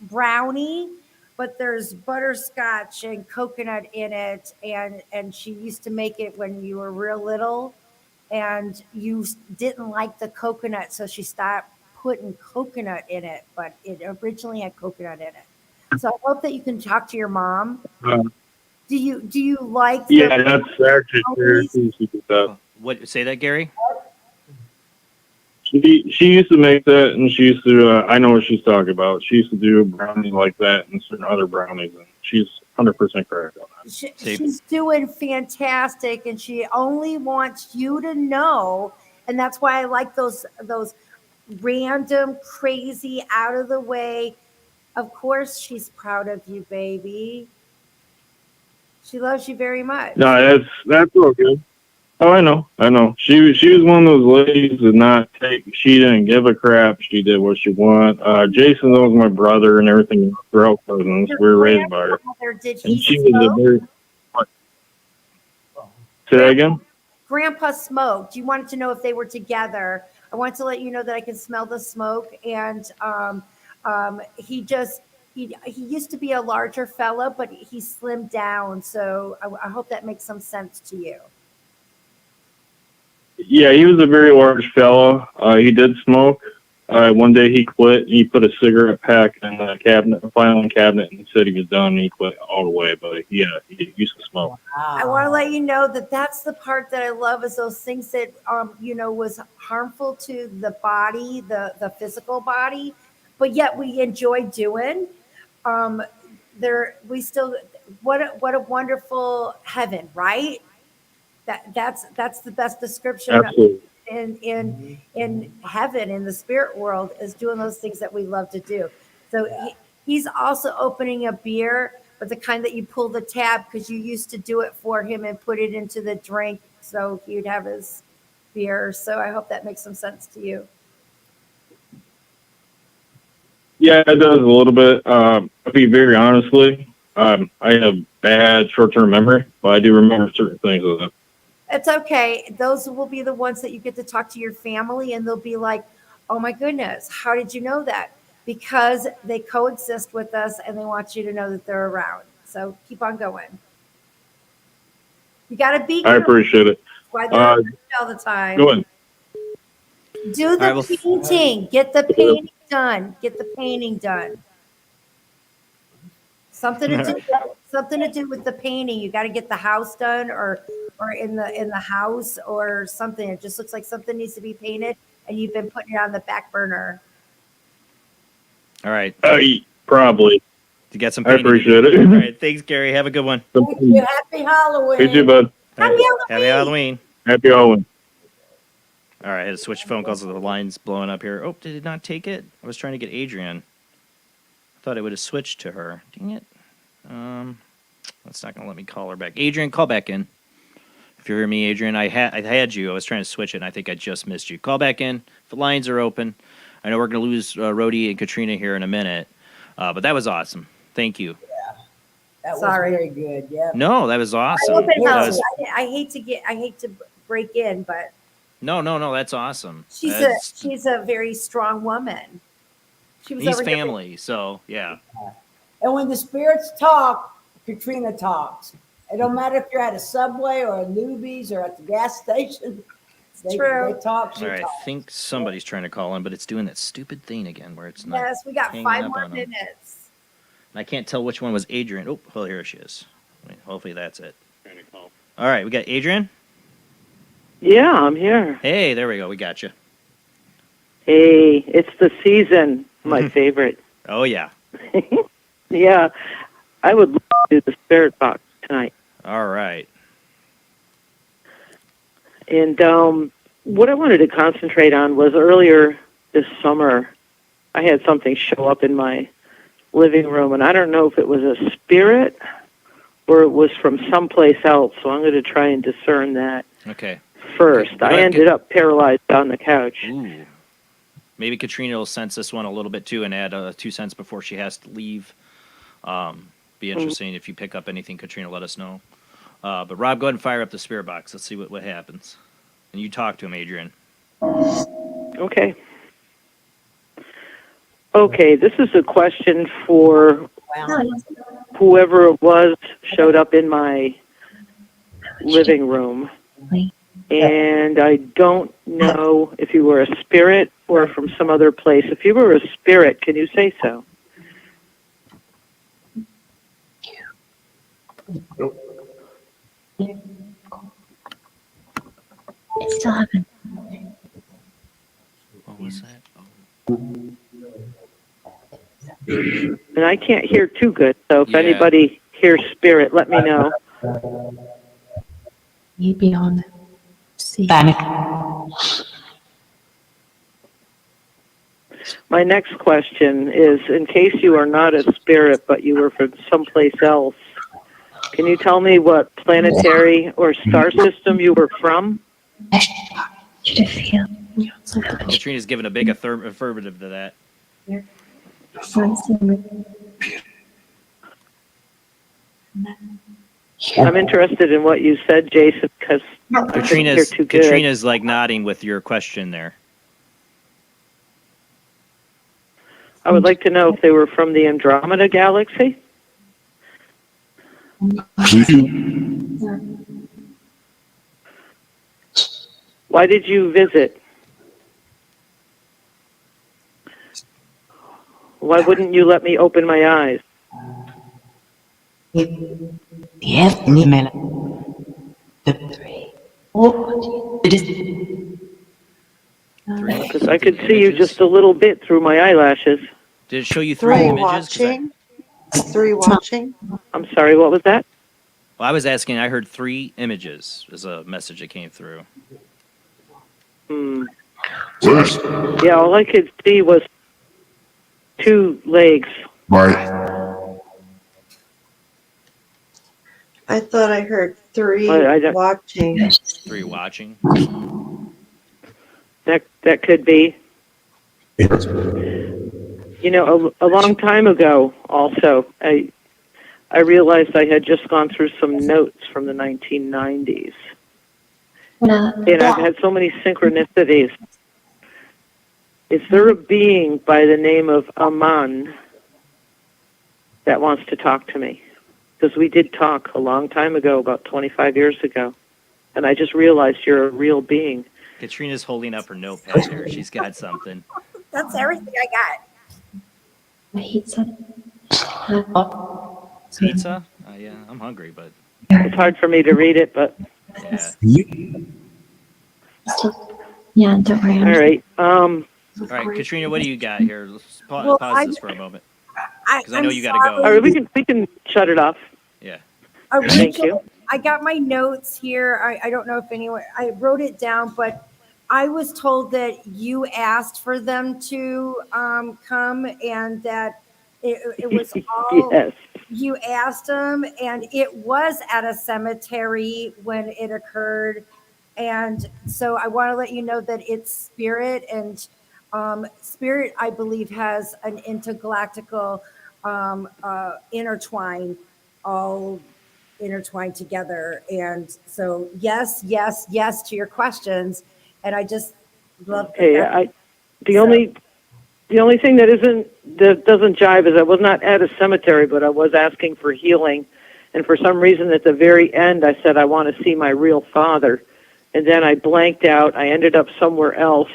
brownie, but there's butterscotch and coconut in it, and she used to make it when you were real little, and you didn't like the coconut, so she stopped putting coconut in it, but it originally had coconut in it. So I hope that you can talk to your mom. Do you like? Yeah, that's actually true. What? Say that, Gary. She used to make that, and she used to. I know what she's talking about. She used to do brownies like that and certain other brownies, and she's 100% correct on that. She's doing fantastic, and she only wants you to know, and that's why I like those random, crazy, out of the way. Of course, she's proud of you, baby. She loves you very much. No, that's all good. Oh, I know. She was one of those ladies that not take. She didn't give a crap. She did what she wanted. Jason was my brother and everything. We're all cousins. We were raised by her. Did And he she was a smoke? very. Say that again. Grandpa smoked. You wanted to know if they were together. I want to let you know that I can smell the smoke, and he used to be a larger fella, but he slimmed down. So I hope that makes some sense to you. Yeah, he was a very large fella. He did smoke. One day he quit. He put a cigarette pack in the cabinet, a filing cabinet, and said he was done. And he quit all the way. But yeah, he used to smoke. I want to let you know that that's the part that I love is those things that was harmful to the body, the physical body, but yet we enjoy doing. We still what a wonderful heaven, right? That's the best description. Absolutely. In heaven, in the spirit world, is doing those things that we love to do. So he's also opening a beer, but the kind that you pull the tab because you used to do it for him and put it into the drink so he'd have his beer. So I hope that makes some sense to you. Yeah, it does a little bit. I'll be very honestly, I have bad short-term memory, but I do remember certain things of it. It's okay. Those will be the ones that you get to talk to your family, and they'll be like, oh my goodness, how did you know that? Because they coexist with us and they want you to know that they're around. So keep on going. You got to be. I appreciate it. Why they're all the time. Go ahead. Do the painting. Get the painting done. Get the painting done. Something to do with the painting. You got to get the house done, or in the house or something. It just looks like something needs to be painted, and you've been putting it on the back burner. All right. Probably. To get some I painting. appreciate it. All right. Thanks, Gary. Have a good one. Thank you. Happy Halloween. You too, bud. Happy Halloween. Happy Halloween. All right. I had to switch phone calls. The line's blowing up here. Oh, did it not take it? I was trying to get Adrian. I thought it would have switched to her. Dang it. That's not going to let me call her back. Adrian, call back in. If you hear me, Adrian, I had you. I was trying to switch it, and I think I just missed you. Call back in. If the lines are open. I know we're going to lose Rody and Katrina here in a minute, but that was awesome. Thank you. Yeah, that was very good. Yeah. No, that was awesome. I hate to break in, but No, that's awesome. She's a very strong woman. He's family, so yeah. And when the spirits talk, Katrina talks. It don't matter if you're at a Subway or a Newbies or at the gas station. They talk. All right, I think somebody's trying to call in, but it's doing that stupid thing again where it's not. Yes, we got hanging 5 up more on 'em. minutes. I can't tell which one was Adrian. Oh, well, here she is. Wait, hopefully that's it. All right, we got Adrian. Yeah, I'm here. Hey, there we go. We got you. Hey, it's the season, my favorite. Oh yeah. Yeah, I would love to do the spirit box tonight. All right. And what I wanted to concentrate on was earlier this summer, I had something show up in my living room, and I don't know if it was a spirit or it was from someplace else, so I'm going to try and discern that Okay. first. Okay. I ended up paralyzed on the couch. Ooh. Maybe Katrina will sense this one a little bit too and add 2 cents before she has to leave. Be interesting if you pick up anything, Katrina. Let us know. But Rob, go ahead and fire up the spirit box. Let's see what happens. And you talk to him, Adrian. Okay. Okay, this is a question for whoever it was showed up in my living room. And I don't know if you were a spirit or from some other place. If you were a spirit, can you say so? It still happened. was that? And I can't hear too good, so if Yeah. anybody hears spirit, let me know. Maybe on sea. My next question is, in case you are not a spirit, but you were from someplace else, can you tell me what planetary or star system you were from? Katrina's giving a big affirmative to that. I'm interested in what you said, Jason, because I couldn't hear too good. Katrina's like nodding with your question there. I would like to know if they were from the Andromeda Galaxy. Why did you visit? Why wouldn't you let me open my eyes? Because I could see you just a little bit through my eyelashes. Did it show you three images? 'Cause Three watching. I'm sorry, what was that? Well, I was asking, I heard 3 images as a message that came through. Yeah, all I could see was 2 legs. I thought I heard 3 watching. 3 watching? That could be. You know, a long time ago, also, I realized I had just gone through some notes from the 1990s. And I've had so many synchronicities. Is there a being by the name of Aman that wants to talk to me? Because we did talk a long time ago, about 25 years ago. And I just realized you're a real being. Katrina's holding up her notepad there. She's got something. That's everything I got. Pizza? Yeah, I'm hungry, but... It's hard for me to read it, but... Yeah, don't worry. All right. All right, Katrina, what do you got here? Let's pause this for a moment. Because I know you got to go. All right, we can shut it off. Yeah. Thank you. I got my notes here. I don't know if anyone, I wrote it down, but I was told that you asked for them to come and that it was all, Yes. You asked them, and it was at a cemetery when it occurred. And so I want to let you know that it's spirit, and spirit, I believe, has an intergalactical all intertwined together. And so, yes to your questions. And I just love Okay, the only thing that doesn't jive is I was not at a cemetery, but I was asking for healing, and for some reason at the very end I said I want to see my real father, and then I blanked out. I ended up somewhere else,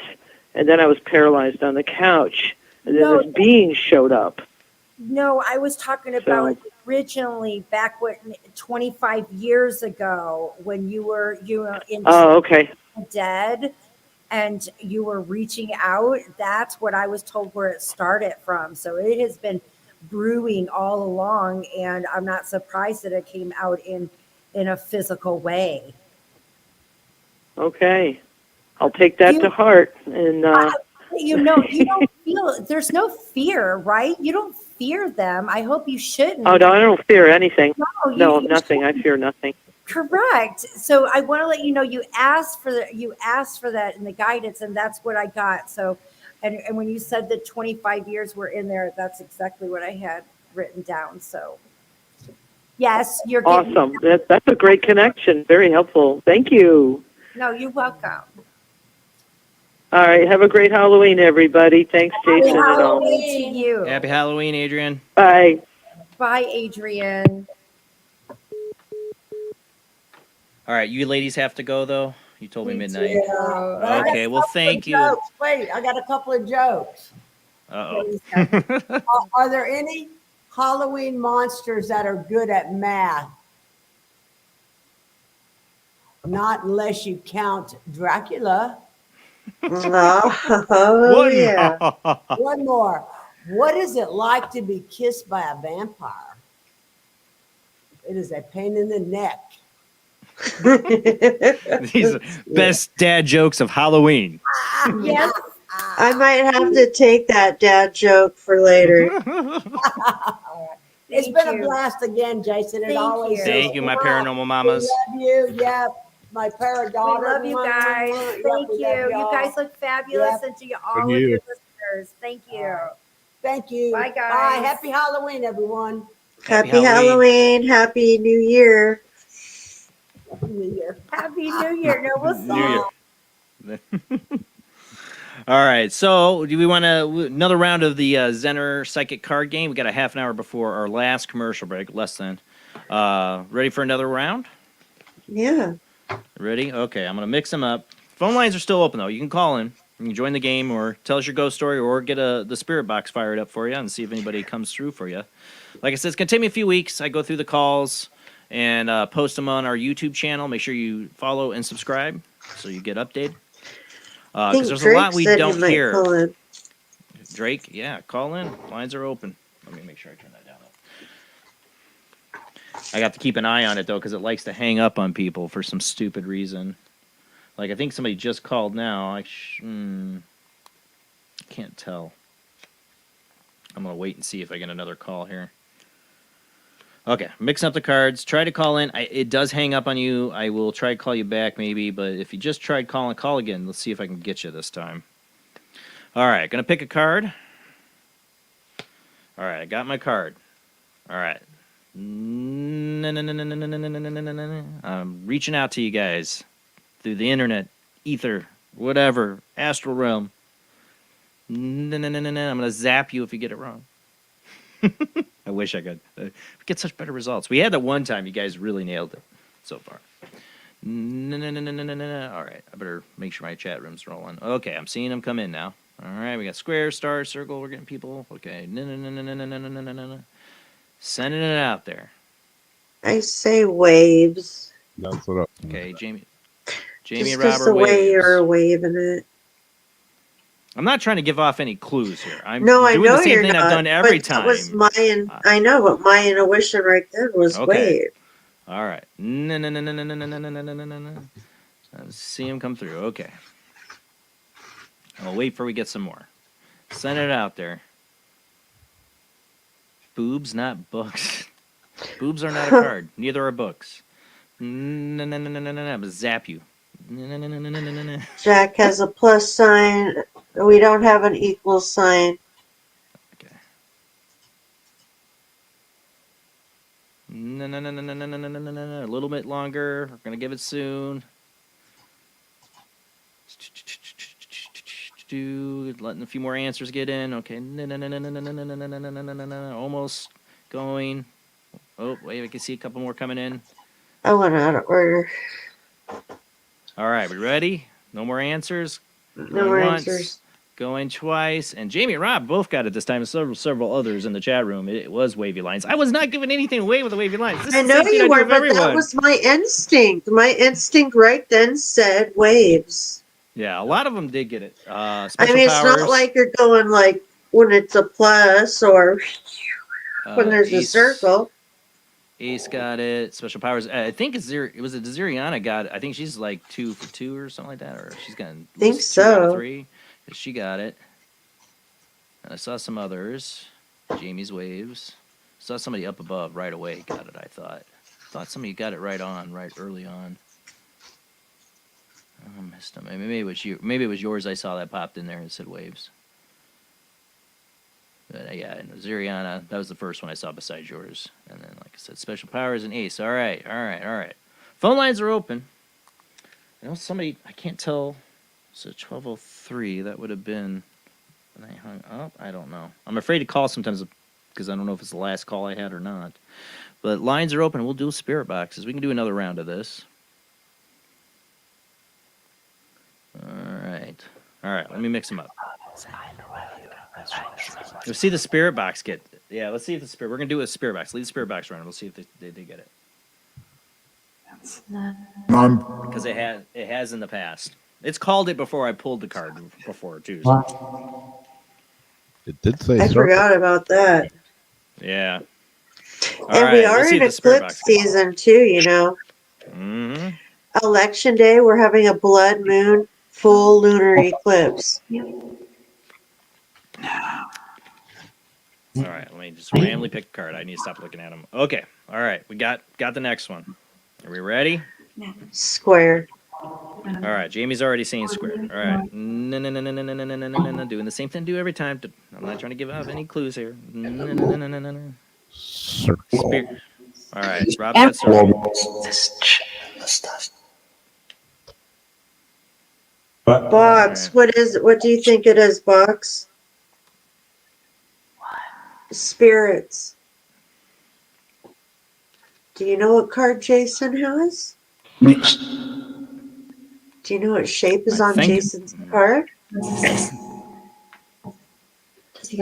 and then I was paralyzed on the couch, and then this being showed up. No, I was talking about originally back 25 years ago when you were in dead and you were reaching out. That's what I was told where it started from. So it has been brewing all along, and I'm not surprised that it came out in a physical way. Okay, I'll take that to heart. And you don't feel, there's no fear, right? You don't fear them. I hope you shouldn't. Oh no, I don't fear anything. No, nothing. I fear nothing. Correct. So I want to let you know you asked for that in the guidance, and that's what I got. So, and when you said that 25 years were in there, that's exactly what I had written down. So, yes, you're getting awesome. That's a great connection. Very helpful. Thank you. No, you're welcome. All right. Have a great Halloween, everybody. Thanks, Jason. Happy Halloween to you. Happy Halloween, Adrian. Bye. Bye, Adrian. All right, you ladies have to go, though? You told me midnight. Yeah. Okay, well, thank you. Jokes. Wait, I got a couple of jokes. Uh-oh. Are there any Halloween monsters that are good at math? Not unless you count Dracula. Oh, yeah. One more. What is it like to be kissed by a vampire? It is a pain in the neck. These are best dad jokes of Halloween. Yes. I might have to take that dad joke for later. It's been a blast again, Jason. It always is. Thank you, my paranormal mamas. We love you. Yeah. My para daughter. We love you guys. Thank you. You guys look fabulous, and to all of your listeners, thank you. Thank you. Bye, guys. Bye. Happy Halloween, everyone. Happy Halloween. Happy New Year. Happy New Year. Happy New Year. No, we'll see. New Year. All right, so do we want another round of the Zener Psychic card game? We got a half an hour before our last commercial break, less than. Ready for another round? Yeah. Ready? Okay, I'm going to mix them up. Phone lines are still open, though. You can call in. You can join the game or tell us your ghost story or get the spirit box fired up for you and see if anybody comes through for you. Like I said, it's going to take me a few weeks. I go through the calls and post them on our YouTube channel. Make sure you follow and subscribe so you get updated. Because there's a lot we don't hear. Drake, yeah, call in. Lines are open. Let me make sure I turn that down. I got to keep an eye on it, though, because it likes to hang up on people for some stupid reason. Like, I think somebody just called now. I can't tell. I'm going to wait and see if I get another call here. Okay, mixing up the cards. Try to call in. It does hang up on you. I will try to call you back maybe, but if you just tried calling, call again. Let's see if I can get you this time. All right, going to pick a card. All right, I got my card. All right. I'm reaching out to you guys through the internet, ether, whatever, astral realm. I'm going to zap you if you get it wrong. I wish I could. We get such better results. We had that one time. You guys really nailed it so far. All right. I better make sure my chat room's rolling. Okay, I'm seeing them come in now. All right, we got square, star, circle. We're getting people. Okay. Sending it out there. I say waves. That's what up. Okay, Jamie Just Robert the way waves. you're waving it. I'm not trying to give off any clues here. I'm No, I doing know the same you're thing not. I've done every but time. That was I know, but my intuition right then was Okay. wave. All right. Let's see him come through. Okay. I'll wait for we get some more. Send it out there. Boobs, not books. Boobs are not a card. Neither are books. I'm gonna zap you. Jack has a plus sign. We don't have an equal sign. A little bit longer. We're gonna give it soon. Letting a few more answers get in. Okay. Almost going. Oh, wait, I can see a couple more coming in. I went out of order. All right, we ready? No more answers? No more answers. Going twice. And Jamie and Rob both got it this time, and several others in the chat room. It was wavy lines. I was not giving anything away with the wavy lines. This I is the know same thing you I do were, with but everyone. that was my instinct. My instinct right then said waves. Yeah, a lot of them did get it. I Special mean, it's powers. not like you're going like when it's a plus or when there's a Ace- circle. Ace got it. Special powers. I think it was it Ziriana got it. I think she's like 2 for 2 or something like that, or she's gotten at Think least 2 out of so. 3. She got it. And I saw some others. Jamie's waves. Saw somebody up above right away got it. I thought somebody got it right early on. I missed them. Maybe it was you. Maybe it was yours. I saw that popped in there and said waves. But yeah, and Ziriana, that was the first one I saw besides yours. And then, like I said, special powers and Ace. All right. Phone lines are open. I know somebody, I can't tell. So 12:03, that would have been when I hung up. I don't know. I'm afraid to call sometimes because I don't know if it's the last call I had or not. But lines are open. We'll do spirit boxes. We can do another round of this. All right. Let me mix them up. Let's see the spirit box get. Yeah, let's see if the spirit. We're gonna do a spirit box. Leave the spirit box around. We'll see if they get it. Because it has in the past. It's called it before I pulled the card before too. So. It did say I circle. forgot about that. Yeah. All And right, we are let's see in if the spirit eclipse box comes. season too, you know. Mm-hmm. Election day, we're having a blood moon full lunar eclipse. All right, let me just randomly pick a card. I need to stop looking at them. Okay. All right, we got the next one. Are we ready? Square. All right, Jamie's already saying square. All right. No. Doing the same thing I do every time. I'm not trying to give out any clues here. No. Circle. All right, Rob's got circle. Box. What is it? What do you think it is, Box? Spirits. Do you know what card Jason has? Mixed. Do you know what shape is I on think- Jason's card?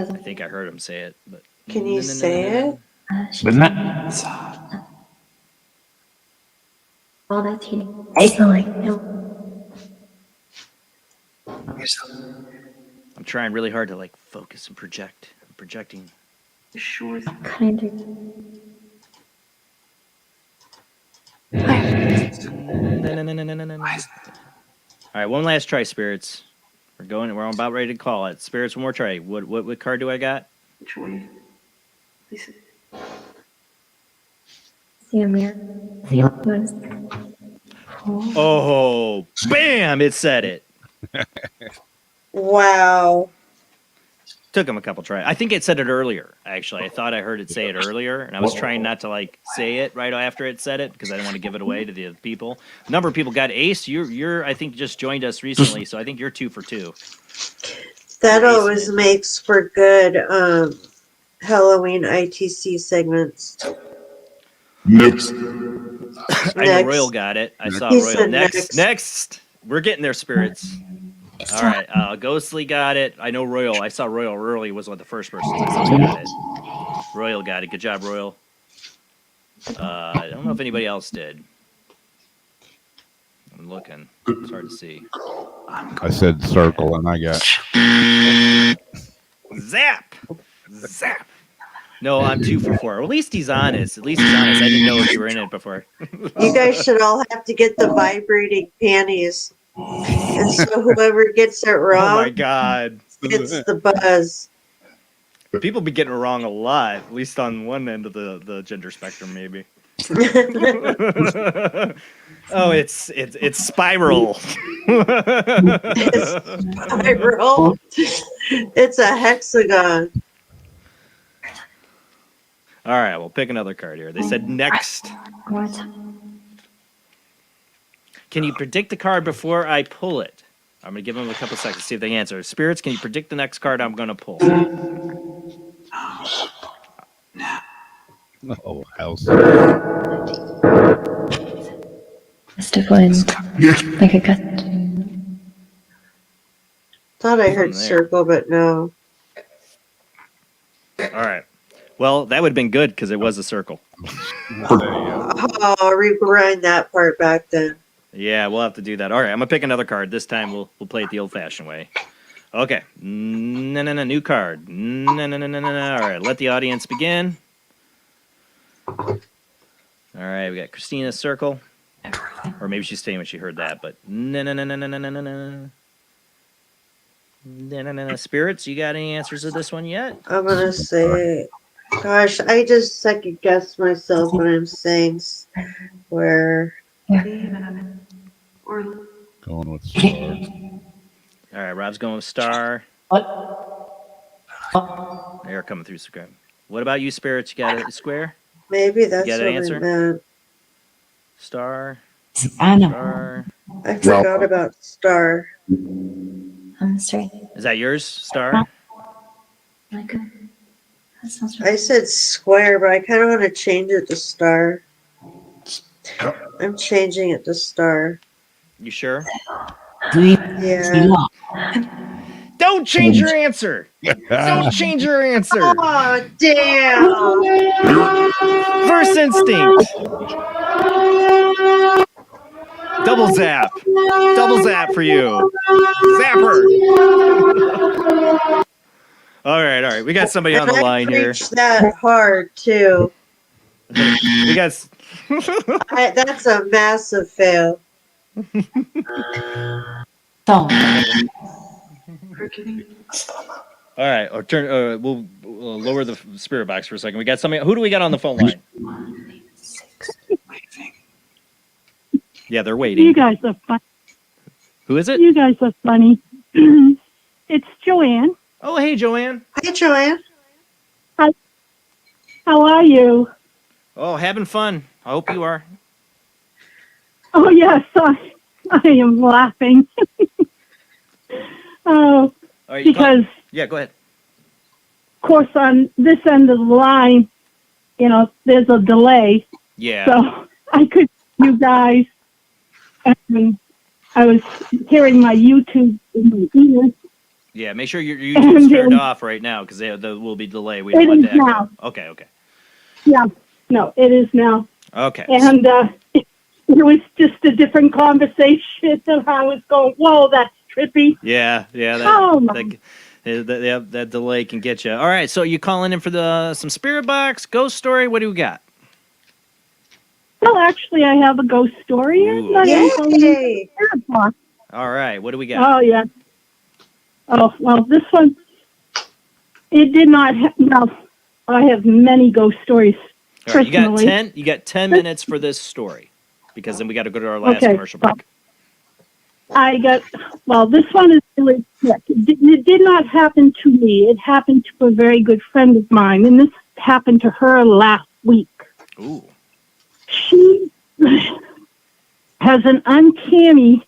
I think I heard him say it, but Can you say it? Oh, that's heating. Excellent. I'm trying really hard to like focus and project. I'm projecting. Sure. Kind of. No. All right, one last try, spirits. We're about ready to call it. Spirits, one more try. What card do I got? Which one? See a mirror. Oh, bam! It said it. Wow. Took him a couple tries. I think it said it earlier, actually. I thought I heard it say it earlier, and I was trying not to like say it right after it said it because I didn't want to give it away to the other people. A number of people got Ace. You're I think just joined us recently, so I think you're 2 for 2. That always makes for good Halloween ITC segments. Next. I know Royal got it. I saw He Royal. said Next. We're getting there, spirits. All right. Ghostly got it. I know Royal. I saw Royal early was one of the first persons I saw got it. Royal got it. Good job, Royal. I don't know if anybody else did. I'm looking. It's hard to see. I said circle and I got Zap! No, I'm 2 for 4. Well, at least he's honest. I didn't know if you were in it before. You guys should all have to get the vibrating panties. And so whoever gets it wrong Oh my God. gets the buzz. People be getting it wrong a lot, at least on one end of the gender spectrum, maybe. Oh, it's spiral. Spiral. It's a hexagon. All right, we'll pick another card here. They said next. Can you predict the card before I pull it? I'm going to give them a couple seconds to see if they answer. Spirits, can you predict the next card I'm going to pull? oh house. Must have won. Like a gut. Thought I heard There. circle, but no. All right. Well, that would have been good because it was a circle. Oh, rewind that part back then. Yeah, we'll have to do that. All right, I'm gonna pick another card. This time we'll play it the old-fashioned way. Okay. No, new card. No. All right, let the audience begin. All right, we got Christina's circle, or maybe she's saying when she heard that, but no. Spirits, you got any answers to this one yet? I'm gonna say, gosh, I just second guess myself when I'm saying where. Going with star. All right, Rob's going with star. They're coming through Scrum. What about you, Spirits? You got a square? Maybe that's You got what an answer? I meant. Star. I know. Star. I forgot about star. I'm straight. Is that yours, Star? Like a, that sounds I said square, but I kind of want to change it to star. I'm changing it to star. You sure? Yeah. Don't change your answer. Don't change your answer. Oh, damn. First instinct. Double zap. Double zap for you. Zapper. All right. We got somebody on the line here. Reached that hard too. We got. That's a massive fail. All right, or turn. We'll lower the spirit box for a second. We got somebody. Who do we got on the phone line? Yeah, they're waiting. You guys are funny. Who is it? You guys are funny. It's Joanne. Oh, hey, Joanne. Hey, Joanne. Hi. How are you? Oh, having fun. I hope you are. Oh, yes, I am laughing. Oh, Right, because, yeah, go ahead. of course, on this end of the line, there's a delay. Yeah. So I could you guys, and I was hearing my YouTube in my ears. Yeah, make sure your YouTube's turned off right now because there will be delay. We don't It want is that. now. Okay. Yeah, no, it is now. Okay. And it was just a different conversation, and I was going, whoa, that's trippy. Yeah. That delay can get you. All right, so you calling in for some spirit box, ghost story? What do we got? Well, actually, I have a ghost story. And I am calling in for spirit box. All right, what do we got? Oh, yeah. Oh, well, this one, it did not no, I have many ghost stories. All right, Personally. you got 10 minutes for this story because then we got to go to our last commercial break. This one is really quick. It did not happen to me. It happened to a very good friend of mine, and this happened to her last week. Ooh. She has an uncanny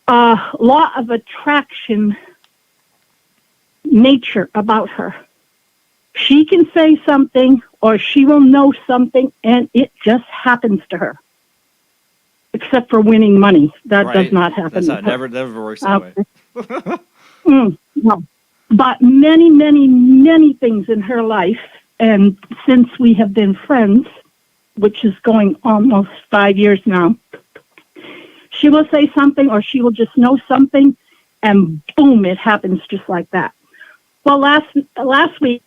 law of attraction nature about her. She can say something or she will know something, and it just happens to her. Except for winning money. That does not happen. That's not, never works that way. No. But many, many, many things in her life, and since we have been friends, which is going almost 5 years now, she will say something or she will just know something, and boom, it happens just like that. Well, last week,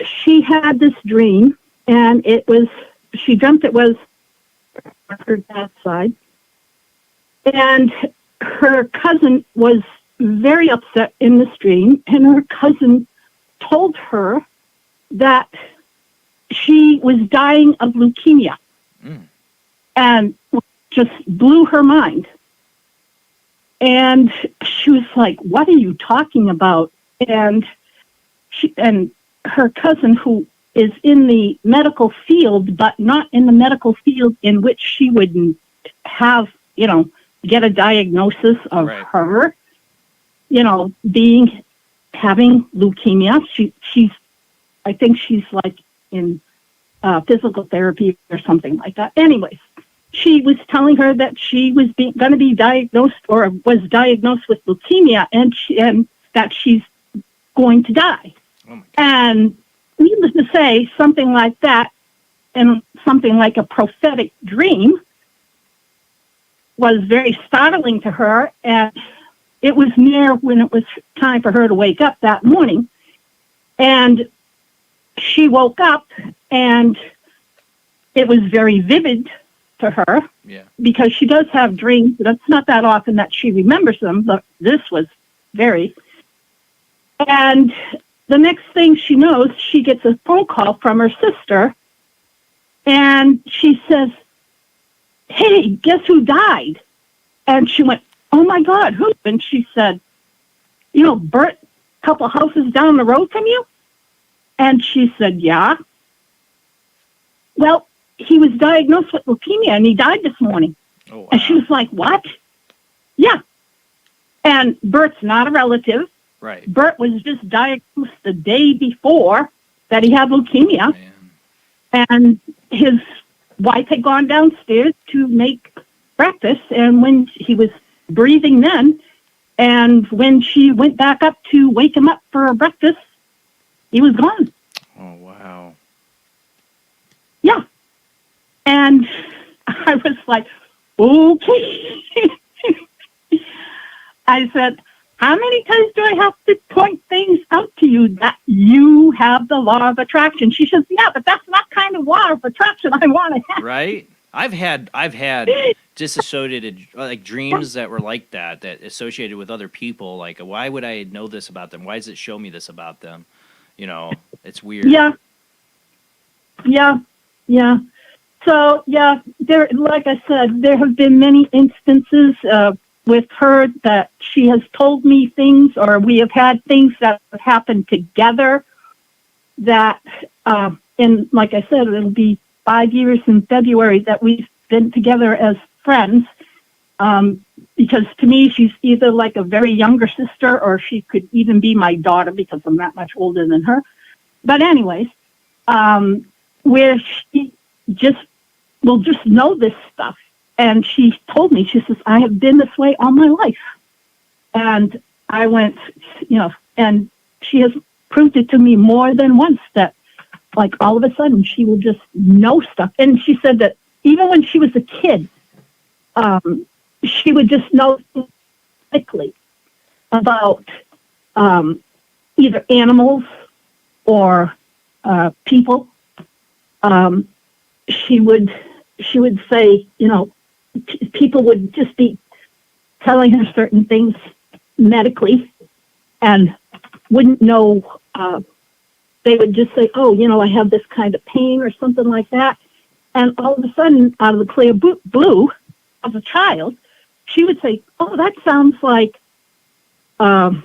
she had this dream, and she dreamt it was her dad's side. And her cousin was very upset in this dream, and her cousin told her that she was dying of leukemia. And just blew her mind. And she was like, what are you talking about? And her cousin, who is in the medical field, but not in the medical field in which she would have, get a diagnosis of her, having leukemia. I think she's like in physical therapy or something like that. Anyways, she was telling her that she was going to be diagnosed or was diagnosed with leukemia, and that she's going to die. And needless to say, something like that and something like a prophetic dream was very startling to her, and it was near when it was time for her to wake up that morning. And she woke up, and it was very vivid to her because she does have dreams. That's not that often that she remembers them, but this was very. And the next thing she knows, she gets a phone call from her sister, and she says, hey, guess who died? And she went, oh my God, who? And she said, Bert, a couple houses down the road from you? And she said, yeah. Well, he was diagnosed with leukemia, and he died this morning. Oh, wow. And she was like, what? Yeah. And Bert's not a relative. Right. Bert was just diagnosed the day before that he had leukemia. And his wife had gone downstairs to make breakfast, and when he was breathing then, and when she went back up to wake him up for breakfast, he was gone. Oh, wow. Yeah. And And I was like, okay. I said, how many times do I have to point things out to you that you have the law of attraction? She says, yeah, but that's not kind of law of attraction I want to have. Right? I've had disassociated like dreams that were like that associated with other people. Like, why would I know this about them? Why does it show me this about them? You know, it's weird. Yeah. So there, like I said, there have been many instances with her that she has told me things, or we have had things that have happened together. That, and like I said, it'll be 5 years in February that we've been together as friends. Because to me, she's either like a very younger sister, or she could even be my daughter because I'm that much older than her. But anyways, where she will just know this stuff. And she told me, she says, I have been this way all my life. And I went, and she has proved it to me more than once that, like, all of a sudden she will just know stuff. And she said that even when she was a kid, she would just know quickly about either animals or people. She would say, people would just be telling her certain things medically and wouldn't know. They would just say, oh, I have this kind of pain or something like that. And all of a sudden, out of the clear blue, as a child, she would say, oh, that sounds like, I'm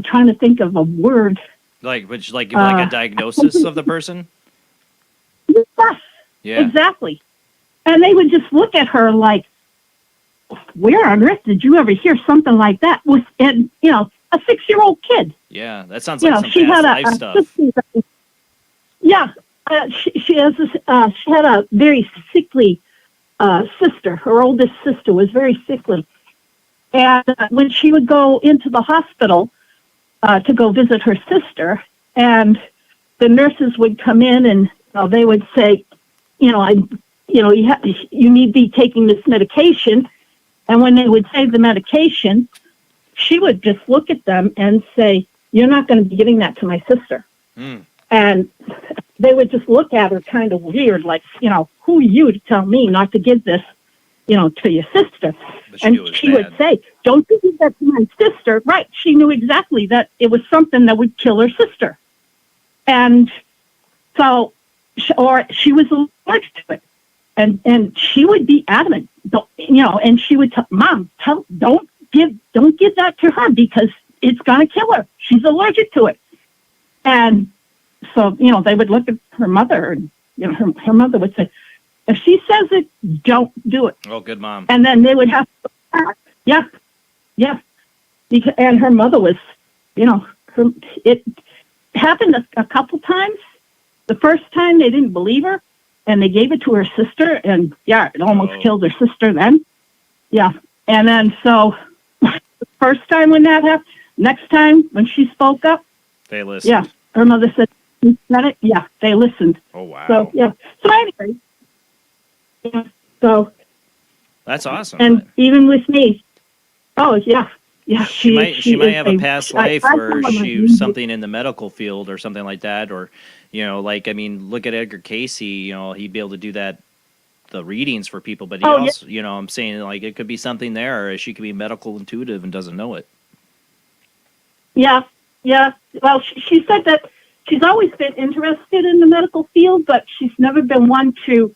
trying to think of a word. Like a diagnosis of the person? Yes, yeah, exactly. And they would just look at her like, where on earth did you ever hear something like that? And a 6-year-old kid. Yeah, that sounds like some past life stuff. She had a very sickly sister. Her oldest sister was very sickly. And when she would go into the hospital to go visit her sister, and the nurses would come in and they would say, you need to be taking this medication. And when they would say the medication, she would just look at them and say, you're not going to be giving that to my sister. Mm. And they would just look at her kind of weird, like, who are you to tell me not to give this, to your sister? And she would say, don't you give that to my sister. Right. She knew exactly that it was something that would kill her sister. And so, or she was allergic to it. And she would be adamant, and she would tell, Mom, don't give that to her because it's going to kill her. She's allergic to it. And so, they would look at her mother, and, her mother would say, if she says it, don't do it. Oh, good mom. And then they would have to go back. Yeah. And her mother was, it happened a couple times. The first time they didn't believe her, and they gave it to her sister, and it almost killed her sister then. Yeah. And then so the first time when that happened, next time when she spoke up, they listened. Yeah. Her mother said, "You said it?" Yeah, they listened. Oh, wow. So, yeah. So anyway, so. That's awesome. And even with me, yeah. She might have a past life where I she was something in the medical field or something like that, or look at Edgar Casey. He'd be able to do that, the readings for people, but he also, I'm saying like it could be something there, or she could be medical intuitive and doesn't know it. Yeah. Well, she said that she's always been interested in the medical field, but she's never been one to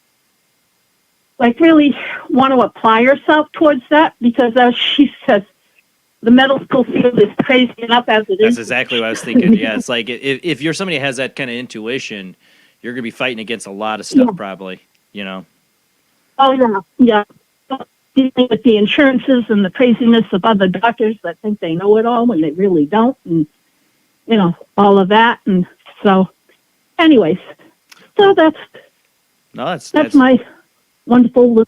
really want to apply herself towards that because, as she says, the medical field is crazy enough as it is. That's exactly what I was thinking. Yeah, it's like if you're somebody who has that kind of intuition, you're going to be fighting against a lot of stuff, probably. Oh, yeah. Dealing with the insurances and the craziness of other doctors that think they know it all when they really don't, and all of that. And so, anyways, so that's my wonderful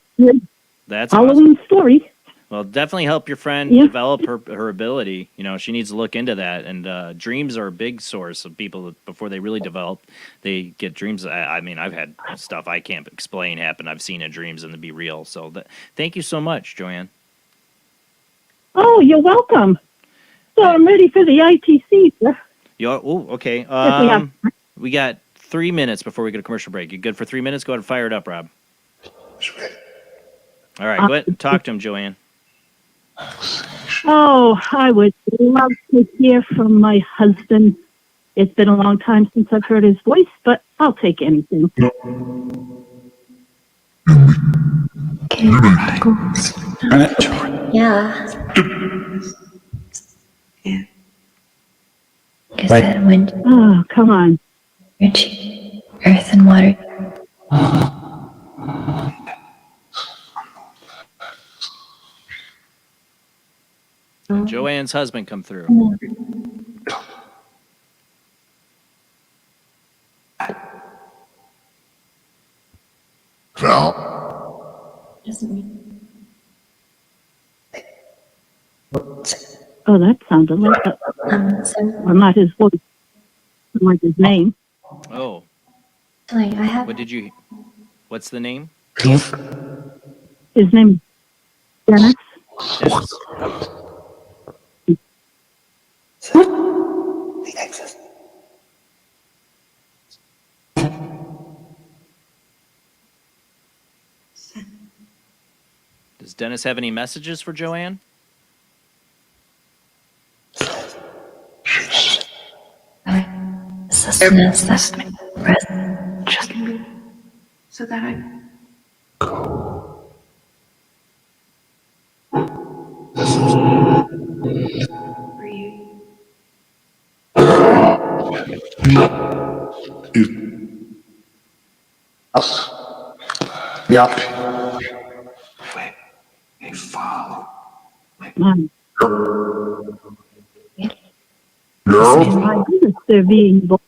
that's Halloween awesome. story. Well, definitely help your friend develop her ability. You know, she needs to look into that. And dreams are a big source of people that before they really develop, they get dreams. I mean, I've had stuff I can't explain happen. I've seen in dreams and to be real. So thank you so much, Joanne. Oh, you're welcome. So I'm ready for the ITC. Okay. We got 3 minutes before we get a commercial break. You good for 3 minutes? Go ahead and fire it up, Rob. All right, go ahead and talk to him, Joanne. Oh, I would love to hear from my husband. It's been a long time since I've heard his voice, but I'll take anything. Yeah. Is that wind? Oh, come on. Earth and water. Joanne's husband come through. Val? Oh, that sounded like well, not his voice, like his name. Oh. I have. What's the name? His name is Dennis. Does Dennis have any messages for Joanne? Sustenance that's present just so that I My goodness, they're being vocal.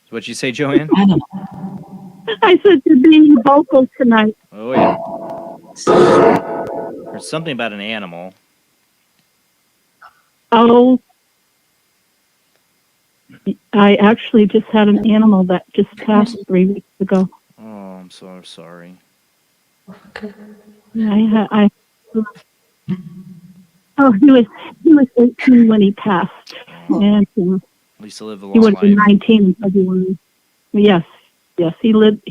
What'd you say, Joanne? I said they're being vocal tonight. Oh, yeah. There's something about an animal. Oh, I actually just had an animal that just passed 3 weeks ago. Oh, I'm so sorry. He was 18 when he passed, and At least he lived a long he would have been life. 19 in February. Yes, he lived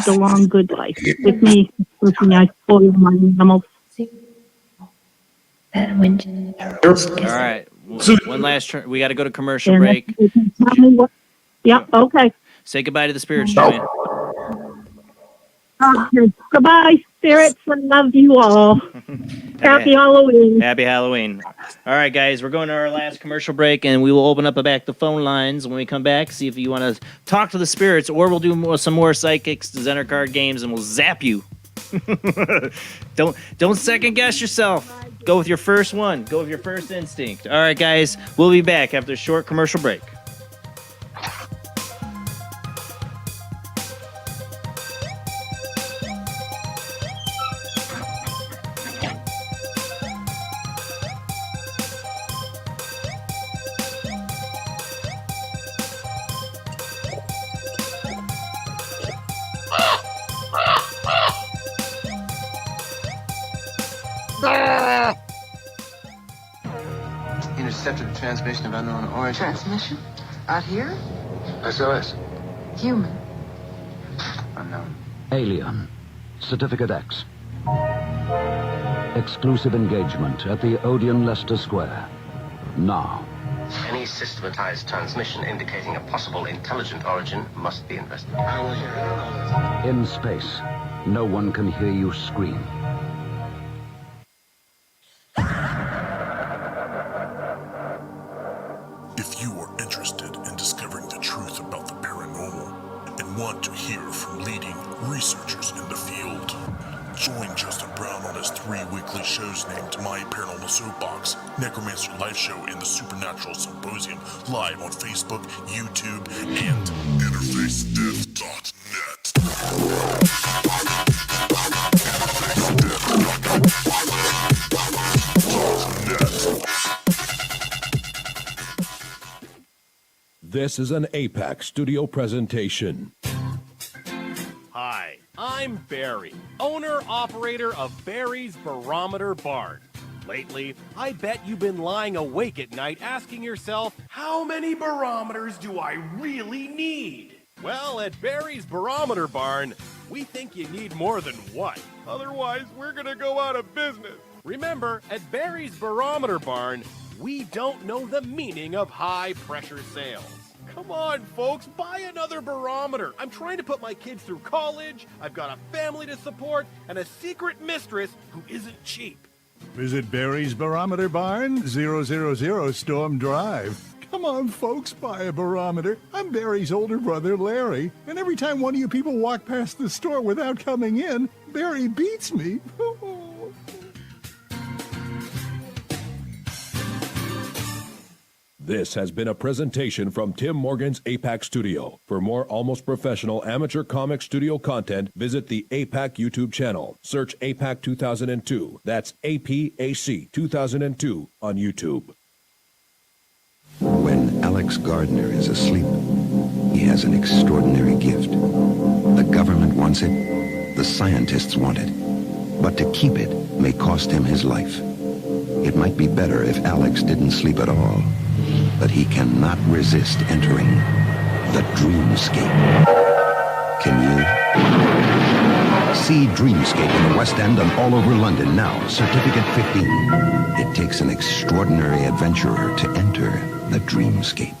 a long, good life with me. Looking, I spoiled my animals. All right. One last turn. We got to go to commercial And break. tell me what. Yeah. Okay. Say goodbye to the spirits, Joanne. Okay. Goodbye, spirits. I love you all. Happy Halloween. Happy Halloween. All right, guys, we're going to our last commercial break, and we will open up back the phone lines when we come back. See if you want to talk to the spirits, or we'll do some more psychics, designer card games, and we'll zap you. Don't second guess yourself. Go with your first one. Go with your first instinct. All right, guys, we'll be back after a short commercial break. Intercepted transmission of unknown origin. Transmission? Out here? SOS. Human. Unknown. Alien. Certificate X. Exclusive engagement at the Odeon Leicester Square. Now. Any systematized transmission indicating a possible intelligent origin must be investigated. I will hear it. In space, no one can hear you scream. If you are interested in discovering the truth about the paranormal and want to hear from leading researchers in the field, join Justin Brown on his 3 weekly shows named My Paranormal Soapbox, Necromancer Live Show, and the Supernatural Symposium, live on Facebook, YouTube, and InterfaceDeath.net. This is an APAC studio presentation. Hi, I'm Barry, owner-operator of Barry's Barometer Barn. Lately, I bet you've been lying awake at night asking yourself, how many barometers do I really need? Well, at Barry's Barometer Barn, we think you need more than one. Otherwise, we're gonna go out of business. Remember, at Barry's Barometer Barn, we don't know the meaning of high-pressure sales. Come on, folks, buy another barometer. I'm trying to put my kids through college, I've got a family to support, and a secret mistress who isn't cheap. Visit Barry's Barometer Barn, 000 Storm Drive. Come on, folks, buy a barometer. I'm Barry's older brother, Larry, and every time one of you people walk past the store without coming in, Barry beats me. This has been a presentation from Tim Morgan's APAC Studio. For more almost professional amateur comic studio content, visit the APAC YouTube channel. Search APAC 2002. That's APAC 2002 on YouTube. When Alex Gardner is asleep, he has an extraordinary gift. The government wants it, the scientists want it. But to keep it may cost him his life. It might be better if Alex didn't sleep at all. But he cannot resist entering the dreamscape. Can you? See Dreamscape in the West End and all over London now. Certificate 15. It takes an extraordinary adventurer to enter the dreamscape.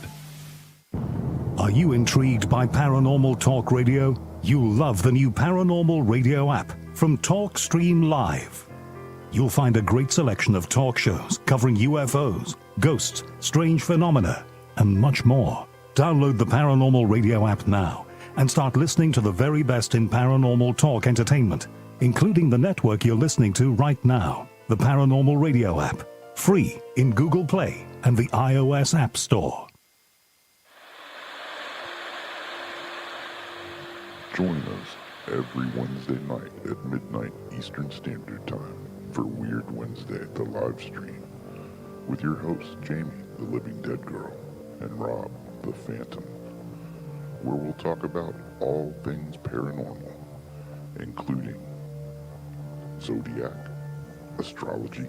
Are you intrigued by Paranormal Talk Radio? You'll love the new Paranormal Radio app from Talkstream Live. You'll find a great selection of talk shows covering UFOs, ghosts, strange phenomena, and much more. Download the Paranormal Radio app now and start listening to the very best in paranormal talk entertainment, including the network you're listening to right now. The Paranormal Radio app, free in Google Play and the iOS App Store. Join us every Wednesday night at midnight Eastern Standard Time for Weird Wednesday, the live stream, with your hosts Jamie, the Living Dead Girl, and Rob, the Phantom, where we'll talk about all things paranormal, including zodiac, astrology,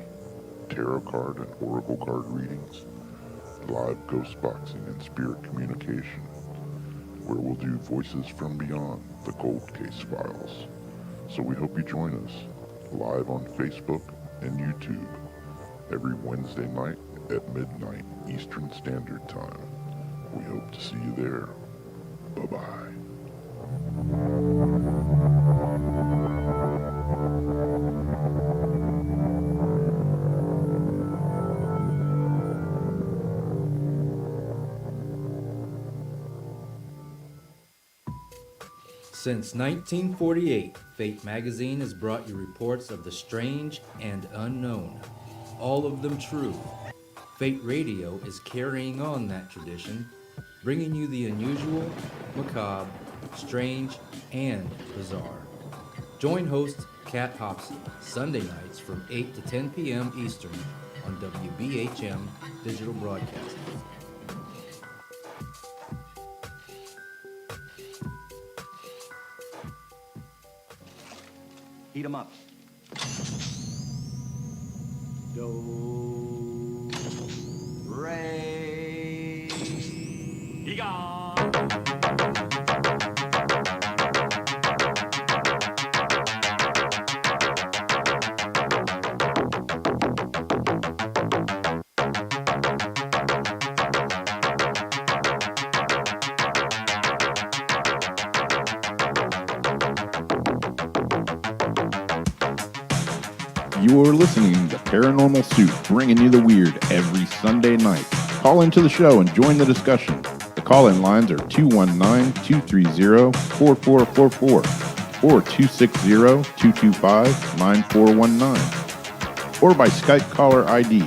tarot card and oracle card readings, live ghost boxing and spirit communication, where we'll do Voices from Beyond, the Cold Case Files. So we hope you join us live on Facebook and YouTube every Wednesday night at midnight Eastern Standard Time. We hope to see you there. Bye-bye. Since 1948, Fate magazine has brought you reports of the strange and unknown, all of them true. Fate Radio is carrying on that tradition, bringing you the unusual, macabre, strange, and bizarre. Join host Kat Hopsey Sunday nights from 8 to 10 p.m. Eastern on WBHM Digital Broadcasting. Heat 'em up. Do, re, You're listening to Paranormal Soup, bringing you the weird every Sunday night. Call into the show and join the discussion. The call-in lines are 219-230-4444 or 260-225-9419 or by Skype caller ID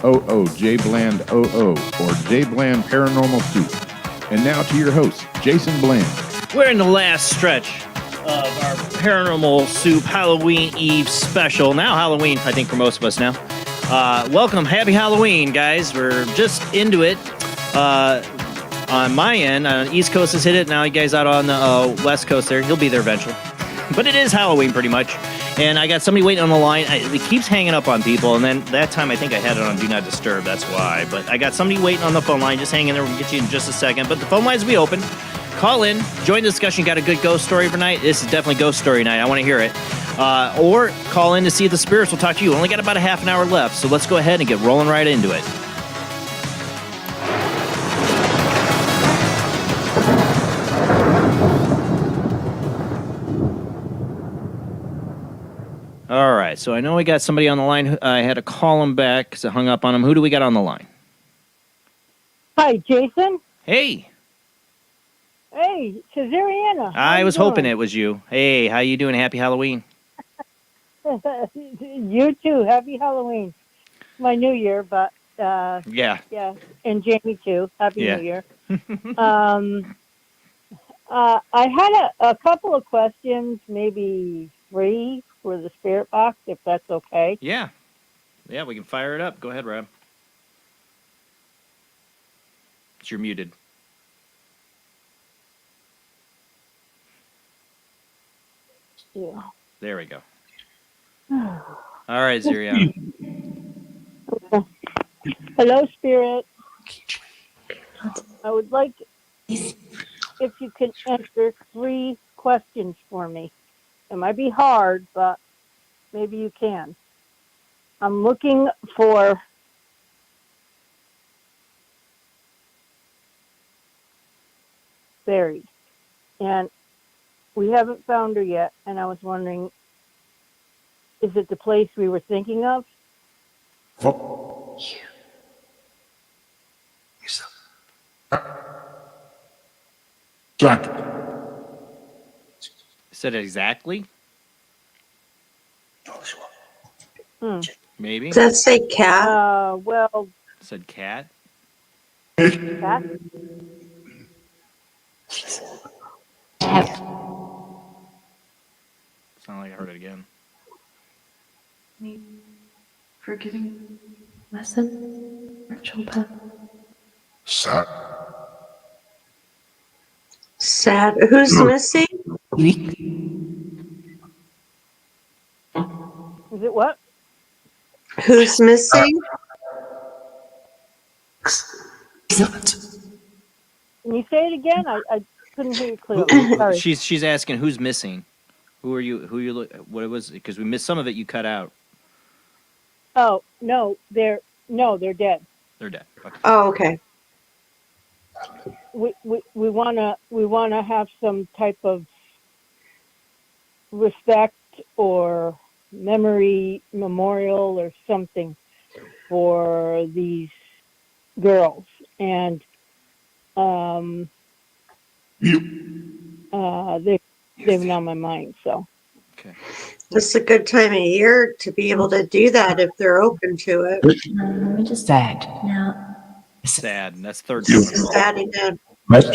oojblandoo or Jblandparanormalsoup. And now to your host, Jason Bland. We're in the last stretch of our Paranormal Soup Halloween Eve special. Now Halloween, I think, for most of us now. Welcome. Happy Halloween, guys. We're just into it. on my end. East Coast has hit it. Now you guys out on the West Coast there. He'll be there eventually. But it is Halloween pretty much. And I got somebody waiting on the line. It keeps hanging up on people. And then that time I think I had it on Do Not Disturb. That's why. But I got somebody waiting on the phone line. Just hang in there. We'll get you in just a second. But the phone lines will be open. Call in. Join the discussion. Got a good ghost story for night? This is definitely ghost story night. I want to hear it. Or call in to see if the spirits will talk to you. Only got about a half an hour left. So let's go ahead and get rolling right into it. All right, so I know we got somebody on the line. I had to call him back because I hung up on him. Who do we got on the line? Hi, Jason. Hey. Hey, Cesariana. I was hoping it was you. Hey, how you doing? Happy Halloween. You too. Happy Halloween. My New Year, but yeah, and Jamie too. Happy Yeah. New Year. I had a couple of questions, maybe 3 for the spirit box, if that's okay. Yeah, we can fire it up. Go ahead, Rob. You're muted. Yeah. There we go. All right, Zuriana. Hello, Spirit. I would like if you can answer 3 questions for me. It might be hard, but maybe you can. I'm looking for buried, and we haven't found her yet, and I was wondering, is it the place we were thinking of? Jack. Said it exactly? Maybe. Does that say cat? Well. Said cat? Cat? Sound like I heard it again. Forgiving lesson, spiritual path. Sad. Sad. Who's missing? Is it what? Who's missing? Can you say it again? I couldn't hear you clearly. Sorry. She's asking who's missing. Who are you? Who you look? What it was? Because we missed some of it. You cut out. Oh no, they're dead. They're dead. Okay. Oh, okay. We wanna have some type of respect or memory memorial or something for these girls, and they've been on my mind. So okay, this is a good time of year to be able to do that if they're open to it. Let me just sad now. Sad. That's third. Sad again. Rose.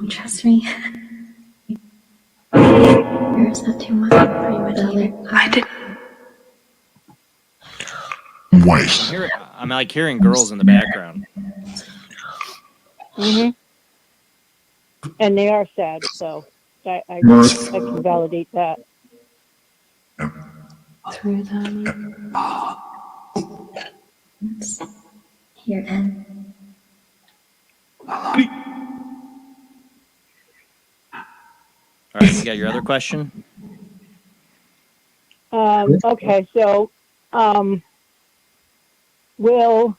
Trust me. Yours not too much. Pretty much either. I did. I'm like hearing girls in the background. And they are sad, so I can validate that. Through them. Here and. All right, you got your other question? Okay, so will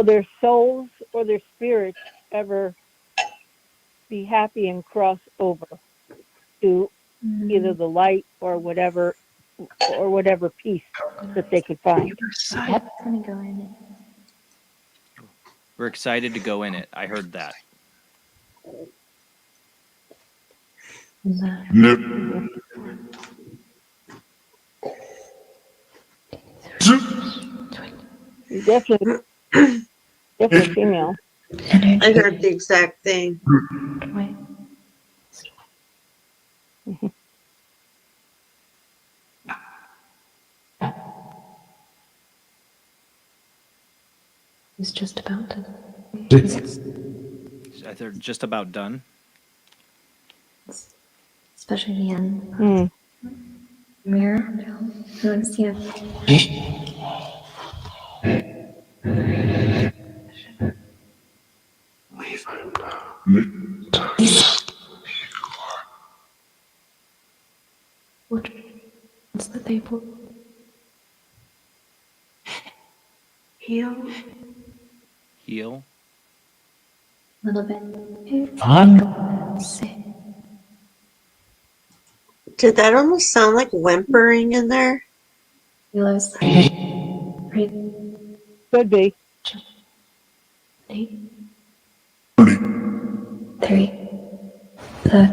their souls or their spirits ever be happy and cross over to either the light or whatever piece that they could find? That's gonna go in it. We're excited to go in it. I heard that. Nope. Definitely. Different female. I heard the exact thing. Wait. It's just about to. They're just about done. Especially the end. Mirror. Let's see. What's the table? Heal. Heal. A little bit. Did that almost sound like whimpering in there? Could be. 8, 3, 2.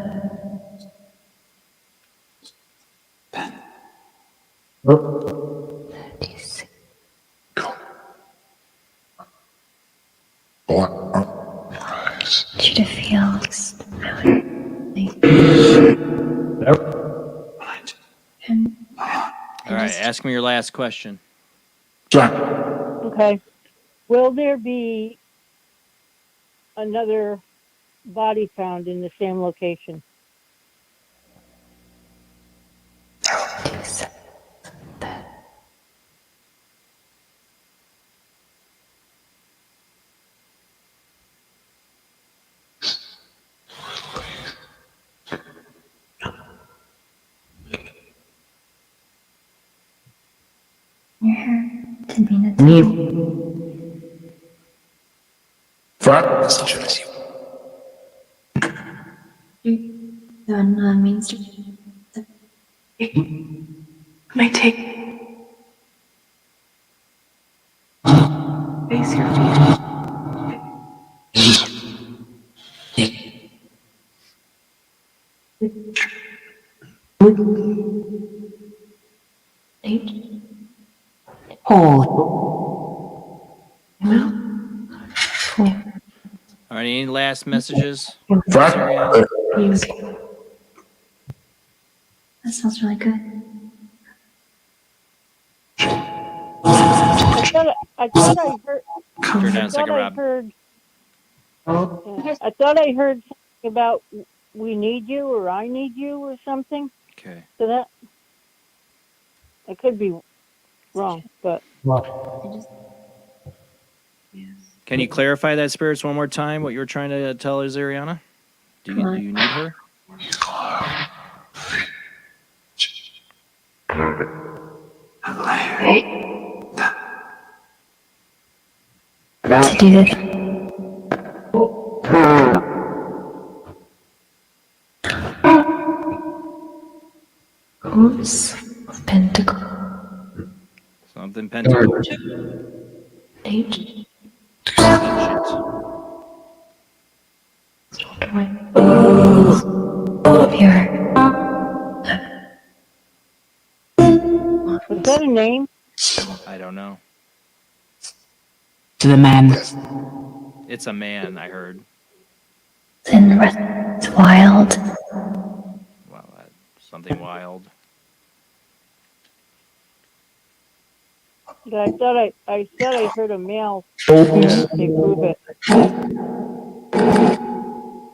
Should it feel All right, ask me your last question. Okay. Will there be another body found in the same location? Your hair to be in a table. On Main Street. My take. Face your feet. All right, any last messages? That smells really good. I thought I heard. Turn down a second, Rob. I thought I heard something about we need you or I need you or something. Okay. So that I could be wrong, but Can you clarify that, spirits, one more time? What you were trying to tell Azariana? Do you need her? To do this. Oops. Pentacle. Something pentacle. Ancient. Was that a name? I don't know. To the man. It's a man, I heard. It's wild. Well, something wild. Yeah, I thought I heard a male. If they prove it.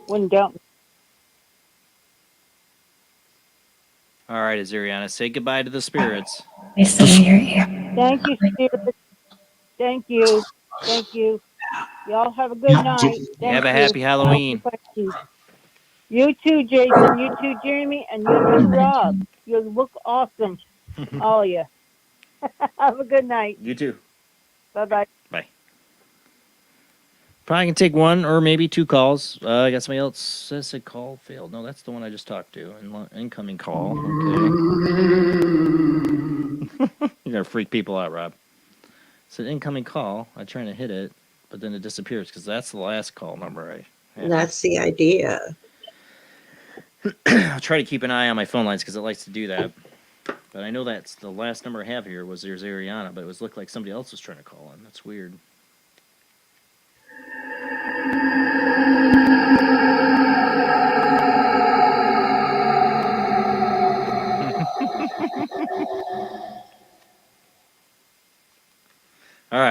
Wouldn't doubt me. All right, Azariana, say goodbye to the spirits. Thank you, Spirit. Thank you. Thank you. Y'all have a good night. Thank Have a you. happy Halloween. Thank you. You too, Jason. You too, Jeremy. And you too, Rob. You look awesome. All of you. Have a good night. You too. Bye-bye. Bye. Probably can take one or maybe two calls. I got somebody else says a call failed. No, that's the one I just talked to. Incoming call. Okay. You're gonna freak people out, Rob. It's an incoming call. I'm trying to hit it, but then it disappears because that's the last call number I have. That's the idea. I'll try to keep an eye on my phone lines because it likes to do that. But I know that's the last number I have here was there's Ariana, but it looked like somebody else was trying to call in. That's weird.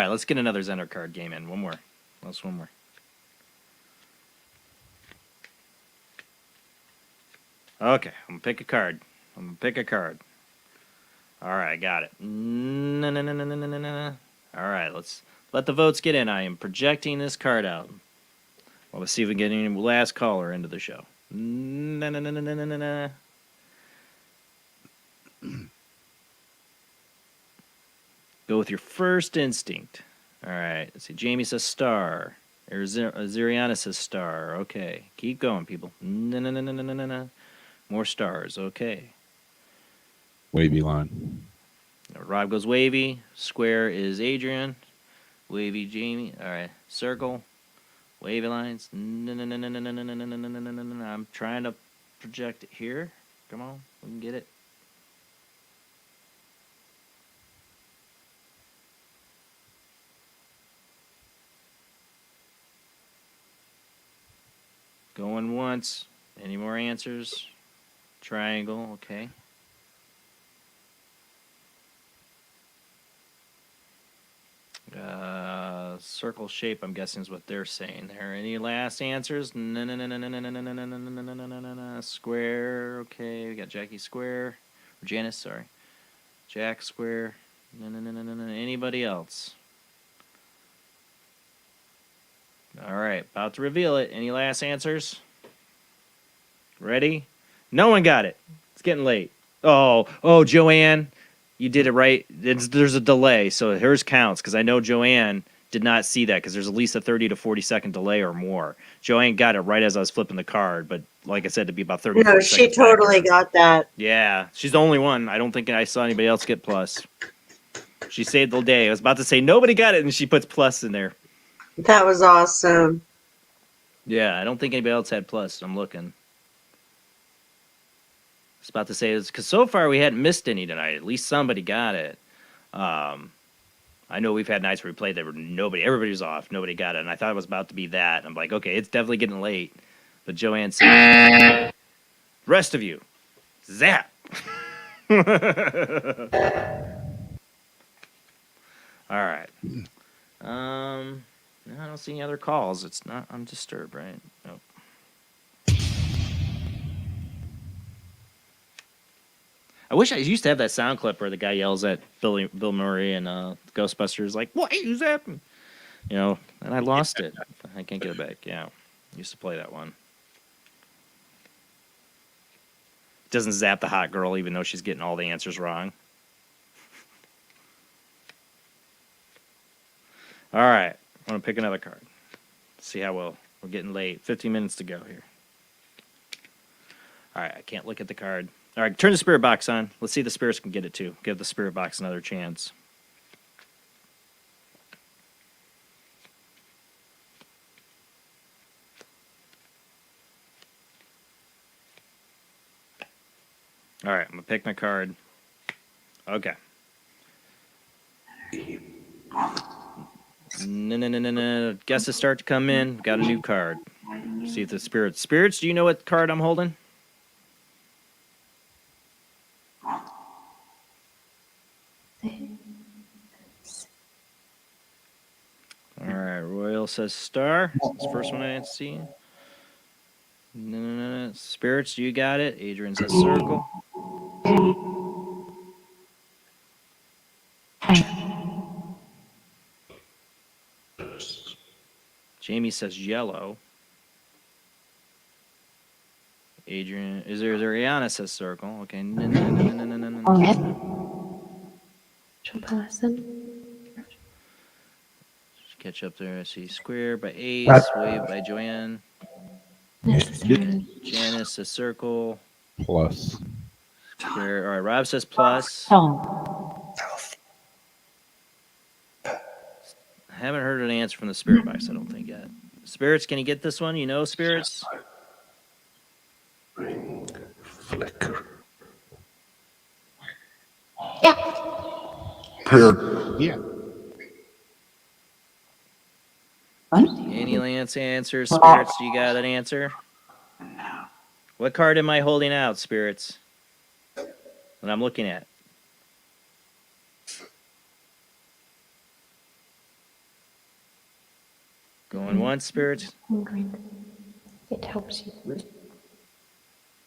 right, let's get another Zender card game in. One more. Let's one more. Okay, I'm gonna pick a card. All right, I got it. No. All right, let's let the votes get in. I am projecting this card out. Well, let's see if we can get any last caller into the show. No. Go with your first instinct. All right, let's see. Jamie says star. Ziriana says star. Okay, keep going, people. No. More stars. Okay. Wavy line. Rob goes wavy. Square is Adrian. Wavy Jamie. All right. Circle. Wavy lines. No. I'm trying to project it here. Come on. We can get it. Going once. Any more answers? Triangle. Okay. Circle shape, I'm guessing, is what they're saying there. Any last answers? No. Square. Okay, we got Jackie square. Or Janice, sorry. Jack square. No. Anybody else? All right, about to reveal it. Any last answers? Ready? No one got it. It's getting late. Oh, Joanne, you did it right. There's a delay, so hers counts because I know Joanne did not see that because there's at least a 30 to 40 second delay or more. Joanne got it right as I was flipping the card, but like I said, to be about 30 No, she totally got that. Yeah, she's the only one. I don't think I saw anybody else get plus. She saved the day. I was about to say nobody got it, and she puts plus in there. That was awesome. Yeah, I don't think anybody else had plus. I'm looking. I was about to say this because so far we hadn't missed any tonight. At least somebody got it. I know we've had nights where we played that were everybody was off. Nobody got it. And I thought it was about to be that. I'm like, okay, it's definitely getting late. But Joanne said, rest of you, zap. All right. No, I don't see any other calls. It's not undisturbed, right? Nope. I wish I used to have that sound clip where the guy yells at Bill Murray and Ghostbusters, like, "Why are you zapping?" You know, and I lost it. I can't get it back. Yeah, I used to play that one. Doesn't zap the hot girl even though she's getting all the answers wrong. All right, I'm gonna pick another card. See how well we're getting late. 15 minutes to go here. All right, I can't look at the card. All right, turn the spirit box on. Let's see if the spirits can get it too. Give the spirit box another chance. All right, I'm going to pick my card. Okay. No. Guesses start to come in. Got a new card. See if the spirits. Spirits, do you know what card I'm holding? All right, Royal says star. That's the first one I didn't see. No. Spirits, you got it. Adrian says circle. Jamie says yellow. Adrian, is there Rihanna says circle. Okay. No. Catch up there. I see square by Ace, wave by Joanne. Janice says circle. Plus. Square. All right, Rob says plus. I haven't heard an answer from the spirit box, I don't think yet. Spirits, can you get this one? You know, spirits? Flicker. Yeah. Any Lance answers? Spirits, do you got an answer? What card am I holding out, spirits? That I'm looking at. Going once, spirits. I'm going to. It helps you.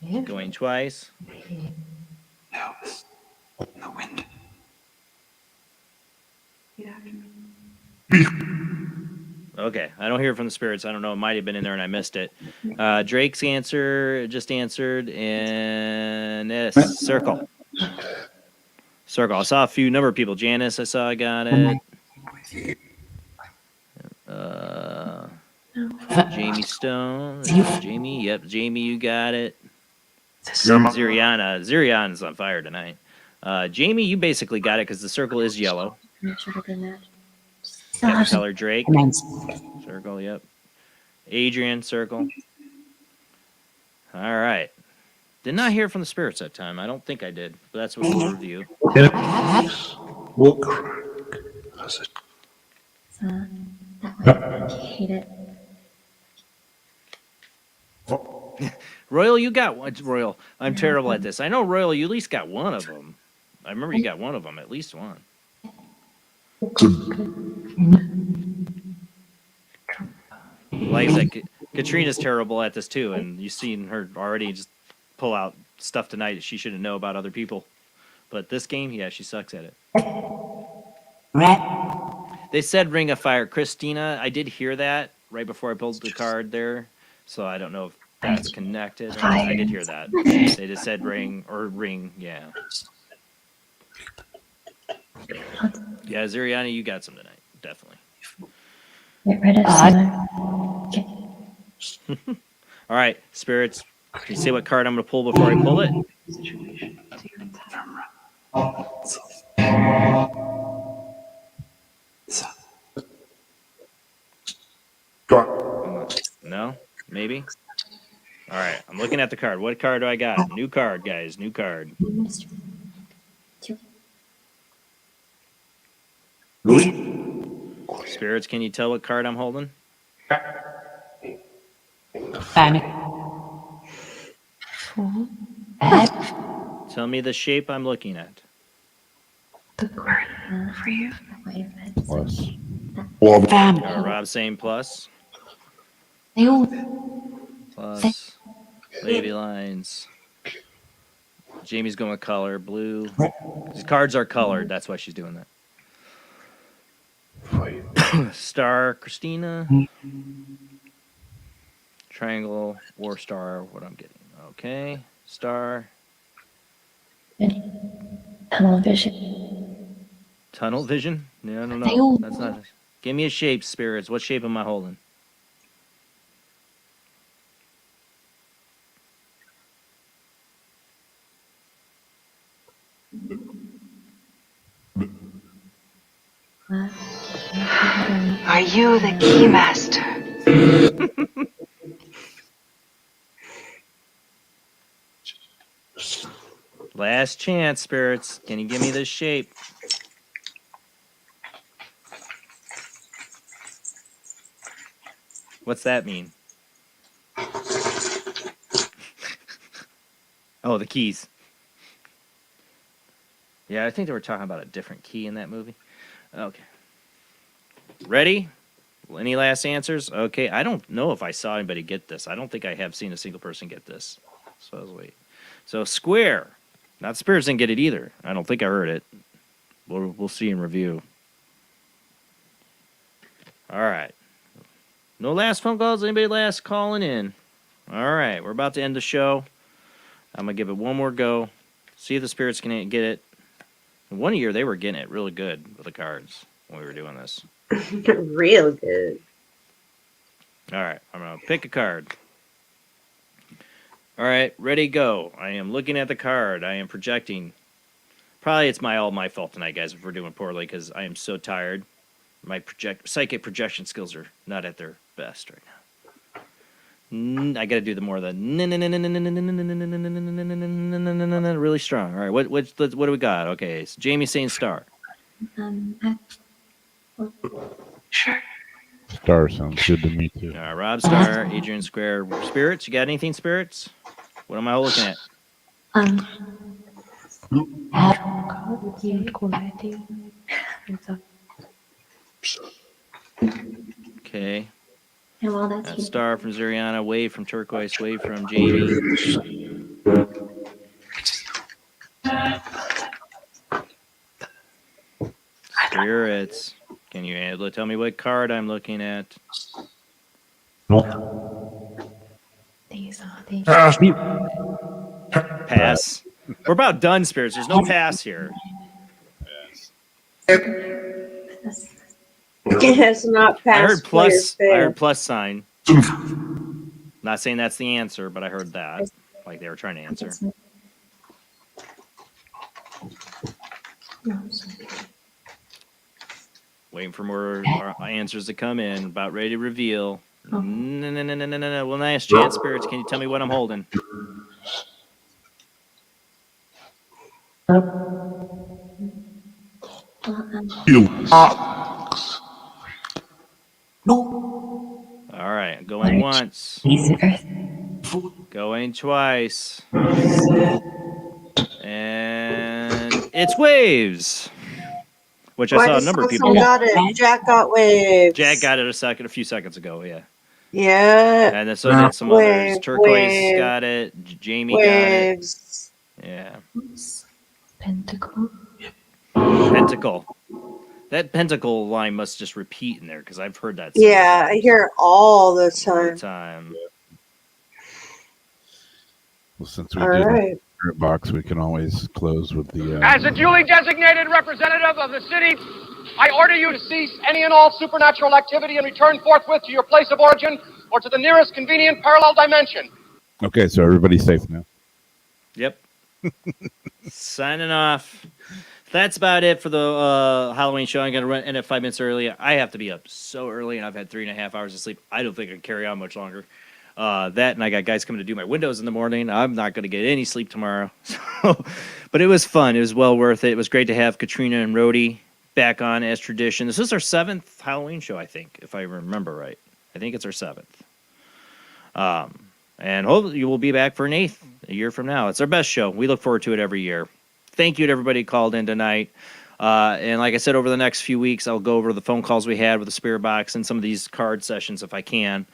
Yeah. Going twice. No, the wind. Okay, I don't hear from the spirits. I don't know. It might have been in there and I missed it. Drake's answer just answered, and it's circle. Circle. I saw a few number of people. Janice, I saw, I got it. Jamie Stone. Jamie, yep, Jamie, you got it. Ziriana's on fire tonight. Jamie, you basically got it because the circle is yellow. Yep, color Drake. Circle, yep. Adrian, circle. All right. Did not hear from the spirits that time. I don't think I did, but that's what we'll review. Hate it. Royal, you got one. Royal, I'm terrible at this. I know, Royal, you at least got one of them. I remember you got one of them, at least one. Like I said, Katrina's terrible at this too, and you've seen her already just pull out stuff tonight that she shouldn't know about other people. But this game, yeah, she sucks at it. They said Ring of Fire. Christina, I did hear that right before I pulled the card there, so I don't know if that's connected. Or I did hear that. They just said ring, yeah. Yeah, Ziriana, you got some tonight, definitely. Get rid of some. All right, spirits. Can you see what card I'm going to pull before I pull it? No? Maybe? All right, I'm looking at the card. What card do I got? New card, guys. New card. Spirits, can you tell what card I'm holding? Panic. Tell me the shape I'm looking at. The card for you. Plus. Rob's saying plus. Plus. Wavy lines. Jamie's going with color, blue. These cards are colored. That's why she's doing that. Star, Christina. Triangle or star, what I'm getting. Okay. Star. Tunnel vision. Tunnel vision? No, no. That's not. Give me a shape, spirits. What shape am I holding? Are you the keymaster? Last chance, spirits. Can you give me this shape? What's that mean? Oh, the keys. Yeah, I think they were talking about a different key in that movie. Okay. Ready? Any last answers? Okay, I don't know if I saw anybody get this. I don't think I have seen a single person get this. So let's wait. So square. Not spirits didn't get it either. I don't think I heard it. We'll see in review. All right. No last phone calls. Anybody last calling in? All right. We're about to end the show. I'm going to give it one more go. See if the spirits can get it. One year they were getting it really good with the cards when we were doing this. Real good. All right. I'm going to pick a card. All right. Ready, go. I am looking at the card. I am projecting. Probably it's all my fault tonight, guys, if we're doing poorly, because I am so tired. My psychic projection skills are not at their best right now. I got to do the more of the really strong. All right, what do we got? Okay, so Jamie's saying star. Sure. Star sounds good to me too. Rob star, Adrian square. Spirits, you got anything? Spirits? What am I looking at? Okay. well, that's Got Star from Zuriana, Wave from Turquoise, Wave from Jamie. Spirits. Can you able to tell me what card I'm looking at? These are the Pass. We're about done, Spirits. There's no pass here. It's not I pass. heard plus. Player I fail. heard plus sign. Not saying that's the answer, but I heard that. Like they were trying to answer. Waiting for more answers to come in. About ready to reveal. No. Well, nice chance, Spirits. Can you tell me what I'm holding? All right, going once. Going twice. And it's waves. Which I saw a number of people. Got it. Jack got waves. Jack got it a few seconds ago, yeah. Yeah. And then so did some others. Turquoise got it. Jamie waves. Got it. Yeah. Pentacle. That pentacle line must just repeat in there because I've heard that. Yeah, I hear it all the time. Well, since we did the spirit box, we can always close with the. As a duly designated representative of the city, I order you to cease any and all supernatural activity and return forthwith to your place of origin or to the nearest convenient parallel dimension. Okay, so everybody's safe now. Yep. Signing off. That's about it for the Halloween show. I'm going to end it 5 minutes early. I have to be up so early, and I've had 3.5 hours of sleep. I don't think I can carry on much longer. That, and I got guys coming to do my windows in the morning. I'm not going to get any sleep tomorrow. But it was fun. It was well worth it. It was great to have Katrina and Rody back on as tradition. This is our 7th Halloween show, I think, if I remember right. I think it's our 7th. And hopefully you will be back for an 8th a year from now. It's our best show. We look forward to it every year. Thank you to everybody who called in tonight. And like I said, over the next few weeks, I'll go over the phone calls we had with the Spirit Box and some of these card sessions if I can.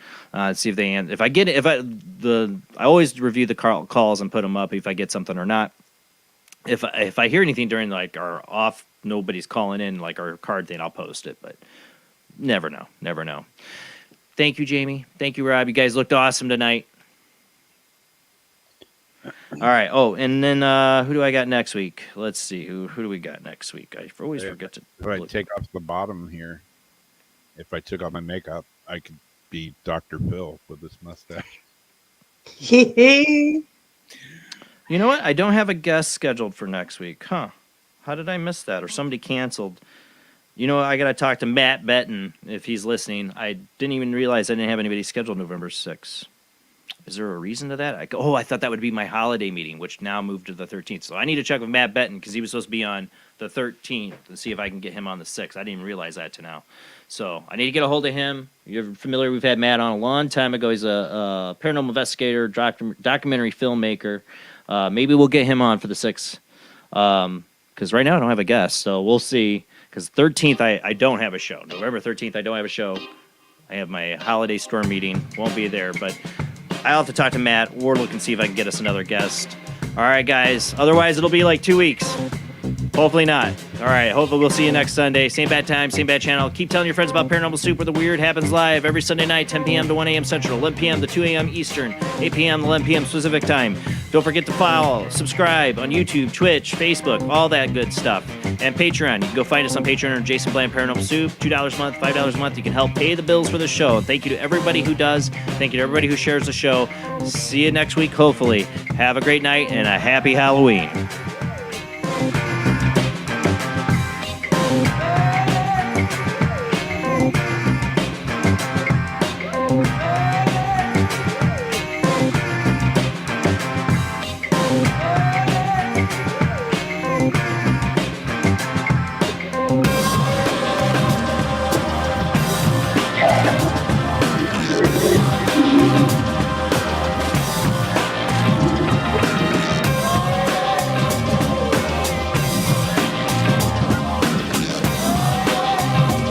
See if they I always review the calls and put them up if I get something or not. If I hear anything during like our off, nobody's calling in like our card thing, I'll post it. But never know. Thank you, Jamie. Thank you, Rob. You guys looked awesome tonight. All right. Oh, and then who do I got next week? Let's see. Who do we got next week? I always forget to. If I take off the bottom here, if I took off my makeup, I could be Dr. Phil with this mustache. You know what? I don't have a guest scheduled for next week. Huh. How did I miss that? Or somebody canceled. You know, I got to talk to Matt Betton if he's listening. I didn't even realize I didn't have anybody scheduled November 6th. Is there a reason to that? I thought that would be my holiday meeting, which now moved to the 13th. So I need to check with Matt Betton because he was supposed to be on the 13th to see if I can get him on the 6th. I didn't even realize that till now. So I need to get a hold of him. You're familiar. We've had Matt on a long time ago. He's a paranormal investigator, documentary filmmaker. Maybe we'll get him on for the 6th because right now I don't have a guest. So we'll see. Because 13th, I don't have a show. November 13th, I don't have a show. I have my holiday store meeting. Won't be there, but I'll have to talk to Matt. We're looking to see if I can get us another guest. All right, guys. Otherwise, it'll be like 2 weeks. Hopefully not. All right. Hopefully we'll see you next Sunday. Same bad time, same bad channel. Keep telling your friends about Paranormal Soup, where the weird happens live every Sunday night, 10 p.m. to 1 a.m. Central, 11 p.m. to 2 a.m. Eastern, 8 p.m. to 11 p.m. Pacific time. Don't forget to follow, subscribe on YouTube, Twitch, Facebook, all that good stuff. And Patreon. You can go find us on Patreon under Jblandparanormalsoup. $2 a month, $5 a month. You can help pay the bills for the show. And thank you to everybody who does. Thank you to everybody who shares the show. See you next week, hopefully. Have a great night and a happy Halloween.